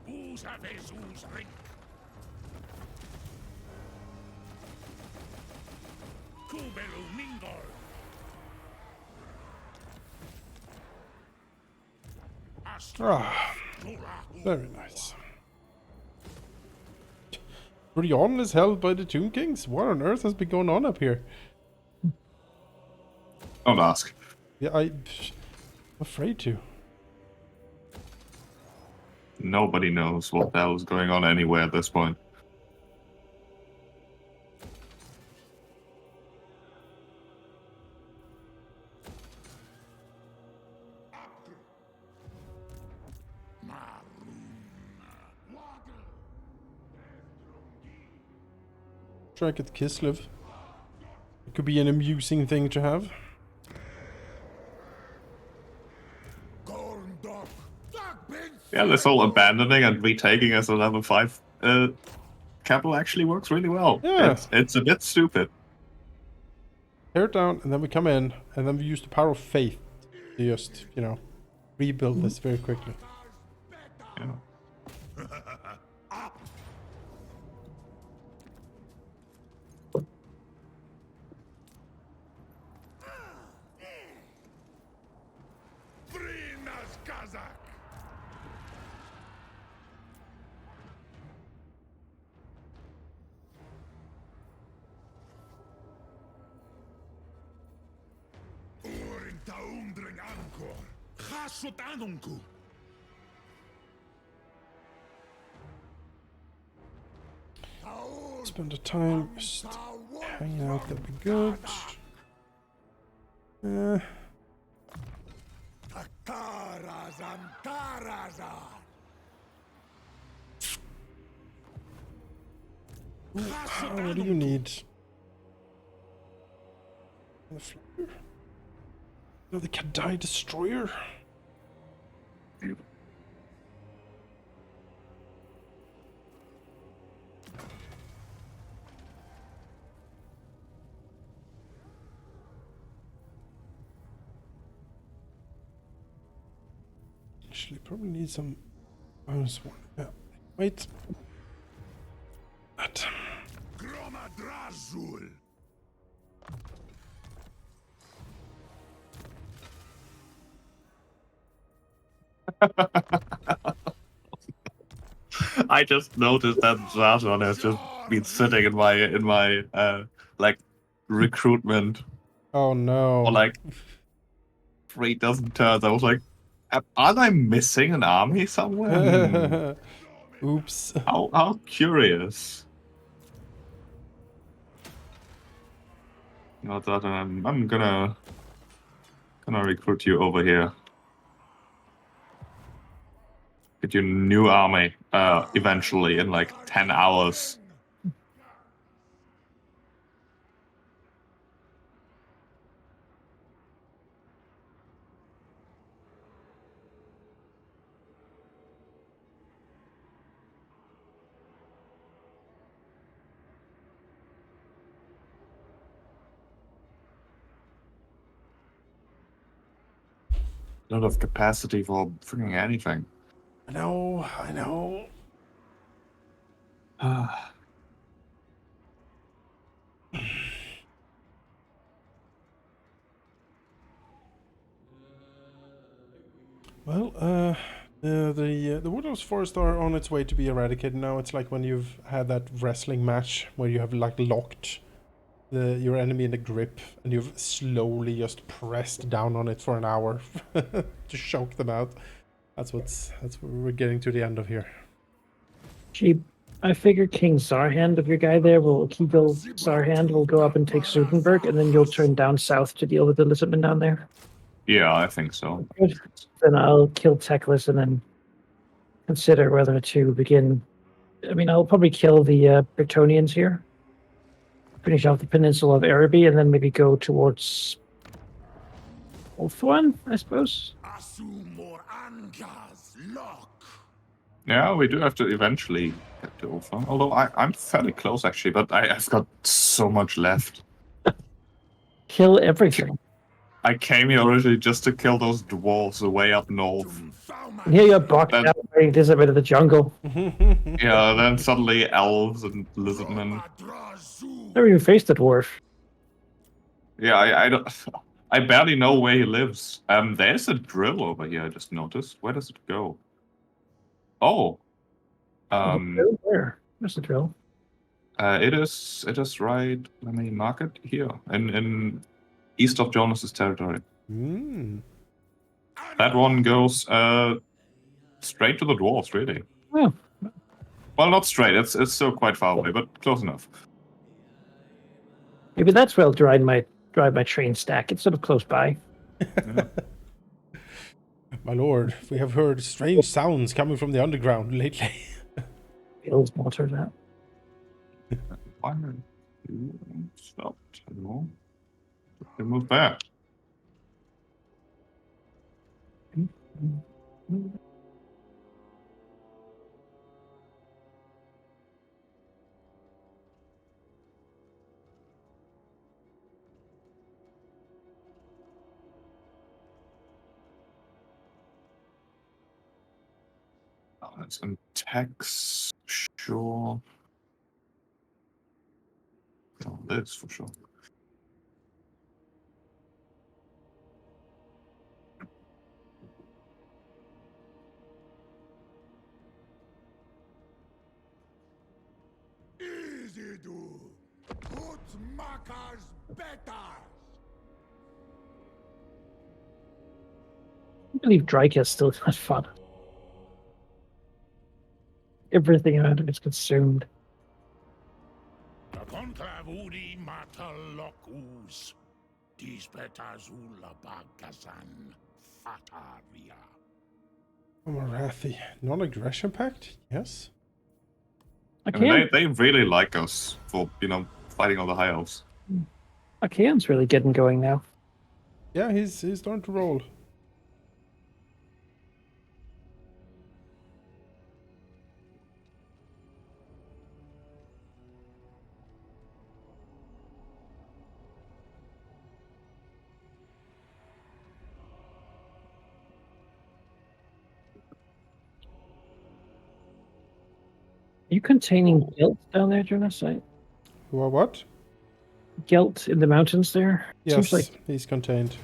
Who's have who's ring? Kubelu Mingol! Ah, very nice. Brion is held by the Tomb Kings? What on earth has been going on up here? Don't ask. Yeah, I'm afraid to. Nobody knows what the hell is going on anywhere at this point. Try and get Kislev. It could be an amusing thing to have. Yeah, this whole abandoning and retaking as a level 5 capital actually works really well. Yeah. It's a bit stupid. Tear it down, and then we come in, and then we use the power of faith to just, you know, rebuild this very quickly. Yeah. Vrinas Kazak! Orin taundring ankor! Chasut anunku! Spend the time just hanging out, that'd be good. Tarazan Tarazan! What do you need? No, the Kadai Destroyer. Actually, probably need some bonus one. Yeah. Wait. That. Groma Drazul! I just noticed that Zartan has just been sitting in my like recruitment Oh no. for like 3 dozen turns. I was like, aren't I missing an army somewhere? Oops. How curious. Not that I'm gonna recruit you over here. Get your new army eventually in like 10 hours. Not of capacity for freaking anything. I know, I know. Well, the Woodlands Forest are on its way to be eradicated now. It's like when you've had that wrestling match where you have like locked your enemy in the grip and you've slowly just pressed down on it for an hour to choke them out. That's what we're getting to the end of here. Gee, I figure King Zarhand of your guy there will Kegel Zarhand will go up and take Sudenberg, and then you'll turn down south to deal with the lizardmen down there. Yeah, I think so. Good. Then I'll kill Teclis and then consider whether to begin. I mean, I'll probably kill the Bretonians here, finish off the peninsula of Araby, and then maybe go towards Ulthuan, I suppose. Asumor Angas lock. Yeah, we do have to eventually get to Ulfa. Although I'm fairly close actually, but I've got so much left. Kill everything. I came here originally just to kill those dwarves way up north. And here you're boxed That- out wearing this bit of the jungle. Yeah, then suddenly elves and lizardmen. Never even faced a dwarf. Yeah, I don't. I barely know where he lives. There's a drill over here. I just noticed. Where does it go? Oh, Where? Where's the drill? it is right. Let me mark it here in east of Jonas's territory. Mm. That one goes straight to the dwarves, really. Oh. Well, not straight. It's still quite far away, but close enough. Maybe that's where I'll drive my train stack. It's sort of close by. My lord, we have heard strange sounds coming from the underground lately. Feels water that. Why are you stopped? Hello? You move there. Oh, that's in text. Sure. Oh, this for sure. Easy do. Put Makas better. I believe Dryka's still not fun. Everything around him is consumed. The conclave udi matalocus. Dispetazula bagasan fataria. Marathi. Non-aggression pact? Yes. I mean, they really like us for, fighting all the high elves. Archaean's really getting going now. Yeah, he's starting to roll. Are you containing Gelt down there, Jonas? What? Gelt in the mountains there? Yes, Seems like he's contained.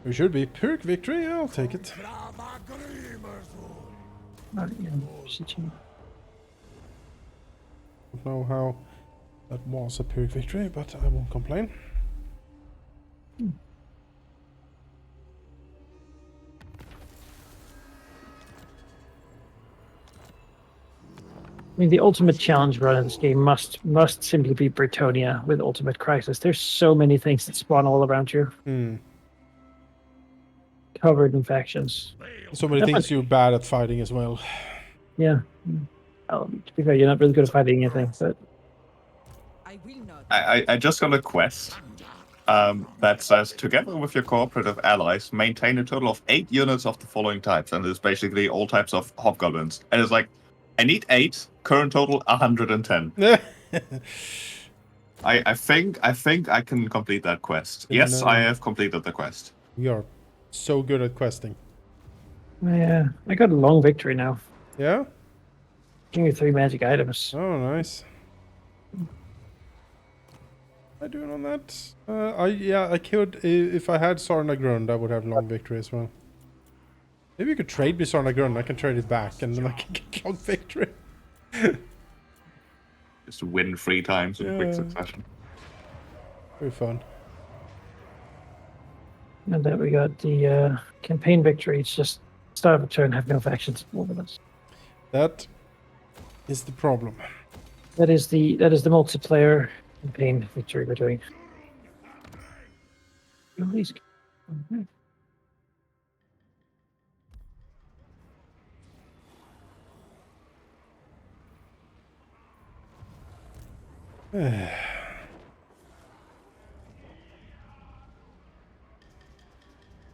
We should be Pyrrhic victory. I'll take it. Don't know how that was a Pyrrhic victory, but I won't complain. I mean, the ultimate challenge run in this game must simply be Bretonia with Ultimate Crisis. There's so many things that spawn all around you, covered in factions. So many things you're bad at fighting as well. Yeah. To be fair, you're not really good at fighting anything, but I will not. I just got a quest that says, together with your cooperative allies, maintain a total of 8 units of the following types. And it's basically all types of hobgoblins. And it's like, I need 8, current total 110. I think I can complete that quest. Yes, I have completed the quest. We are so good at questing. yeah, I got a long victory now. Yeah? Give me 3 magic items. Oh, nice. What am I doing on that? I could, if I had Sarnagrund, I would have long victory as well. Maybe you could trade me Sarnagrund, I can trade it back, and then I can get long victory. Just win 3 times in quick succession. Very fun. And then we got the campaign victory. It's just Start of a turn, have no factions over us. That is the problem. That is the multiplayer campaign victory we're doing. Oh, these- mhm.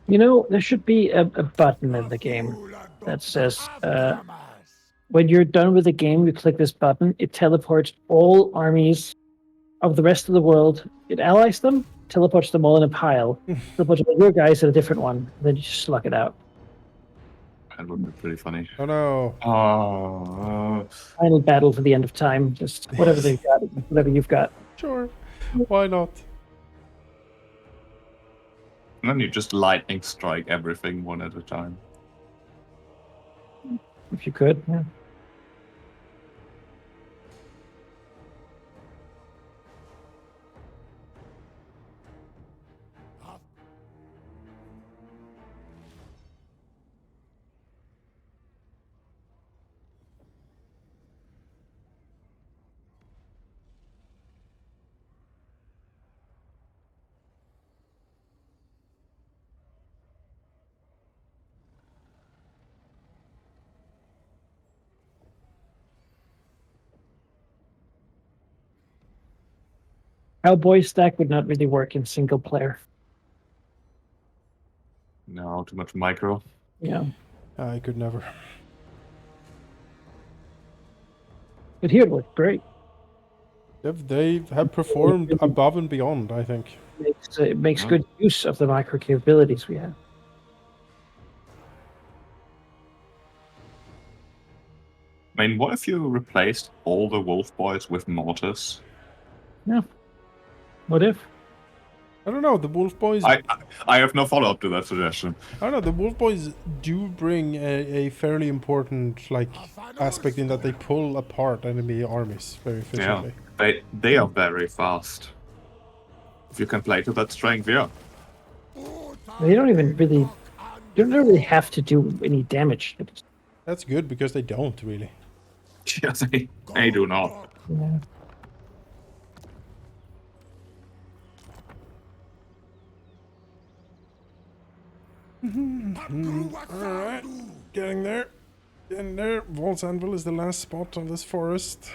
You know, there should be a button in the game that says when you're done with the game, you click this button, it teleports all armies of the rest of the world. It allies them, teleports them all in a pile, teleports all your guys at a different one, and then you just slug it out. That would be pretty funny. Oh no. Final battle for the end of time, just whatever they've got, whatever you've got. Sure. Why not? And then you just lightning strike everything one at a time. If you could, yeah. Cowboy stack would not really work in single player. No, too much micro. Yeah. I could never. But here it worked great. They have performed above and beyond, I think. It makes Yeah. good use of the micro capabilities we have. I mean, what if you replaced all the wolf boys with mortars? Yeah. What if? I don't know, the Wolf Boys... I have no follow-up to that suggestion. I don't know, the Wolf Boys do bring a fairly important, like, aspect in that they pull apart enemy armies very efficiently. Yeah, they are very fast. If you can play to that strength, yeah. They don't even really. You don't really have to do any damage. That's good, because they don't, really. Yes, they do not. Yeah. Alright, getting there. Getting there. Vol's Anvil is the last spot on this forest.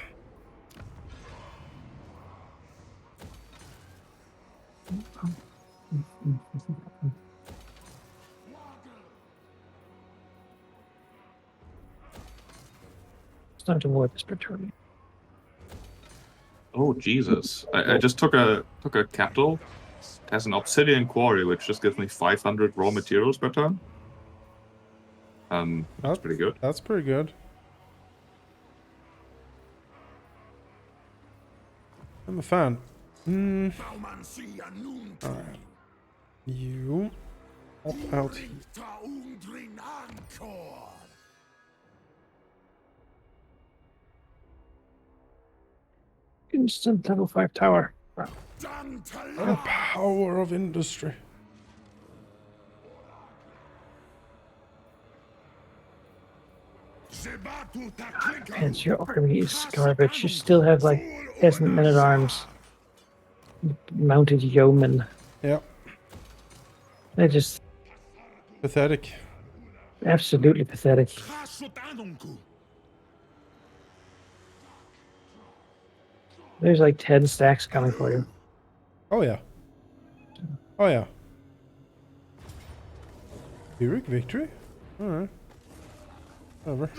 It's time to ward this Praetorian. Oh Jesus! I just took a capital. It has an obsidian quarry, which just gives me 500 raw materials per turn. That's pretty good. That's pretty good. I'm a fan. Alright. You hop out here. Instant level 5 tower. Wow. The power of industry. Hence your army is garbage. You still have like peasant men at arms, mounted yeomen. Yeah, They're just pathetic. absolutely pathetic. There's like 10 stacks coming for you. Oh yeah. Oh yeah. Pyrrhic victory? Alright. Whatever.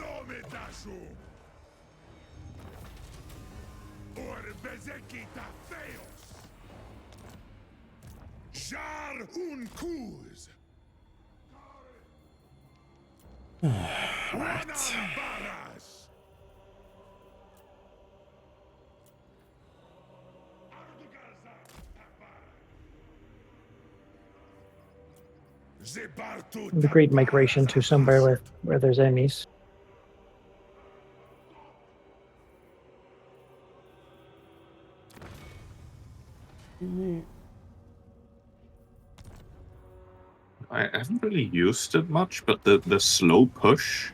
Alright. The great migration to somewhere where there's enemies. I haven't really used it much, but the slow push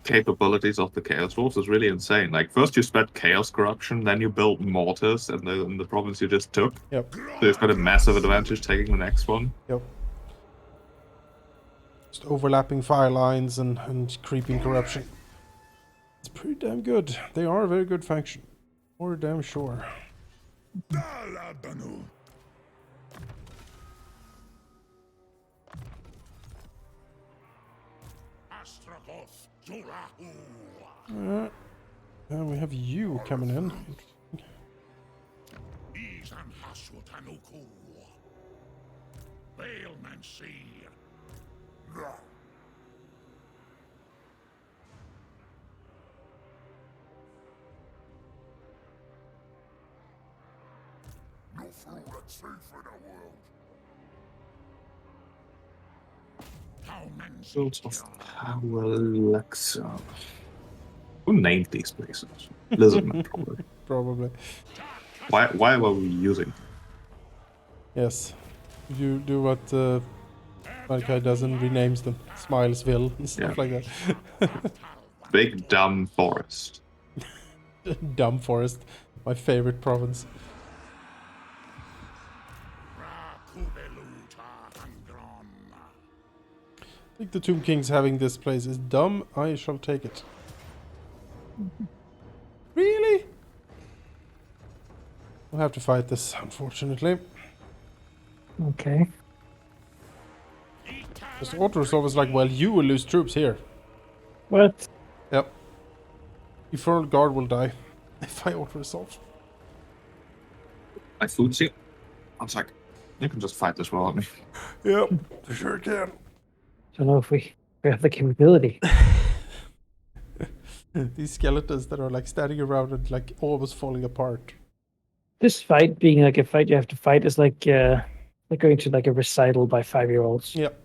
capabilities of the Chaos Dwarfs is really insane. Like, first you spread Chaos Corruption, then you build Mortars in the province you just took. Yep. So you've got a massive advantage taking the next one. Yep. Just overlapping fire lines and creeping corruption. It's pretty damn good. They are a very good faction. For damn sure. Dalabanu. Astragoth Zurahu. And we have you coming in. Izan Hasutanuku. Bailmancy. No fool that's safe in the world. Fields of Power Lexa. Who named these places? Lizardman, probably. Probably. Why were we using? Yes. You do what Malachi does and renames them. Smilesville and stuff like that. Big dumb forest. Dumb Forest. My favorite province. I think the Tomb Kings having this place is dumb. I shall take it. Really? We'll have to fight this, unfortunately. Okay. Just Autoresolve was like, well, you will lose troops here. What? Yep. Infernal Guard will die if I Autoresolve. My food seal. One sec. You can just fight this well at me. Yep, for sure can. Don't know if we have the capability. These skeletons that are like standing around and like almost falling apart. This fight being like a fight you have to fight is like going to like a recital by 5-year-olds. Yep.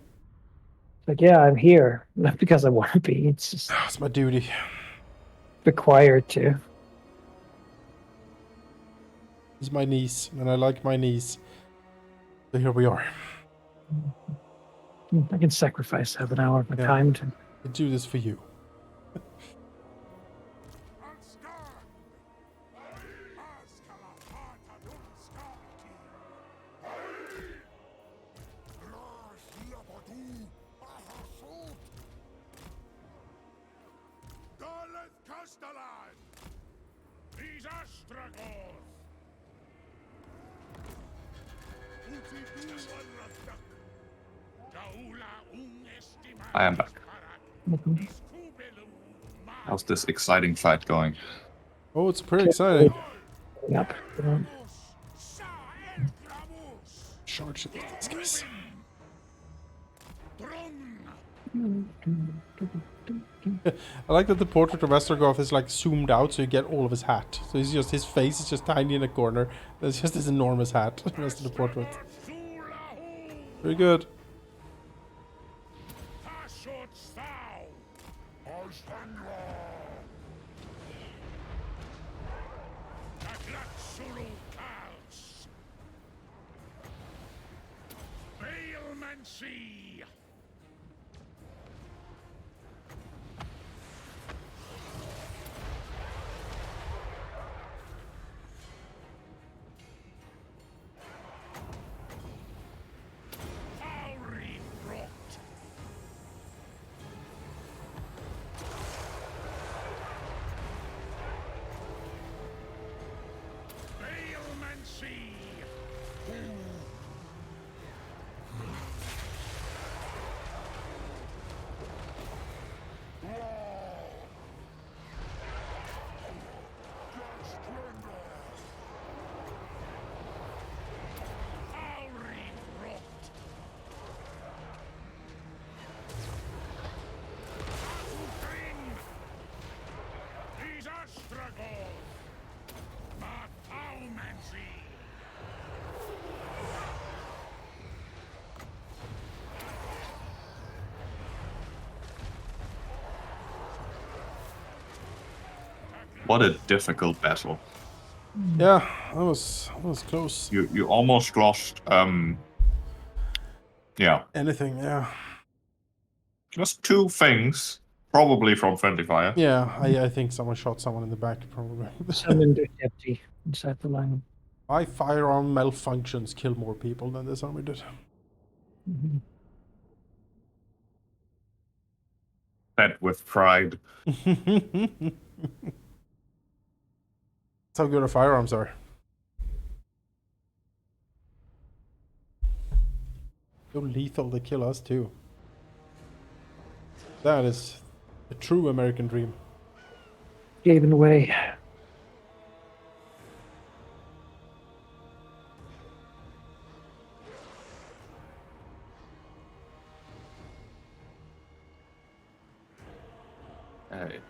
Like, yeah, I'm here. Not because I want to be. It's just It's my duty. required to. It's my niece, and I like my niece. So here we are. I can sacrifice half an hour of my Yeah. time to. I do this for you. I am back. How's this exciting fight going? Oh, it's pretty exciting. Yep. Charge it with these guys. I like that the portrait of Estergoth is like zoomed out so you get all of his hat. So he's just, his face is just tiny in a corner. There's just this enormous hat. The rest of the portrait. Very good. What a difficult battle. Yeah, that was close. You almost lost Yeah. anything. Yeah. Just 2 things, probably from friendly fire. Yeah, I think someone shot someone in the back, probably. Summoned their deputy inside the line. My firearm malfunctions kill more people than this army did. Mm-hmm. Fed with pride. That's how good our firearms are. So lethal, they kill us too. That is a true American dream. Gave it away.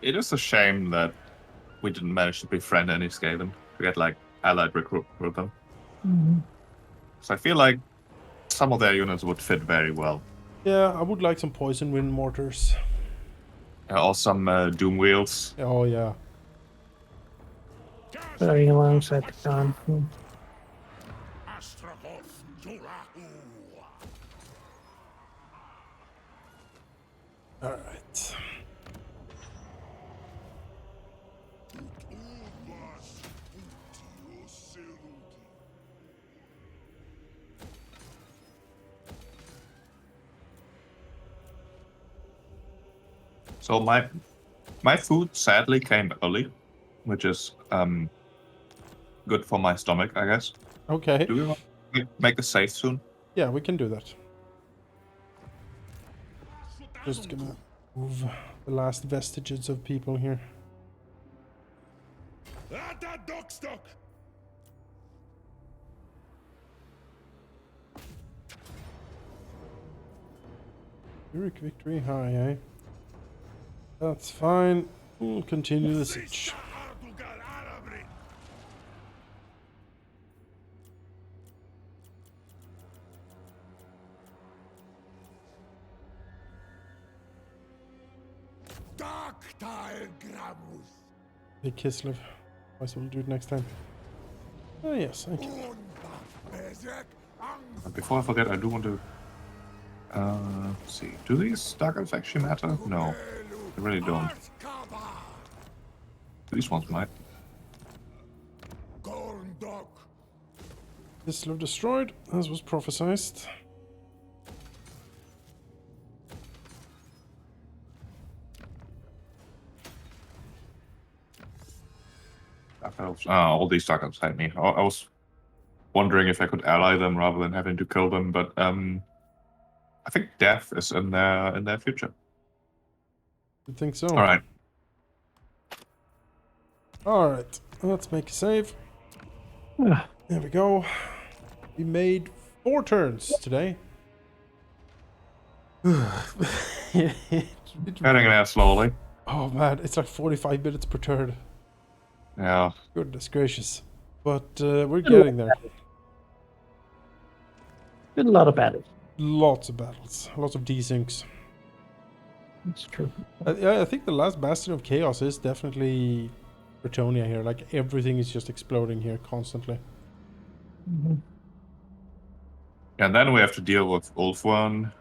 It is a shame that we didn't manage to befriend any Skaven to get like allied recruit with them. Mm-hmm. So I feel like some of their units would fit very well. Yeah, I would like some poison wind mortars. Or some doom wheels. Oh yeah. Firing alongside the Khan. Astragoth Zulahu. Alright. Uvas utio seluti. So my food sadly came early, which is good for my stomach, I guess. Okay. Do we want to make a save soon? Yeah, we can do that. Just gonna move the last vestiges of people here. Ata Dockstock. Pyrrhic victory high, eh? That's fine. We'll continue the siege. Ardugal Arabri. Darktile Gramus. Big Kislev. I will do it next time. Oh yes, thank you. Unbaf Bezek Ang. Before I forget, I do want to let's see. Do these dark elves actually matter? No, they really don't. Arskaba. These ones might. Gorndok. Kislev destroyed, as was prophesized. Dark elves. Ah, all these dark elves hate me. I was wondering if I could ally them rather than having to kill them, but I think death is in their future. I think so. All right. Alright, let's make a save. Ah, There we go. We made 4 turns today. Getting there slowly. Oh man, it's like 45 minutes per turn. Yeah. Goodness gracious. But we're getting there. been a lot of battles. Lots of battles. Lots of desyncs. That's true. Yeah, I think the last Bastion of Chaos is definitely Bretonia here. Like everything is just exploding here constantly. Mm-hmm. And then we have to deal with Ulfwan.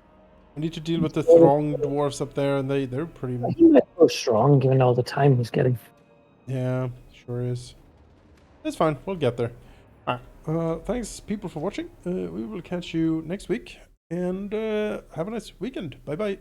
I need to deal with the Throng dwarfs up there, and they're pretty... He might go strong given all the time he's getting. Yeah, sure is. It's fine, we'll get there. Alright, thanks people for watching. We will catch you next week, and have a nice weekend. Bye bye.